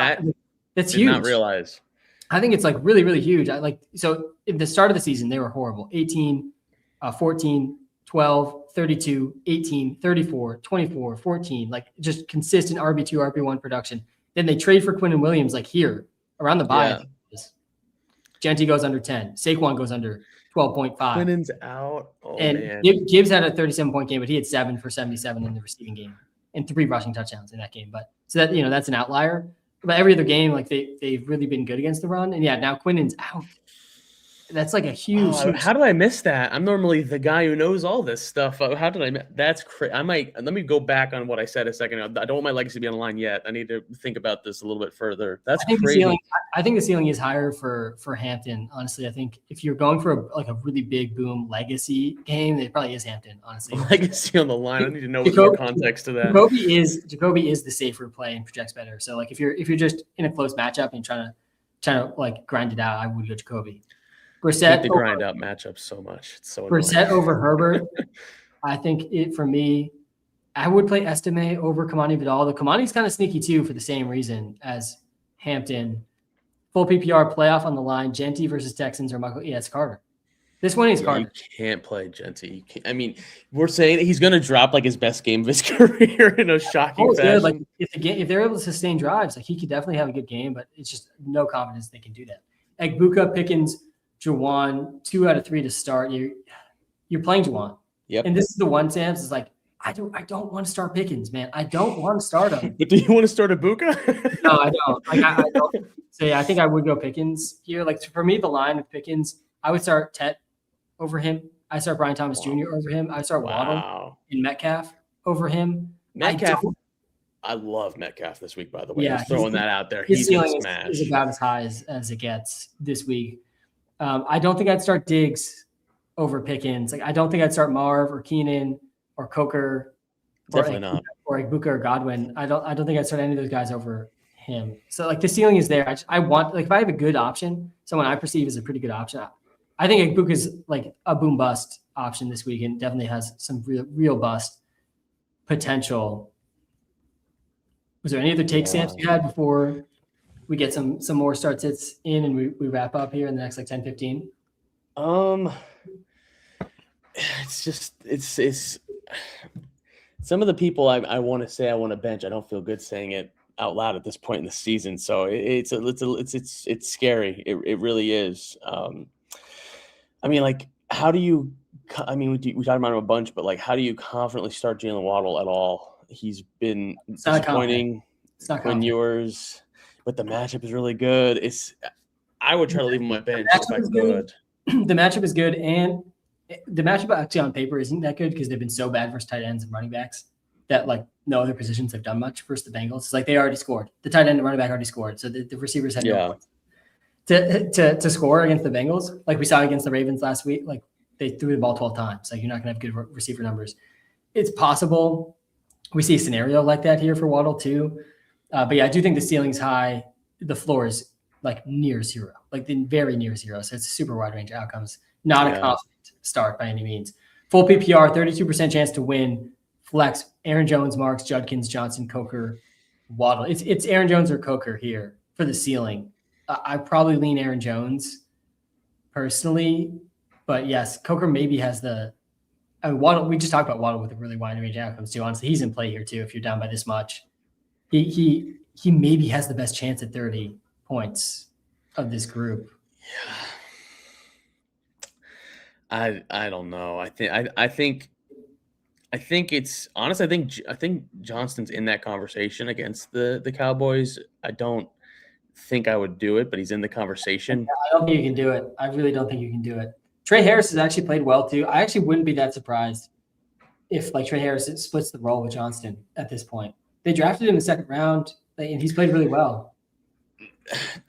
that's huge. Not realize. I think it's like really, really huge. So at the start of the season, they were horrible. 18, 14, 12, 32, 18, 34, 24, 14, like just consistent RB2, RB1 production. Then they trade for Quinnen Williams, like here around the bye. Yeah. Genty goes under 10. Saquon goes under 12.5. Quinnen's out. Oh, and man. Gibbs had a 37-point game, but he had 7 for 77 in the receiving game and 3 rushing touchdowns in that game. But so that, that's an outlier. But every other game, like they've really been good against the run. And yeah, now Quinnen's out. That's like a huge. How did I miss that? I'm normally the guy who knows all this stuff. How did I miss? That's crazy. Let me go back on what I said a second ago. I don't want my legacy to be on the line yet. I need to think about this a little bit further. That's crazy. I think the ceiling is higher for Hampton. Honestly, I think if you're going for a really big boom legacy game, it probably is Hampton. Honestly, legacy on the line. I need to know more context to that. Jacoby is the safer play and projects better. So like if you're just in a close matchup and trying to like grind it out, I would go Jacoby. Brissett to grind out matchups so much. It's so Brissett over Herbert. I think for me, I would play Estime over Kamani Vidal. The Kamani's kind of sneaky too for the same reason as Hampton. Full PPR playoff on the line. Genty versus Texans or Michael. Yeah, it's Carter. This one is Carter. You can't play Genty. I mean, we're saying that he's going to drop like his best game of his career in a shocking fashion. Good. Like if they're able to sustain drives, like he could definitely have a good game, but it's just no confidence they can do that. Egbuka, Pickens, Juwan, 2 out of 3 to start. You're playing Juwan. Yep. And this is the one, Sam, is like, I don't want to start Pickens, man. I don't want to start him. But do you want to start Egbuka? No, I don't. Like, I don't. So yeah, I think I would go Pickens here. Like for me, the line with Pickens, I would start Tet over him. I start Brian Thomas Jr. over him. I start Waddle and Metcalf over him. I love Metcalf this week, by the way. Yeah, Just throwing that out there. He's going to smash. Is about as high as it gets this week. I don't think I'd start Diggs over Pickens. Like I don't think I'd start Marv or Keenan or Coker. Definitely not. Or Egbuka or Godwin. I don't think I'd start any of those guys over him. So like the ceiling is there. I want, like if I have a good option, someone I perceive as a pretty good option, I think Egbuka is like a boom bust option this week and definitely has some real bust potential. Was there any other take stamps you had before we get some more start sits in and we wrap up here in the next like 10, 15? It's some of the people I want to say I want to bench. I don't feel good saying it out loud at this point in the season. So it's scary. It really is. I mean, like, how do you I mean, we talked about him a bunch, but like, how do you confidently start Jalen Waddle at all? He's been It's not confident. disappointing. It's not Quinn confident. Ewers, but the matchup is really good. I would try to leave him on my bench if I could. The matchup is good, and the matchup actually on paper isn't that good because they've been so bad versus tight ends and running backs that like no other positions have done much versus the Bengals. It's like they already scored. The tight end and running back already scored, so the receivers had no points to score against the Bengals. Like we saw against the Ravens last week, like they threw the ball 12 times. Like you're not going to have good receiver numbers. It's possible we see a scenario like that here for Waddle too. But yeah, I do think the ceiling's high. The floor is like near zero, like very near zero. So it's a super wide range of outcomes. Not a confident start by any means. Full PPR, 32% chance to win. Flex, Aaron Jones, Marks, Judkins, Johnson, Coker, Waddle. It's Aaron Jones or Coker here for the ceiling. I probably lean Aaron Jones personally, but yes, Coker maybe has Waddle. We just talked about Waddle with a really wide range of outcomes too. Honestly, he's in play here too. If you're down by this much, he maybe has the best chance at 30 points of this group. Yeah, I don't know. I think it's honestly. I think Johnston's in that conversation against the Cowboys. I don't think I would do it, but he's in the conversation. I don't think you can do it. I really don't think you can do it. Trey Harris has actually played well too. I actually wouldn't be that surprised if like Trey Harris splits the role with Johnston at this point. They drafted him in the second round, and he's played really well.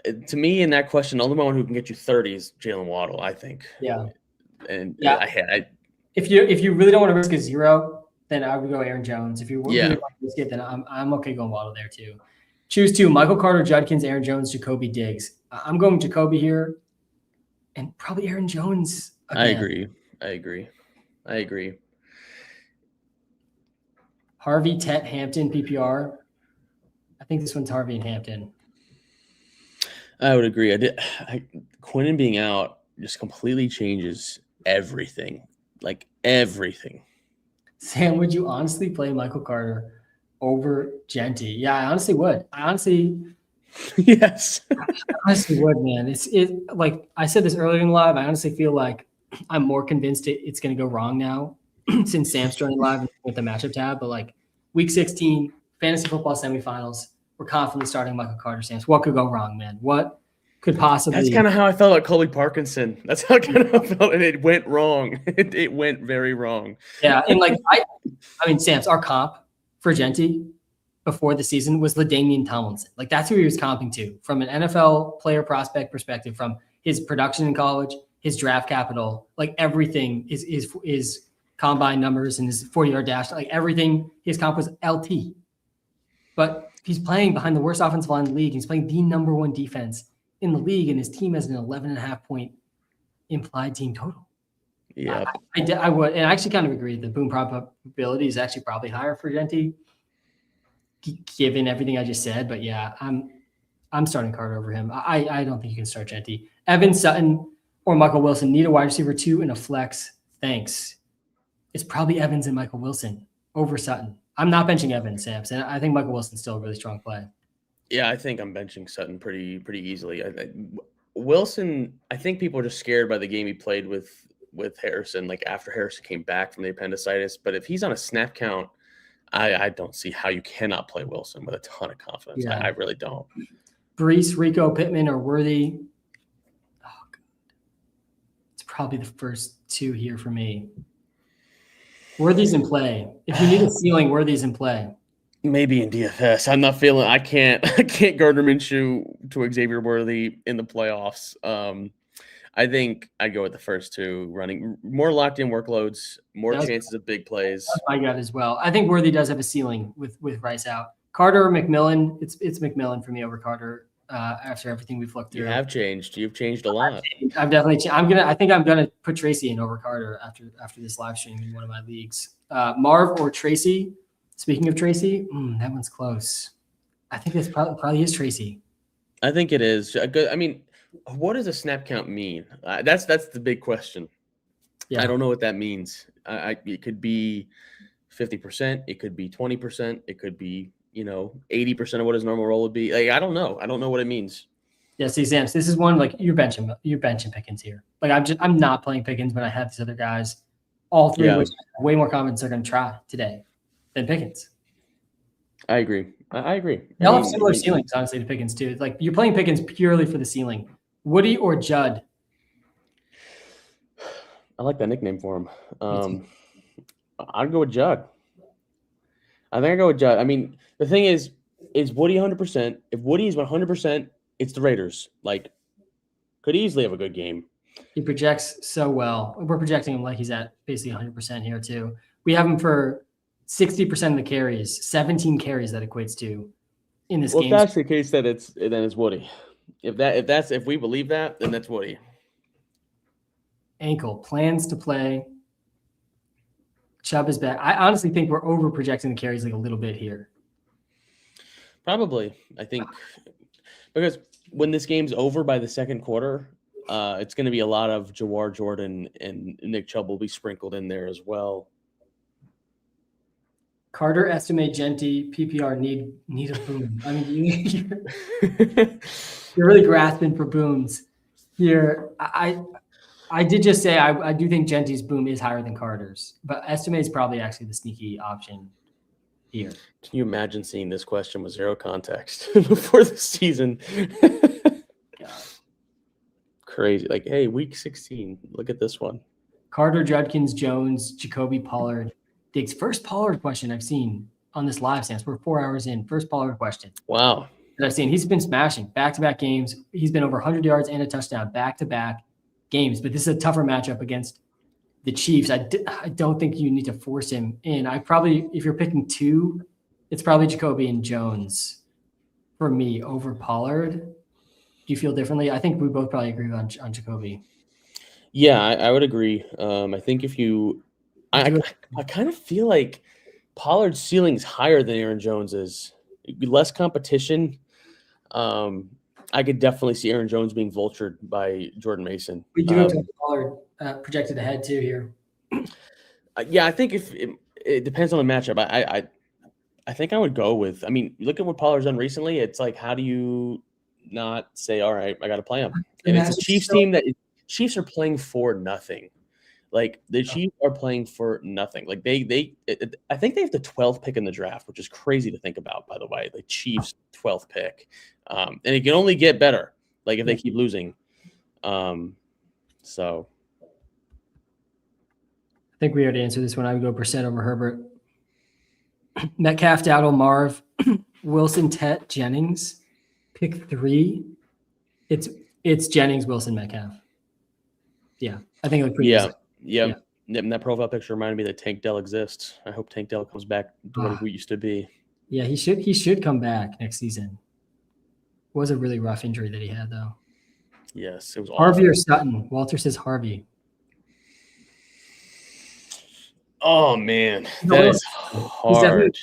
To me, in that question, the only one who can get you 30 is Jalen Waddle, I think. Yeah. And if you really don't want to risk a zero, then I would go Aaron Jones. If you really want to risk it, then I'm okay going Waddle there too. Choose two: Michael Carter, Judkins, Aaron Jones, Jacoby Diggs. I'm going Jacoby here, and probably Aaron Jones again. I agree. Harvey, Tet, Hampton, PPR. I think this one's Harvey and Hampton. I would agree. Quinnen being out just completely changes everything. Like everything. Sam, would you honestly play Michael Carter over Genty? Yeah, I honestly would. Yes. I honestly would, man. It's like I said this earlier in live. I honestly feel like I'm more convinced it's going to go wrong now since Sam's joining live with the matchup tab. But like week 16, fantasy football semifinals, we're confidently starting Michael Carter. Sam's. What could go wrong, man? What could possibly? That's kind of how I felt about Colby Parkinson. That's how I kind of felt, and it went wrong. It went very wrong. Yeah, and like I mean, Sam's our comp for Genty before the season was LaDainian Tomlinson. Like that's who he was comping to from an NFL player prospect perspective, from his production in college, his draft capital, like everything is combine numbers and his 40-yard dash, like everything. His comp was LT, but he's playing behind the worst offensive line in the league. He's playing the number one defense in the league, and his team has an 11.5 point implied team total. Yeah, I would, and I actually kind of agree. The boom probability is actually probably higher for Genty, given everything I just said. But yeah, I'm starting Carter over him. I don't think you can start Genty. Evans, Sutton, or Michael Wilson need a wide receiver 2 and a flex. Thanks. It's probably Evans and Michael Wilson over Sutton. I'm not benching Evans, Samson. I think Michael Wilson's still a really strong play. Yeah, I think I'm benching Sutton pretty easily. Wilson, I think people are just scared by the game he played with Harrison, like after Harrison came back from the appendicitis. But if he's on a snap count, I don't see how you cannot play Wilson with a ton of confidence. Yeah. I really don't. Brees, Rico, Pittman, or Worthy. Oh, God. It's probably the first two here for me. Worthy's in play. If you need a ceiling, Worthy's in play. Maybe in DFS. I'm not feeling. I can't Gardner Minshew to Xavier Worthy in the playoffs. I think I'd go with the first two, running more locked in workloads, more chances of big plays. That's my gut as well. I think Worthy does have a ceiling with Rice out. Carter or McMillan? It's McMillan for me over Carter. After everything we've looked through, you have changed. You've changed a lot. I've definitely changed. I think I'm gonna put Tracy in over Carter after this live stream in one of my leagues. Marv or Tracy? Speaking of Tracy, that one's close. I think that's probably is Tracy. I think it is. I mean, what does a snap count mean? That's the big question. Yeah. I don't know what that means. It could be 50%. It could be 20%. It could be 80% of what his normal role would be. Like I don't know. I don't know what it means. Yeah, see, Zams, this is one like you're benching Pickens here. Like I'm not playing Pickens when I have these other guys. all three of Yeah. which have way more confidence they're going to try today than Pickens. I agree. I agree. They all have similar ceilings, honestly, to Pickens too. It's like you're playing Pickens purely for the ceiling. Woody or Judd? I like that nickname for him. I'd go with Judd. I think I go with Judd. I mean, the thing is Woody 100%? If Woody is 100%, it's the Raiders. Like, could easily have a good game. He projects so well. We're projecting him like he's at basically 100% here too. We have him for 60% of the carries, 17 carries that equates to in this game. If that's the case, then it's Woody. If we believe that, then that's Woody. Ankle plans to play. Chubb is back. I honestly think we're over projecting the carries like a little bit here. Probably, I think, because when this game's over by the second quarter, it's going to be a lot of Jawar Jordan and Nick Chubb will be sprinkled in there as well. Carter, estimate, Genty, PPR need a boom. I mean, you're really grasping for booms here. I did just say I do think Genty's boom is higher than Carter's, but estimate is probably actually the sneaky option here. Can you imagine seeing this question with zero context before the season? God. Crazy. Like, hey, week 16, look at this one. Carter, Judkins, Jones, Jacoby, Pollard. Diggs, first Pollard question I've seen on this live stance. We're 4 hours in. First Pollard question. Wow. That I've seen. He's been smashing back-to-back games. He's been over 100 yards and a touchdown back-to-back games, but this is a tougher matchup against the Chiefs. I don't think you need to force him in. If you're picking two, it's probably Jacoby and Jones for me over Pollard. Do you feel differently? I think we both probably agree on Jacoby. Yeah, I would agree. I think if you – I kind of feel like Pollard's ceiling's higher than Aaron Jones's. Less competition. I could definitely see Aaron Jones being vultured by Jordan Mason. We do have Pollard projected ahead too here. Yeah, I think if it depends on the matchup. I think I would go with. I mean, look at what Pollard's done recently. It's like, how do you not say, all right, I got to play him? And it's a Chiefs team that Chiefs are playing for nothing. Like the Chiefs are playing for nothing. Like I think they have the 12th pick in the draft, which is crazy to think about. By the way, the Chiefs 12th pick, and it can only get better. Like if they keep losing, so. I think we already answered this one. I would go percent over Herbert. Metcalf, Dowdle, Marv, Wilson, Tet, Jennings. Pick 3. It's Jennings, Wilson, Metcalf. Yeah, I think it looked pretty easy. Yeah. And that profile picture reminded me that Tank Dell exists. I hope Tank Dell comes back to what he used to be. Yeah, he should come back next season. It was a really rough injury that he had, though. Yes, it was Harvey awful. or Sutton? Walter says Harvey. Oh man, that is hard.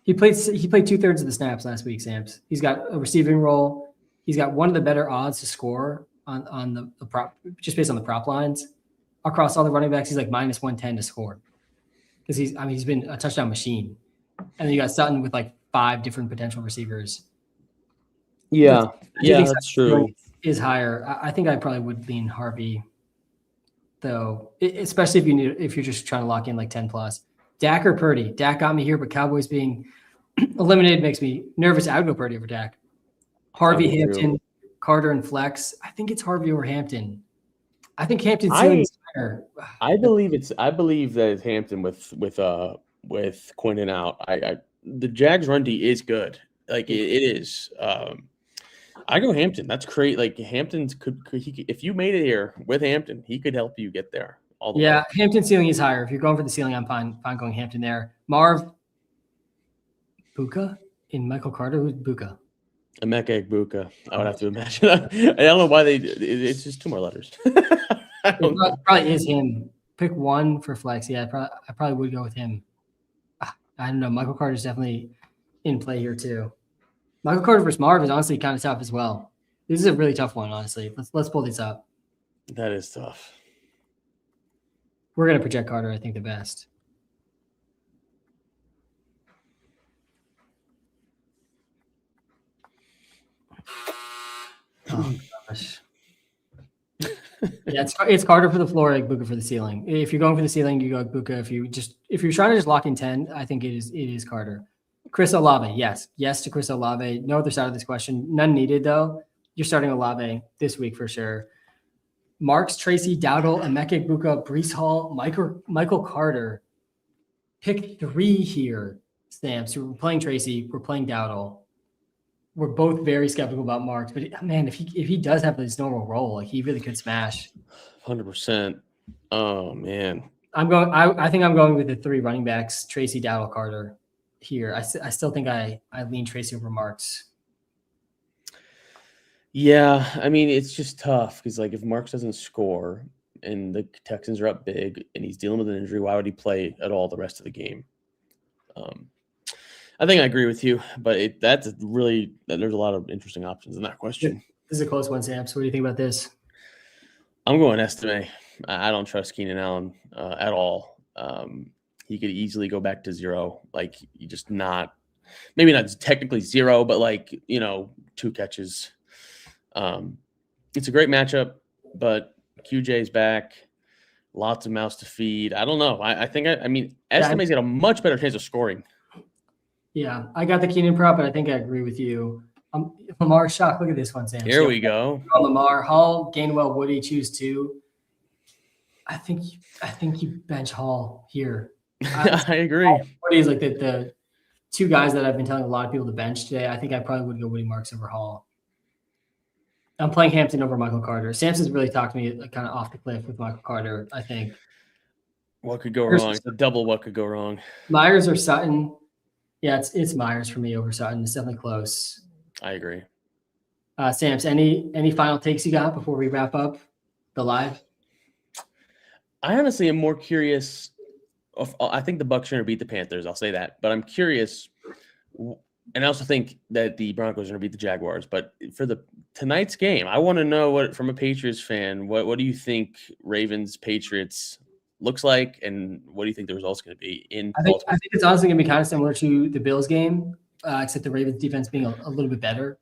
He played 2/3 of the snaps last week, Samps. He's got a receiving role. He's got one of the better odds to score on the prop, just based on the prop lines. Across all the running backs, he's like minus 110 to score. Because he's been a touchdown machine. And then you got Sutton with like 5 different potential receivers. Yeah, that's true. Is higher. I think I probably would lean Harvey, though, especially if you're just trying to lock in like 10 plus. Dak or Purdy? Dak got me here, but Cowboys being eliminated makes me nervous. I would go Purdy over Dak. Harvey, Hampton, Carter, and Flex. I think it's Harvey or Hampton. I think Hampton's ceiling is higher. I believe that it's Hampton with Quinton out. The Jags run D is good. Like it is. I go Hampton. That's great. Like Hampton's if you made it here with Hampton, he could help you get there. All the way. Hampton ceiling is higher. If you're going for the ceiling, I'm fine going Hampton there. Marv, Buka in Michael Carter. Who's Buka? Emeka Egbuka. I would have to imagine. I don't know why it's just 2 more letters. It probably is him. Pick 1 for flex. Yeah, I probably would go with him. I don't know. Michael Carter is definitely in play here too. Michael Carter versus Marv is honestly kind of tough as well. This is a really tough one, honestly. Let's pull this up. That is tough. We're gonna project Carter, I think, the best. Oh gosh. Yeah, Yeah, it's Carter for the floor, Igbokwe for the ceiling. If you're going for the ceiling, you go Igbokwe. If you're trying to just lock in 10, I think it is Carter. Chris Olave, yes to Chris Olave. No other side of this question, none needed though. You're starting Olave this week for sure. Marks, Tracy, Dowdle, Emeka Egbuka, Brees Hall, Michael Carter. Pick 3 here, Stamps. We're playing Tracy. We're playing Dowdle. We're both very skeptical about Marks, but man, if he does have his normal role, like he really could smash. 100%. Oh man, I think I'm going with the 3 running backs: Tracy, Dowdle, Carter. Here, I still think I lean Tracy over Marks. Yeah, I mean, it's just tough because, like, if Marks doesn't score and the Texans are up big and he's dealing with an injury, why would he play at all the rest of the game? I think I agree with you, but there's a lot of interesting options in that question. This is a close one, Sam. So what do you think about this? I'm going Estime. I don't trust Keenan Allen at all. He could easily go back to 0. Like, you just maybe not technically 0, but like, 2 catches. It's a great matchup, but QJ's back. Lots of mouths to feed. I don't know. I think Estime's got a much better chance of scoring. Yeah, I got the Keenan prop, but I think I agree with you. Lamar shock. Look at this one, Sam. Here we go. Lamar, Hall, Gainwell, Woody, choose 2. I think you bench Hall here. I agree. Woody is like the 2 guys that I've been telling a lot of people to bench today. I think I probably would go Woody Marks over Hall. I'm playing Hampton over Michael Carter. Samson's really talked me kind of off the cliff with Michael Carter, I think. What could go wrong? It's a double what could go wrong. Myers or Sutton. Yeah, it's Myers for me over Sutton. It's definitely close. I agree. Sams, any final takes you got before we wrap up the live? I honestly am more curious. I think the Bucs are going to beat the Panthers. I'll say that. But I'm curious. And I also think that the Broncos are going to beat the Jaguars. But for tonight's game, I want to know from a Patriots fan, what do you think Ravens-Patriots looks like, and what do you think the result's going to be in Baltimore? I think it's honestly going to be kind of similar to the Bills game, except the Ravens defense being a little bit better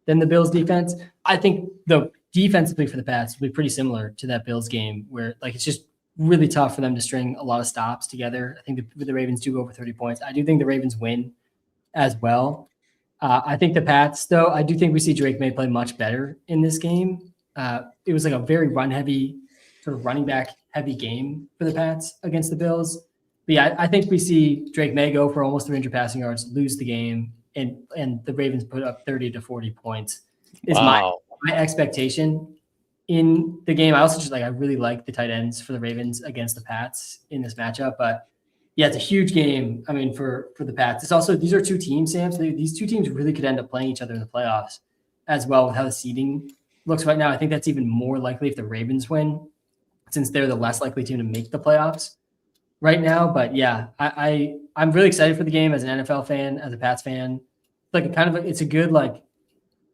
than the Bills defense. I think the defensively for the Pats will be pretty similar to that Bills game, where like it's just really tough for them to string a lot of stops together. I think the Ravens do go over 30 points. I do think the Ravens win as well. I think the Pats, though, I do think we see Drake May play much better in this game. It was like a very run-heavy, sort of running back-heavy game for the Pats against the Bills. But yeah, I think we see Drake May go for almost 300 passing yards, lose the game, and the Ravens put up 30 to 40 points. Is my expectation in the game. I also just I really like the tight ends for the Ravens against the Pats in this matchup. But yeah, it's a huge game. I mean, for the Pats, it's also these are 2 teams, Sam. So these 2 teams really could end up playing each other in the playoffs as well with how the seeding looks right now. I think that's even more likely if the Ravens win, since they're the less likely team to make the playoffs right now. But yeah, I'm really excited for the game as an NFL fan, as a Pats fan. Like it's a good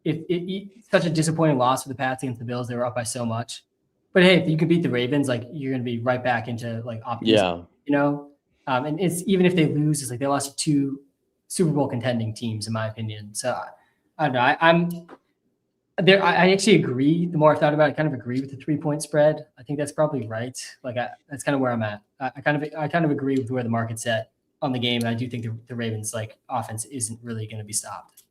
it's such a disappointing loss for the Pats against the Bills. They were up by so much. But hey, if you can beat the Ravens, like you're going to be right back into optimism. Yeah. And it's even if they lose, it's like they lost to 2 Super Bowl contending teams, in my opinion. So I don't know. I'm there. I actually agree. The more I've thought about it, I kind of agree with the 3-point spread. I think that's probably right. That's kind of where I'm at. I kind of agree with where the market's at on the game. And I do think the Ravens offense isn't really going to be stopped.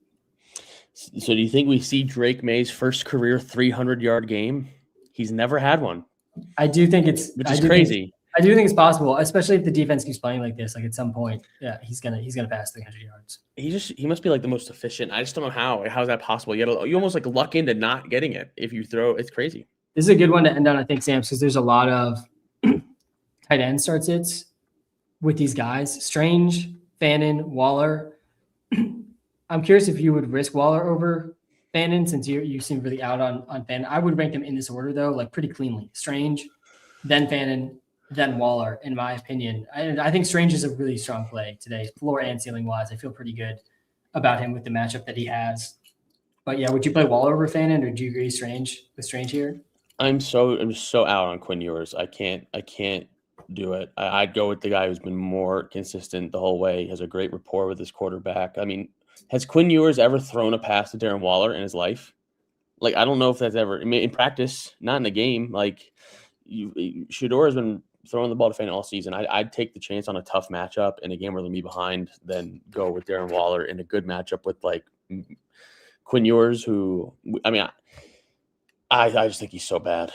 So do you think we see Drake May's first career 300-yard game? He's never had one. I do think which is crazy. I do think it's possible, especially if the defense keeps playing like this. Like at some point, yeah, he's gonna pass 300 yards. He must be like the most efficient. I just don't know how. How is that possible? You almost luck into not getting it if you throw. It's crazy. This is a good one to end on, I think, Sam, because there's a lot of tight end start sits with these guys: Strange, Fannin, Waller. I'm curious if you would risk Waller over Fannin, since you seem really out on Fannin. I would rank them in this order though, pretty cleanly: Strange, then Fannin, then Waller, in my opinion. I think Strange is a really strong play today, floor and ceiling wise. I feel pretty good about him with the matchup that he has. But yeah, would you play Waller over Fannin, or do you agree with Strange here? I'm so out on Quinn Ewers. I can't do it. I'd go with the guy who's been more consistent the whole way. He has a great rapport with his quarterback. I mean, has Quinn Ewers ever thrown a pass to Darren Waller in his life? Like, I don't know if that's ever, I mean, in practice, not in the game. Like, Shedeur has been throwing the ball to Fant all season. I'd take the chance on a tough matchup in a game where they'll be behind than go with Darren Waller in a good matchup with like Quinn Ewers, who, I mean, I just think he's so bad.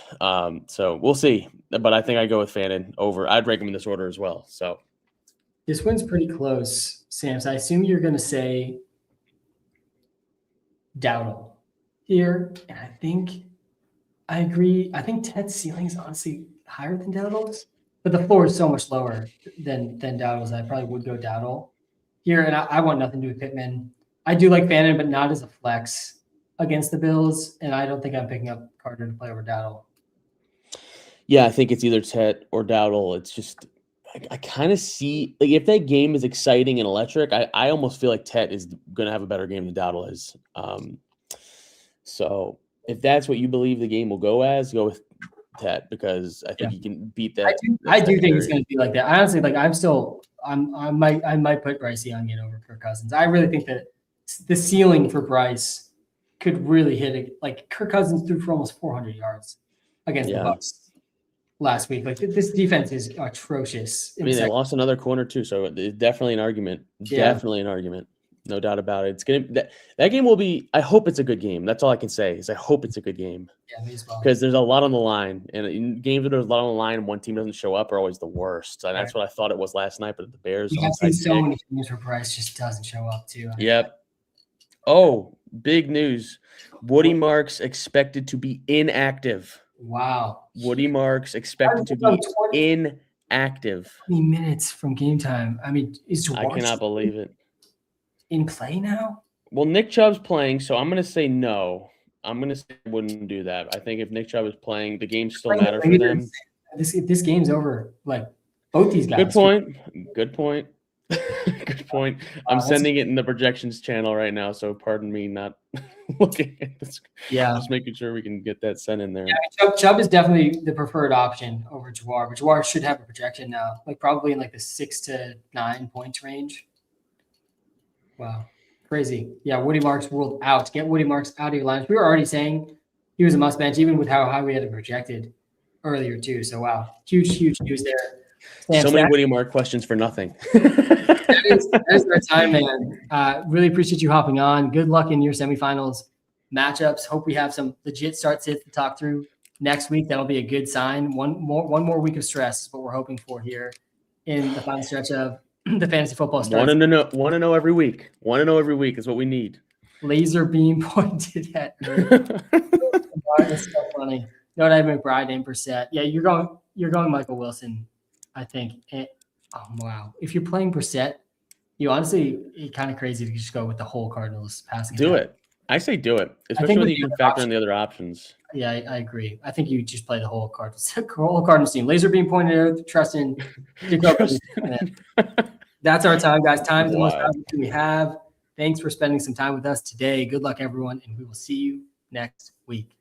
So we'll see. But I think I go with Fannin over. I'd rank him in this order as well. So this one's pretty close, Sam. So I assume you're going to say Dowdle here. And I agree. I think Ted's ceiling is honestly higher than Dowdle's, but the floor is so much lower than Dowdle's. I probably would go Dowdle here. And I want nothing to do with Pittman. I do like Fannin, but not as a flex against the Bills, and I don't think I'm picking up Carter to play over Dowdle. Yeah, I think it's either Tet or Dowdle. It's just I kind of see, like, if that game is exciting and electric, I almost feel like Tet is going to have a better game than Dowdle is. So if that's what you believe the game will go as, go with Tet, because I think he can beat that. I do think it's going to be like that. Honestly, like I might put Bryce Young in over Kirk Cousins. I really think that the ceiling for Bryce could really hit it. Like Kirk Cousins threw for almost 400 yards against the Bucs last week. Like this defense is atrocious. I mean, they lost another corner too, so it's definitely an argument. Definitely an argument, no doubt about it. It's gonna that game will be. I hope it's a good game. That's all I can say is I hope it's a good game. Yeah, me as well. Because there's a lot on the line, and in games where there's a lot on the line and one team doesn't show up are always the worst. And that's what I thought it was last night. But the Bears, we have seen so many games where Bryce just doesn't show up too. Yep. Oh, big news. Woody Marks expected to be inactive. Wow. Woody Marks expected to be inactive. 20 minutes from game time. I mean, I cannot believe it. In play now? Well, Nick Chubb's playing, so I'm going to say no. I'm going to say I wouldn't do that. I think if Nick Chubb is playing, the game still matters for them. This game's over. Like, both these guys. Good point. Good point. Good point. I'm sending it in the projections channel right now, so pardon me not looking at this. Yeah. Just making sure we can get that sent in there. Yeah, Chubb is definitely the preferred option over Jawar, but Jawar should have a projection now, like probably in like the 6 to 9 points range. Wow. Crazy. Yeah, Woody Marks ruled out. Get Woody Marks out of your lineup. We were already saying he was a must bench, even with how high we had it projected earlier too. So wow. Huge news there. So many Woody Mark questions for nothing. that is our time, man. Really appreciate you hopping on. Good luck in your semifinals matchups. Hope we have some legit start sits to talk through next week. That'll be a good sign. One more week of stress is what we're hoping for here in the final stretch of the fantasy football starts. Want to know every week. Want to know every week is what we need. Laser beam pointed at me. That's so funny. You know what I mean? McBride and Brissett. Yeah, you're going Michael Wilson, I think. Oh wow! If you're playing Brissett, you honestly, it's kind of crazy to just go with the whole Cardinals passing. Do it. I say do it, especially when you can factor in the other options. Yeah, I agree. I think you just play the whole Cardinals team. Laser beam pointed at Tristan. That's our time, guys. Time's the most valuable thing we have. Thanks for spending some time with us today. Good luck, everyone, and we will see you next week.